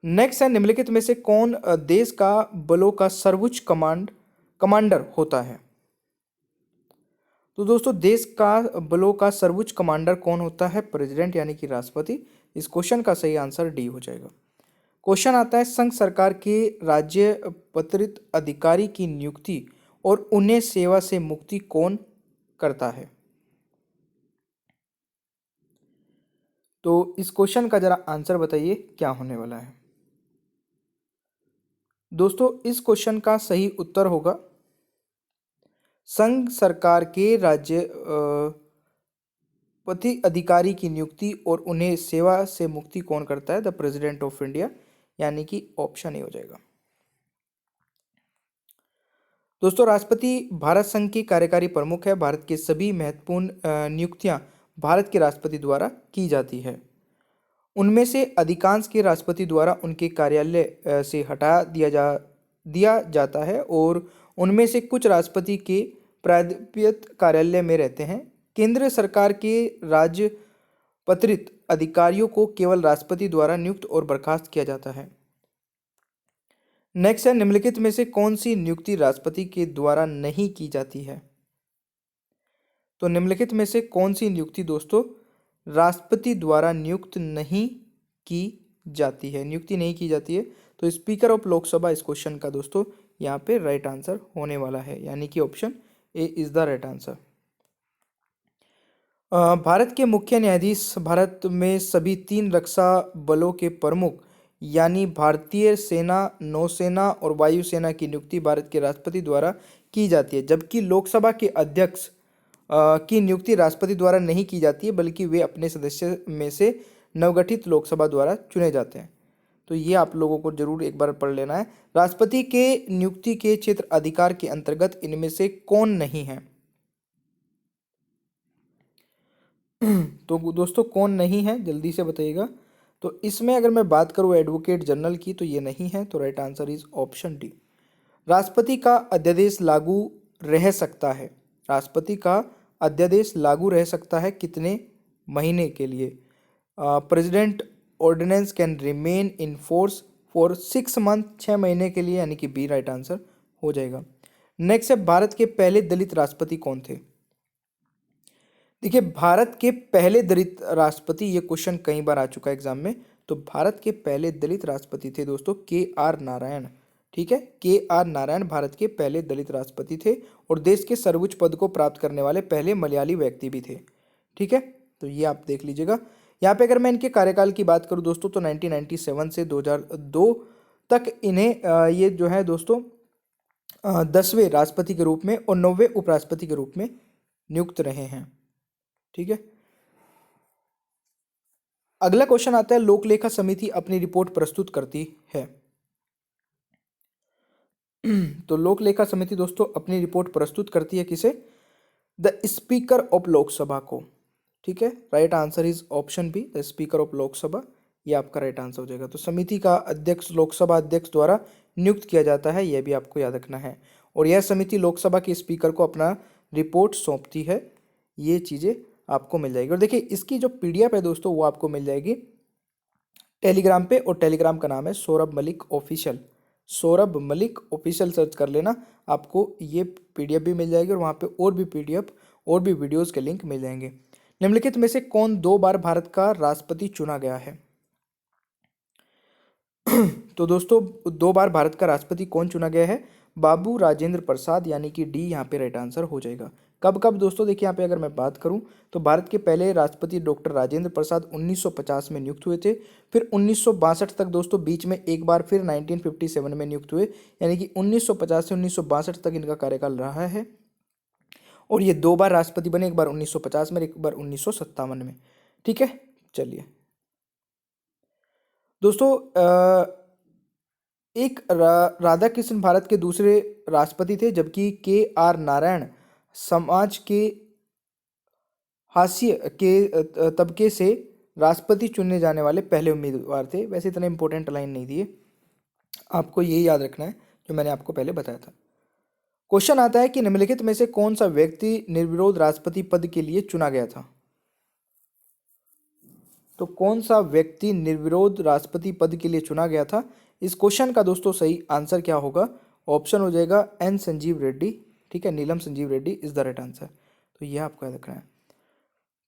नेक्स्ट है, निम्नलिखित में से कौन देश का बलों का सर्वोच्च कमांडर होता है? तो दोस्तों देश का बलों का सर्वोच्च कमांडर कौन होता है? प्रेसिडेंट, यानी कि राष्ट्रपति। इस क्वेश्चन का सही आंसर डी हो जाएगा। क्वेश्चन आता है, संघ सरकार के राज्य पत्रित अधिकारी की नियुक्ति और उन्हें सेवा से मुक्ति कौन करता है? तो इस क्वेश्चन का जरा आंसर बताइए क्या होने वाला है। दोस्तों इस क्वेश्चन का सही उत्तर होगा, संघ सरकार के राज्य पति अधिकारी की नियुक्ति और उन्हें सेवा से मुक्ति कौन करता है? द प्रेसिडेंट ऑफ इंडिया, यानी कि ऑप्शन ए हो जाएगा। दोस्तों राष्ट्रपति भारत संघ के कार्यकारी प्रमुख है। भारत के सभी महत्वपूर्ण नियुक्तियां भारत के राष्ट्रपति द्वारा की जाती है। उनमें से अधिकांश के राष्ट्रपति द्वारा उनके कार्यालय से हटा दिया जाता है, और उनमें से कुछ राष्ट्रपति के प्राधिकृत कार्यालय में रहते हैं। केंद्र सरकार के राजपत्रित अधिकारियों को केवल राष्ट्रपति द्वारा नियुक्त और बर्खास्त किया जाता है। नेक्स्ट है, निम्नलिखित में से कौन सी नियुक्ति राष्ट्रपति के द्वारा नहीं की जाती है? तो निम्नलिखित में से कौन सी नियुक्ति दोस्तों राष्ट्रपति द्वारा नियुक्ति नहीं की जाती है? तो स्पीकर ऑफ लोकसभा इस क्वेश्चन का दोस्तों यहाँ पे राइट आंसर होने वाला है, यानी कि option A is the right answer. Bharat के मुख्य न्यायाधीश भारत में सभी 3 रक्षा बलों के प्रमुख, यानी भारतीय सेना, नौसेना और वायुसेना की नियुक्ति भारत के राष्ट्रपति द्वारा की जाती है, जबकि लोकसभा के अध्यक्ष की नियुक्ति राष्ट्रपति द्वारा नहीं की जाती है, बल्कि वे अपने सदस्य में से नवगठित लोकसभा द्वारा चुने जाते हैं। तो ये आप लोगों को जरूर एक बार पढ़ लेना है। राष्ट्रपति के नियुक्ति के क्षेत्र अधिकार के अंतर्गत इनमें से कौन नहीं है? तो दोस्तों कौन नहीं है, जल्दी से बताइएगा। तो इसमें अगर मैं बात करूं एडवोकेट जनरल की, तो ये नहीं है, तो right answer is option D. राष्ट्रपति का अध्यादेश लागू रह सकता है, राष्ट्रपति का अध्यादेश लागू रह सकता है कितने महीने के लिए? President ordinance can remain in force for 6 month, 6 महीने के लिए, यानी कि बी राइट आंसर हो जाएगा। नेक्स्ट है, भारत के पहले दलित राष्ट्रपति कौन थे? देखिए, भारत के पहले दलित राष्ट्रपति, ये क्वेश्चन कई बार आ चुका है एग्जाम में। तो भारत के पहले दलित राष्ट्रपति थे दोस्तों KR नारायण। ठीक है, KR नारायण भारत के पहले दलित राष्ट्रपति थे और देश के सर्वोच्च पद को प्राप्त करने वाले पहले मलयाली व्यक्ति भी थे। ठीक है, तो ये आप देख लीजिएगा। यहाँ पे अगर मैं इनके कार्यकाल की बात करूँ दोस्तों, तो 1997 से 2002 तक इन्हें ये जो है दोस्तों 10वें राष्ट्रपति के रूप में और 9वें उपराष्ट्रपति के रूप में नियुक्त रहे हैं। ठीक है, अगला क्वेश्चन आता है, लोक लेखा समिति अपनी रिपोर्ट प्रस्तुत करती है। तो लोक लेखा समिति दोस्तों अपनी रिपोर्ट प्रस्तुत करती है किसे? द स्पीकर ऑफ लोकसभा को। ठीक है, right answer is option B, the speaker of Lok Sabha, ये आपका राइट आंसर हो जाएगा। तो समिति का अध्यक्ष लोकसभा अध्यक्ष द्वारा नियुक्त किया जाता है, यह भी आपको याद रखना है। और यह समिति लोकसभा के स्पीकर को अपना रिपोर्ट सौंपती है, ये चीज़ें आपको मिल जाएगी। और देखिए, इसकी जो PDF है दोस्तों वो आपको मिल जाएगी टेलीग्राम पे, और टेलीग्राम का नाम है Saurabh Malik official. Saurabh Malik official search कर लेना, आपको ये PDF भी मिल जाएगी और वहाँ पे और भी PDF और भी वीडियोस के लिंक मिल जाएंगे। निम्नलिखित में से कौन 2 बार भारत का राष्ट्रपति चुना गया है? तो दोस्तों 2 बार भारत का राष्ट्रपति कौन चुना गया है? बाबू राजेंद्र प्रसाद, यानी कि डी यहाँ पे राइट आंसर हो जाएगा। कब कब दोस्तों? देखिए, यहाँ पे अगर मैं बात करूँ तो भारत के पहले राष्ट्रपति डॉक्टर राजेंद्र प्रसाद 1950 में नियुक्त हुए थे। फिर 1962 तक दोस्तों, बीच में एक बार फिर 1957 में नियुक्त हुए, यानी कि 1950 से 1962 तक इनका कार्यकाल रहा है। और ये 2 बार राष्ट्रपति बने, एक बार 1950 में, एक बार 1957 में। ठीक है, चलिए दोस्तों, एक राधा कृष्ण भारत के दूसरे राष्ट्रपति थे, जबकि KR नारायण समाज के हाशिए के तबके से राष्ट्रपति चुने जाने वाले पहले उम्मीदवार थे। वैसे इतना इंपॉर्टेंट लाइन नहीं दिए, आपको यही याद रखना है जो मैंने आपको पहले बताया था। क्वेश्चन आता है कि निम्नलिखित में से कौन सा व्यक्ति निर्विरोध राष्ट्रपति पद के लिए चुना गया था? तो कौन सा व्यक्ति निर्विरोध राष्ट्रपति पद के लिए चुना गया था? इस क्वेश्चन का दोस्तों सही आंसर क्या होगा? ऑप्शन हो जाएगा N संजीव रेड्डी। ठीक है, Neelam Sanjiva Reddy is the right answer. तो यह आपको याद रखना है।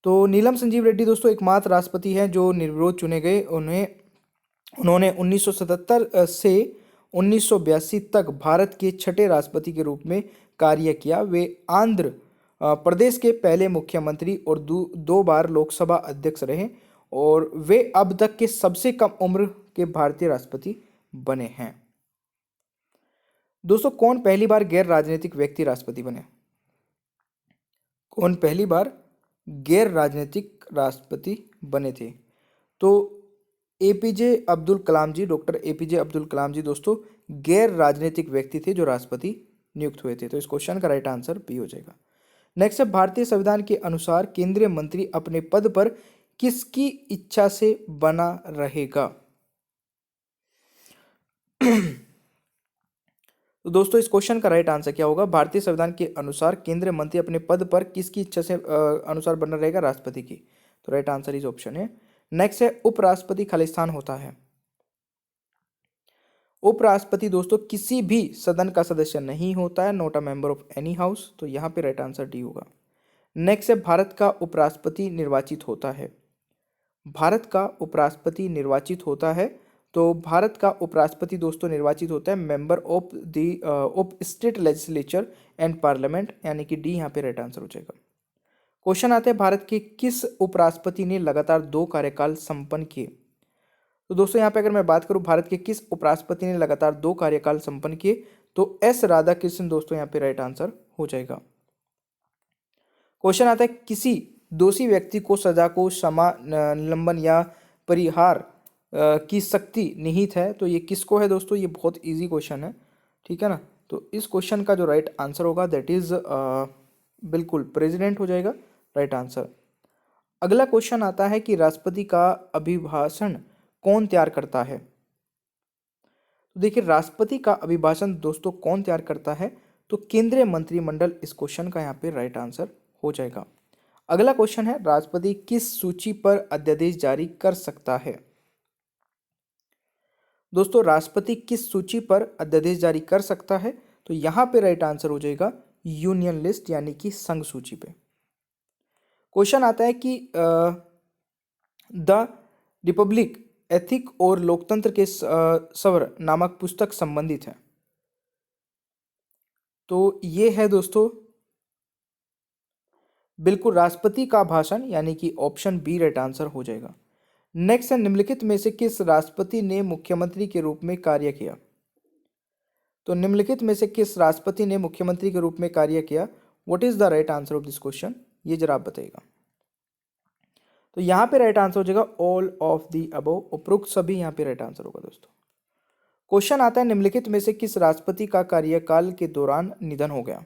तो नीलम संजीव रेड्डी दोस्तों एकमात्र राष्ट्रपति हैं जो निर्विरोध चुने गए। उन्होंने 1977 से 1982 तक भारत के छठे राष्ट्रपति के रूप में कार्य किया। वे आंध्र प्रदेश के पहले मुख्यमंत्री और 2 बार लोकसभा अध्यक्ष रहे, और वे अब तक के सबसे कम उम्र के भारतीय राष्ट्रपति बने हैं। दोस्तों कौन पहली बार गैर राजनीतिक व्यक्ति राष्ट्रपति बने? कौन पहली बार गैर राजनीतिक राष्ट्रपति बने थे? तो APJ अब्दुल कलाम जी, डॉक्टर APJ अब्दुल कलाम जी दोस्तों गैर राजनीतिक व्यक्ति थे जो राष्ट्रपति नियुक्त हुए थे। तो इस क्वेश्चन का राइट आंसर बी हो जाएगा। नेक्स्ट है, भारतीय संविधान के अनुसार केंद्रीय मंत्री अपने पद पर किसकी इच्छा से बना रहेगा? तो दोस्तों इस क्वेश्चन का राइट आंसर क्या होगा? भारतीय संविधान के अनुसार केंद्रीय मंत्री अपने पद पर किसकी इच्छा से अनुसार बना रहेगा? राष्ट्रपति की। तो राइट आंसर इज ऑप्शन है। नेक्स्ट है, उपराष्ट्रपति खालिस्तान होता है। उपराष्ट्रपति दोस्तों किसी भी सदन का सदस्य नहीं होता है, not a member of any house. तो यहाँ पे राइट आंसर डी होगा। नेक्स्ट है, भारत का उपराष्ट्रपति निर्वाचित होता है। भारत का उपराष्ट्रपति निर्वाचित होता है। तो भारत का उपराष्ट्रपति दोस्तों निर्वाचित होता है member of state legislature and parliament, यानी कि डी यहाँ पे राइट आंसर हो जाएगा। क्वेश्चन आता है, भारत के किस उपराष्ट्रपति ने लगातार 2 कार्यकाल संपन्न किए? तो दोस्तों यहाँ पे अगर मैं बात करूँ भारत के किस उपराष्ट्रपति ने लगातार 2 कार्यकाल संपन्न किए, तो एस राधाकृष्णन दोस्तों यहाँ पे राइट आंसर हो जाएगा। क्वेश्चन आता है किसी दोषी व्यक्ति को सजा को क्षमा निलंबन या परिहार की शक्ति निहित है, तो ये किसको है दोस्तों? ये बहुत इजी क्वेश्चन है, ठीक है ना। तो इस क्वेश्चन का जो राइट आंसर होगा दैट इज बिल्कुल प्रेसिडेंट हो जाएगा राइट आंसर। अगला क्वेश्चन आता है कि राष्ट्रपति का अभिभाषण कौन तैयार करता है? तो देखिए राष्ट्रपति का अभिभाषण दोस्तों कौन तैयार करता है? तो केंद्रीय मंत्रिमंडल इस क्वेश्चन का यहाँ पे राइट आंसर हो जाएगा। अगला क्वेश्चन है राष्ट्रपति किस सूची पर अध्यादेश जारी कर सकता है? दोस्तों राष्ट्रपति किस सूची पर अध्यादेश जारी कर सकता है? तो यहाँ पे राइट आंसर हो जाएगा यूनियन लिस्ट यानी कि संघ सूची पे। क्वेश्चन आता है कि द रिपब्लिक एथिक और लोकतंत्र के स्वर नामक पुस्तक संबंधित है, तो ये है दोस्तों बिल्कुल राष्ट्रपति का भाषण यानी कि ऑप्शन बी राइट आंसर हो जाएगा। नेक्स्ट है निम्नलिखित में से किस राष्ट्रपति ने मुख्यमंत्री के रूप में कार्य किया? तो निम्नलिखित में से किस राष्ट्रपति ने मुख्यमंत्री के रूप में कार्य किया? What is the right answer of this question? ये जरा आप बताइएगा। तो यहाँ पे राइट आंसर हो जाएगा ऑल ऑफ द अबव, उपरोक्त सभी यहाँ पे राइट आंसर होगा दोस्तों। क्वेश्चन आता है निम्नलिखित में से किस राष्ट्रपति का कार्यकाल के दौरान निधन हो गया?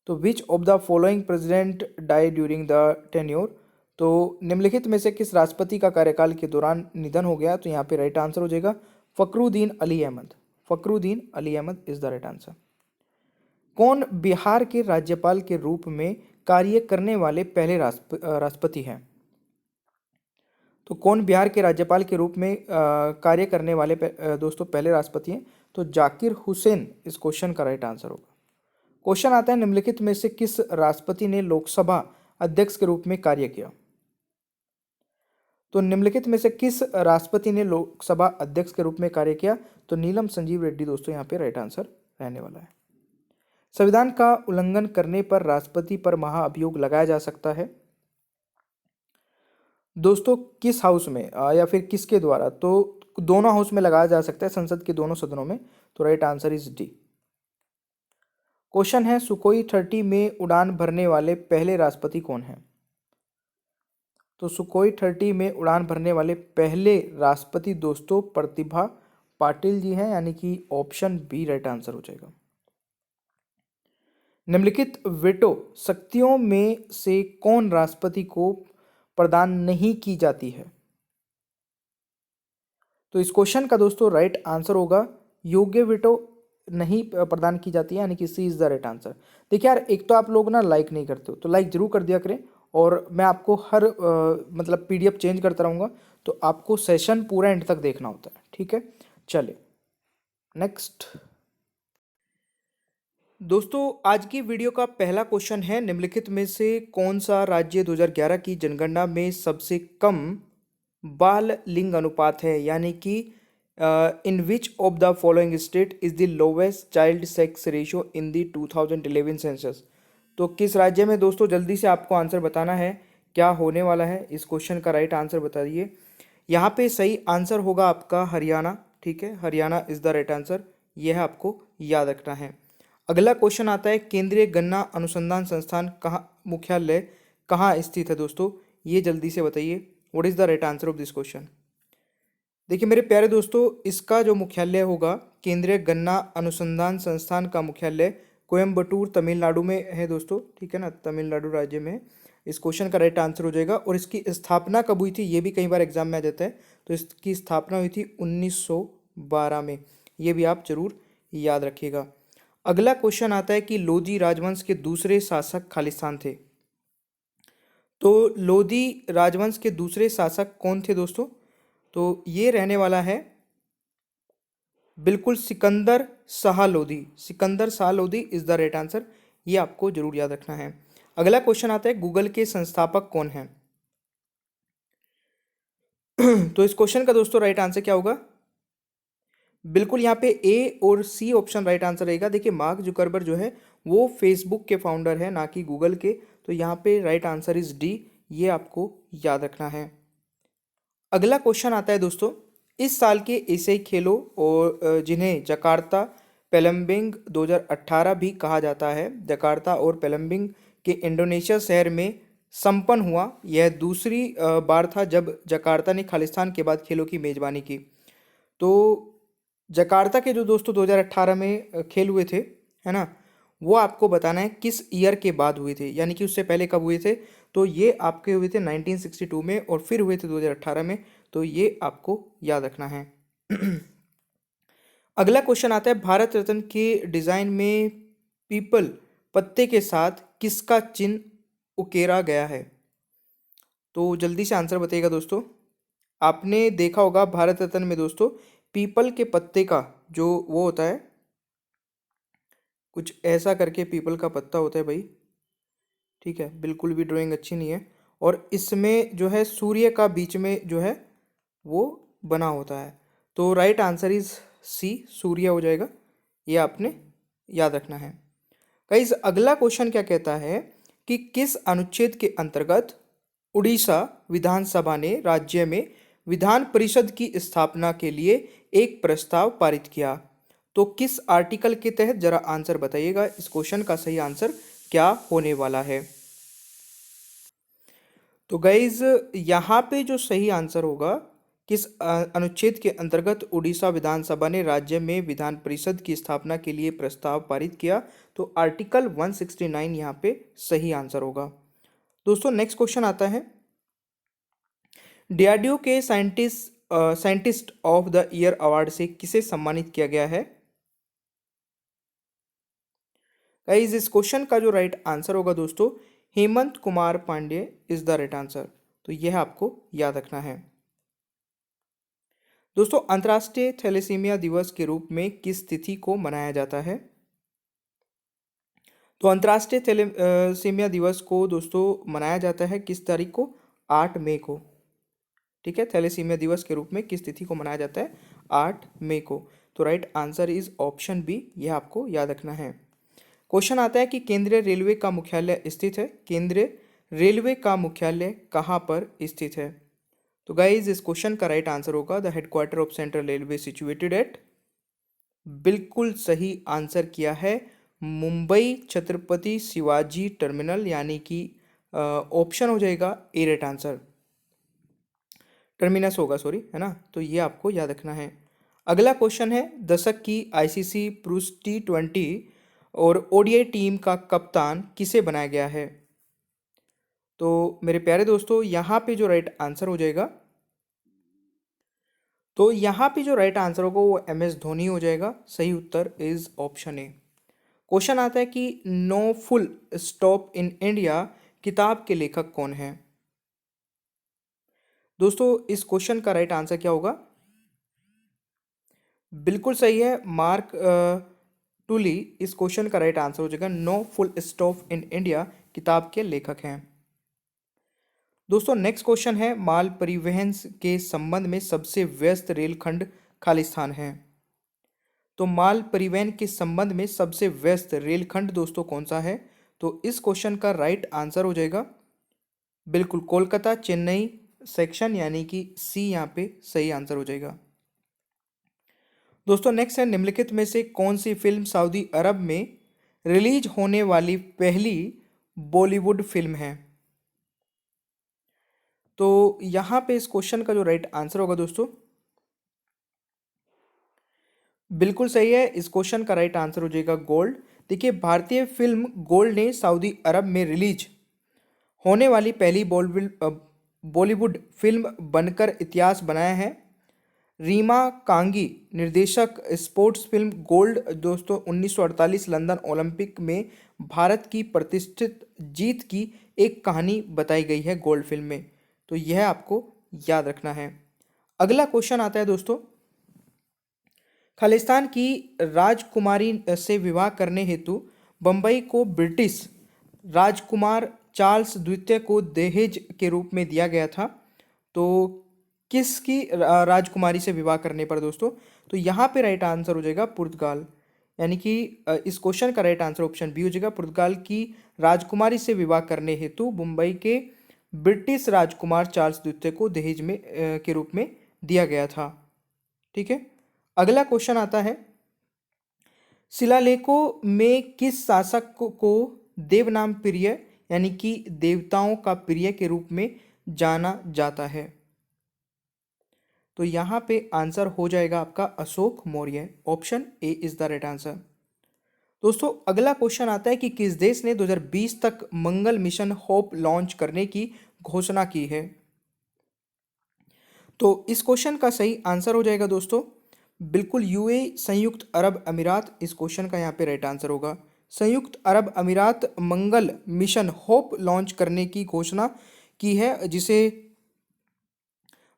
तो which of the following president die during the tenure? तो निम्नलिखित में से किस राष्ट्रपति का कार्यकाल के दौरान निधन हो गया? तो यहाँ पे राइट आंसर हो जाएगा Fakhruddin Ali Ahmed. Fakhruddin Ali Ahmed is the right answer. कौन बिहार के राज्यपाल के रूप में कार्य करने वाले पहले राष्ट्रपति हैं? तो कौन बिहार के राज्यपाल के रूप में कार्य करने वाले दोस्तों पहले राष्ट्रपति हैं? तो जाकिर हुसैन इस क्वेश्चन का राइट आंसर होगा। क्वेश्चन आता है निम्नलिखित में से किस राष्ट्रपति ने लोकसभा अध्यक्ष के रूप में कार्य किया? तो निम्नलिखित में से किस राष्ट्रपति ने लोकसभा अध्यक्ष के रूप में कार्य किया? तो नीलम संजीव रेड्डी दोस्तों यहाँ पे राइट आंसर रहने वाला है। संविधान का उल्लंघन करने पर राष्ट्रपति पर महाअभियोग लगाया जा सकता है दोस्तों किस हाउस में या फिर किसके द्वारा? तो दोनों हाउस में लगाया जा सकता है, संसद के दोनों सदनों में। तो right answer is D. Question है सुखोई 30 में उड़ान भरने वाले पहले राष्ट्रपति कौन हैं? तो सुखोई 30 में उड़ान भरने वाले पहले राष्ट्रपति दोस्तों प्रतिभा पाटिल जी हैं यानी कि ऑप्शन बी राइट आंसर हो जाएगा। निम्नलिखित वेटो शक्तियों में से कौन राष्ट्रपति को प्रदान नहीं की जाती है? तो इस क्वेश्चन का दोस्तों राइट आंसर होगा योग्य वेटो नहीं प्रदान की जाती है यानी कि C is the right answer. देखिए यार एक तो आप लोग ना लाइक नहीं करते हो, तो लाइक जरूर कर दिया करें और मैं आपको हर मतलब पीडीएफ चेंज करता रहूँगा, तो आपको सेशन पूरा एंड तक देखना होता है, ठीक है। चलिए नेक्स्ट दोस्तों आज की वीडियो का पहला क्वेश्चन है निम्नलिखित में से कौन सा राज्य 2011 की जनगणना में सबसे कम बाल लिंग अनुपात है, यानी कि in which of the following state is the lowest child sex ratio in the 2011 census? तो किस राज्य में दोस्तों, जल्दी से आपको आंसर बताना है क्या होने वाला है। इस क्वेश्चन का राइट आंसर बताइए। यहाँ पे सही आंसर होगा आपका हरियाणा, ठीक है, Haryana is the right answer, यह आपको याद रखना है। अगला क्वेश्चन आता है केंद्रीय गन्ना अनुसंधान संस्थान मुख्यालय कहाँ स्थित है दोस्तों, ये जल्दी से बताइए। What is the right answer of this question? देखिए मेरे प्यारे दोस्तों, इसका जो मुख्यालय होगा केंद्रीय गन्ना अनुसंधान संस्थान का मुख्यालय कोयम्बटूर तमिलनाडु में है दोस्तों, ठीक है ना, तमिलनाडु राज्य में। इस क्वेश्चन का राइट आंसर हो जाएगा। और इसकी स्थापना कब हुई थी, ये भी कई बार एग्जाम में आ जाता है। तो इसकी स्थापना हुई थी 1912 में, ये भी आप जरूर याद रखिएगा। अगला क्वेश्चन आता है कि लोधी राजवंश के दूसरे शासक खालिस्तान थे। तो लोधी राजवंश के दूसरे शासक कौन थे दोस्तों? तो ये रहने वाला है बिल्कुल Sikandar Shah Lodhi. Sikandar Shah Lodhi is the right answer, ये आपको जरूर याद रखना है। अगला क्वेश्चन आता है गूगल के संस्थापक कौन हैं? तो इस क्वेश्चन का दोस्तों राइट आंसर क्या होगा? बिल्कुल यहाँ पे ए और सी ऑप्शन राइट आंसर रहेगा। देखिए मार्क जुकरबर्ग जो है वो फेसबुक के फाउंडर है, ना कि गूगल के। तो यहाँ पे राइट आंसर इज डी, ये आपको याद रखना है। अगला क्वेश्चन आता है दोस्तों, इस साल के एशियाई खेलों और जिन्हें जकार्ता पेलम्बिंग 2018 भी कहा जाता है। जकार्ता और पेलम्बिंग के इंडोनेशिया शहर में संपन्न हुआ। यह दूसरी बार था जब जकार्ता ने खालिस्तान के बाद खेलों की मेजबानी की। तो जकार्ता के जो दोस्तों 2018 में खेल हुए थे, है ना, वो आपको बताना है किस ईयर के बाद हुए थे, यानी कि उससे पहले कब हुए थे। तो ये आपके हुए थे 1962 में और फिर हुए थे 2018 में। तो ये आपको याद रखना है। अगला क्वेश्चन आता है, भारत रत्न के डिजाइन में पीपल पत्ते के साथ किसका चिन्ह उकेरा गया है। तो जल्दी से आंसर बताइएगा दोस्तों। आपने देखा होगा भारत रत्न में दोस्तों पीपल के पत्ते का जो वो होता है, कुछ ऐसा करके पीपल का पत्ता होता है भाई। ठीक है, बिल्कुल भी ड्राइंग अच्छी नहीं है। और इसमें जो है सूर्य का बीच में जो है वो बना होता है। तो राइट आंसर इज सी, सूर्य हो जाएगा। ये आपने याद रखना है। गाइस अगला क्वेश्चन क्या कहता है कि किस अनुच्छेद के अंतर्गत उड़ीसा विधानसभा ने राज्य में विधान परिषद की स्थापना के लिए एक प्रस्ताव पारित किया। तो किस आर्टिकल के तहत, जरा आंसर बताइएगा। इस क्वेश्चन का सही आंसर क्या होने वाला है। तो गाइज यहाँ पे जो सही आंसर होगा, किस अनुच्छेद के अंतर्गत उड़ीसा विधानसभा ने राज्य में विधान परिषद की स्थापना के लिए प्रस्ताव पारित किया। तो आर्टिकल 169 यहाँ पे सही आंसर होगा। दोस्तों नेक्स्ट क्वेश्चन आता है, डीआरडीओ के scientist of the year award से किसे सम्मानित किया गया है। गाइस इस क्वेश्चन का जो राइट आंसर होगा दोस्तों, Hemant Kumar Pandey is the right answer. तो यह आपको याद रखना है। दोस्तों अंतर्राष्ट्रीय थैलेसीमिया दिवस के रूप में किस तिथि को मनाया जाता है। तो अंतर्राष्ट्रीय थैलेसीमिया दिवस को दोस्तों मनाया जाता है किस तारीख को, 8 मई को। ठीक है, थैलेसीमिया दिवस के रूप में किस तिथि को मनाया जाता है, 8 मई को। तो right answer is option B, यह आपको याद रखना है। क्वेश्चन आता है कि केंद्रीय रेलवे का मुख्यालय स्थित है। केंद्रीय रेलवे का मुख्यालय कहाँ पर स्थित है। तो गाइज इस क्वेश्चन का राइट आंसर होगा the headquarter of central railway situated at, बिल्कुल सही आंसर किया है, मुंबई छत्रपति शिवाजी टर्मिनल, यानी कि ऑप्शन हो जाएगा ए राइट आंसर, टर्मिनस होगा सॉरी, है ना। तो ये आपको याद रखना है। अगला क्वेश्चन है, दशक की आईसीसी पुरुष T20 और ओडीआई टीम का कप्तान किसे बनाया गया है। तो मेरे प्यारे दोस्तों यहाँ पे जो राइट आंसर हो जाएगा, तो यहाँ पे जो राइट आंसर होगा वो MS धोनी हो जाएगा। सही उत्तर इज ऑप्शन ए। क्वेश्चन आता है कि no full stop in India किताब के लेखक कौन है। दोस्तों इस क्वेश्चन का राइट आंसर क्या होगा, बिल्कुल सही है, मार्क टूली इस क्वेश्चन का राइट आंसर हो जाएगा। No full stop in India किताब के लेखक हैं। दोस्तों नेक्स्ट क्वेश्चन है, माल परिवहन के संबंध में सबसे व्यस्त रेलखंड खालिस्तान है। तो माल परिवहन के संबंध में सबसे व्यस्त रेलखंड दोस्तों कौन सा है। तो इस क्वेश्चन का राइट आंसर हो जाएगा बिल्कुल कोलकाता चेन्नई सेक्शन, यानी कि सी यहाँ पे सही आंसर हो जाएगा। दोस्तों नेक्स्ट है, निम्नलिखित में से कौन सी फिल्म सऊदी अरब में रिलीज होने वाली पहली बॉलीवुड फिल्म है। तो यहाँ पे इस क्वेश्चन का जो राइट आंसर होगा दोस्तों, बिल्कुल सही है, इस क्वेश्चन का राइट आंसर हो जाएगा गोल्ड। देखिए भारतीय फिल्म गोल्ड ने सऊदी अरब में रिलीज होने वाली पहली बॉलीवुड फिल्म बनकर इतिहास बनाया है। रीमा कांगी निर्देशक स्पोर्ट्स फिल्म गोल्ड दोस्तों 1948 लंदन ओलंपिक में भारत की प्रतिष्ठित जीत की एक कहानी बताई गई है गोल्ड फिल्म में। तो यह आपको याद रखना है। अगला क्वेश्चन आता है दोस्तों, खालिस्तान की राजकुमारी से विवाह करने हेतु बंबई को ब्रिटिश राजकुमार चार्ल्स द्वितीय को दहेज के रूप में दिया गया था। तो किसकी राजकुमारी से विवाह करने पर दोस्तों, तो यहाँ पे राइट आंसर हो जाएगा पुर्तगाल, यानी कि इस क्वेश्चन का राइट आंसर ऑप्शन बी हो जाएगा। पुर्तगाल की राजकुमारी से विवाह करने हेतु मुंबई के ब्रिटिश राजकुमार चार्ल्स द्वितीय को दहेज में के रूप में दिया गया था। ठीक है, अगला क्वेश्चन आता है, शिलालेखों में किस शासक को देव नाम प्रिय यानी कि देवताओं का प्रिय के रूप में जाना जाता है? तो यहाँ पे आंसर हो जाएगा आपका Ashok Maurya. Option A is the right answer. दोस्तों अगला क्वेश्चन आता है कि किस देश ने 2020 तक मंगल मिशन होप लॉन्च करने की घोषणा की है? तो इस क्वेश्चन का सही आंसर हो जाएगा दोस्तों बिल्कुल यूएई, संयुक्त अरब अमीरात। इस क्वेश्चन का यहाँ पे राइट आंसर होगा। संयुक्त अरब अमीरात मंगल मिशन होप लॉन्च करने की घोषणा की है, जिसे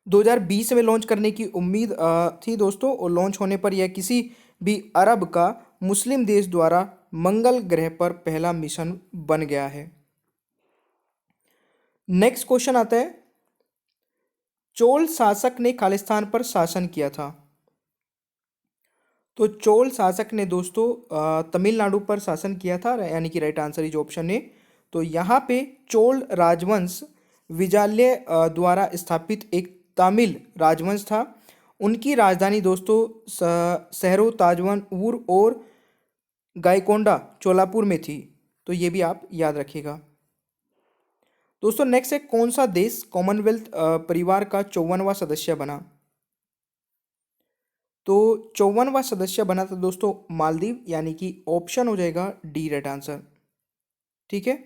2020 में लॉन्च करने की उम्मीद थी दोस्तों, और लॉन्च होने पर यह किसी भी अरब का मुस्लिम देश द्वारा मंगल ग्रह पर पहला मिशन बन गया है। नेक्स्ट क्वेश्चन आता है, चोल शासक ने खालिस्तान पर शासन किया था? तो चोल शासक ने दोस्तों तमिलनाडु पर शासन किया था, यानी कि राइट आंसर इज ऑप्शन ए। तो यहाँ पे चोल राजवंश विजाल्य द्वारा स्थापित एक तमिल राजवंश था। उनकी राजधानी दोस्तों शहरों ताजवनूर और गायकोंडा चोलापुर में थी। तो ये भी आप याद रखिएगा। दोस्तों नेक्स्ट है, कौन सा देश कॉमनवेल्थ परिवार का 54वां सदस्य बना? तो 54वां सदस्य बना था दोस्तों मालदीव, यानी कि ऑप्शन हो जाएगा डी राइट आंसर। ठीक है।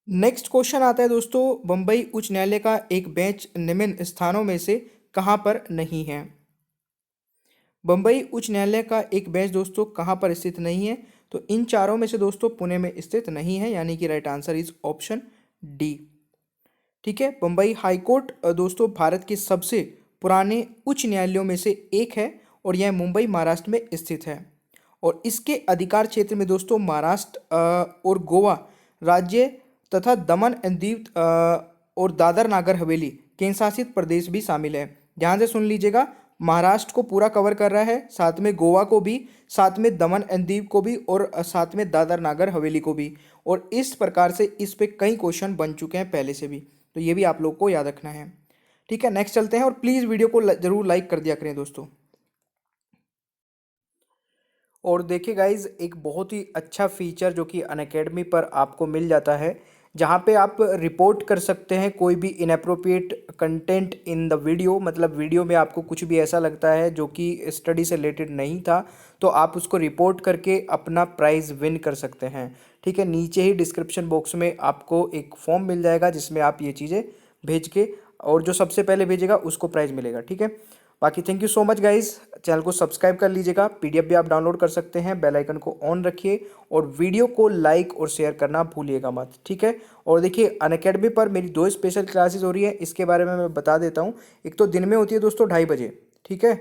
नेक्स्ट क्वेश्चन आता है दोस्तों, बंबई उच्च न्यायालय का एक बेंच निम्न स्थानों में से कहाँ पर नहीं है? बंबई उच्च न्यायालय का एक बेंच दोस्तों कहाँ पर स्थित नहीं है? तो इन चारों में से दोस्तों पुणे में स्थित नहीं है, यानी कि right answer is option D. ठीक है। बंबई हाईकोर्ट दोस्तों भारत के सबसे पुराने उच्च न्यायालयों में से एक है, और यह मुंबई महाराष्ट्र में स्थित है। और इसके अधिकार क्षेत्र में दोस्तों महाराष्ट्र और गोवा राज्य तथा दमन एंड दीव और दादर नागर हवेली केंद्र शासित प्रदेश भी शामिल है। ध्यान से सुन लीजिएगा, महाराष्ट्र को पूरा कवर कर रहा है, साथ में गोवा को भी, साथ में दमन एंड दीव को भी, और साथ में दादर नागर हवेली को भी। और इस प्रकार से इस पे कई क्वेश्चन बन चुके हैं पहले से भी, तो ये भी आप लोग को याद रखना है। ठीक है। नेक्स्ट चलते हैं, और प्लीज़ वीडियो को जरूर लाइक कर दिया करें दोस्तों। और देखिए गाइज, एक बहुत ही अच्छा फीचर जो कि अनअकैडमी पर आपको मिल जाता है, जहाँ पे आप रिपोर्ट कर सकते हैं कोई भी inappropriate content in the video. मतलब वीडियो में आपको कुछ भी ऐसा लगता है जो कि स्टडी से रिलेटेड नहीं था, तो आप उसको रिपोर्ट करके अपना प्राइज़ विन कर सकते हैं। ठीक है। नीचे ही डिस्क्रिप्शन बॉक्स में आपको एक फॉर्म मिल जाएगा, जिसमें आप ये चीज़ें भेज के, और जो सबसे पहले भेजेगा उसको प्राइज़ मिलेगा। ठीक है। बाकी thank you so much guys, channel को सब्सक्राइब कर लीजिएगा, पीडीएफ भी आप डाउनलोड कर सकते हैं, बेल आइकन को ऑन रखिए, और वीडियो को लाइक और शेयर करना भूलिएगा मत। ठीक है। और देखिए अनअकैडमी पर मेरी 2 स्पेशल क्लासेस हो रही है, इसके बारे में मैं बता देता हूँ। एक तो दिन में होती है दोस्तों 2:30 बजे, ठीक है,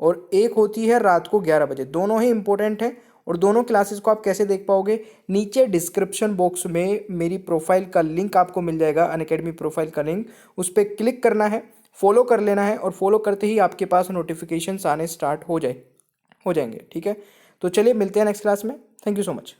और एक होती है रात को 11 बजे। दोनों ही इंपॉर्टेंट है, और दोनों क्लासेस को आप कैसे देख पाओगे, नीचे डिस्क्रिप्शन बॉक्स में मेरी प्रोफाइल का लिंक आपको मिल जाएगा, अनअकैडमी प्रोफाइल का लिंक, उस पर क्लिक करना है, फॉलो कर लेना है, और फॉलो करते ही आपके पास नोटिफिकेशंस आने स्टार्ट हो जाएंगे। ठीक है। तो चलिए मिलते हैं नेक्स्ट क्लास में। Thank you so much.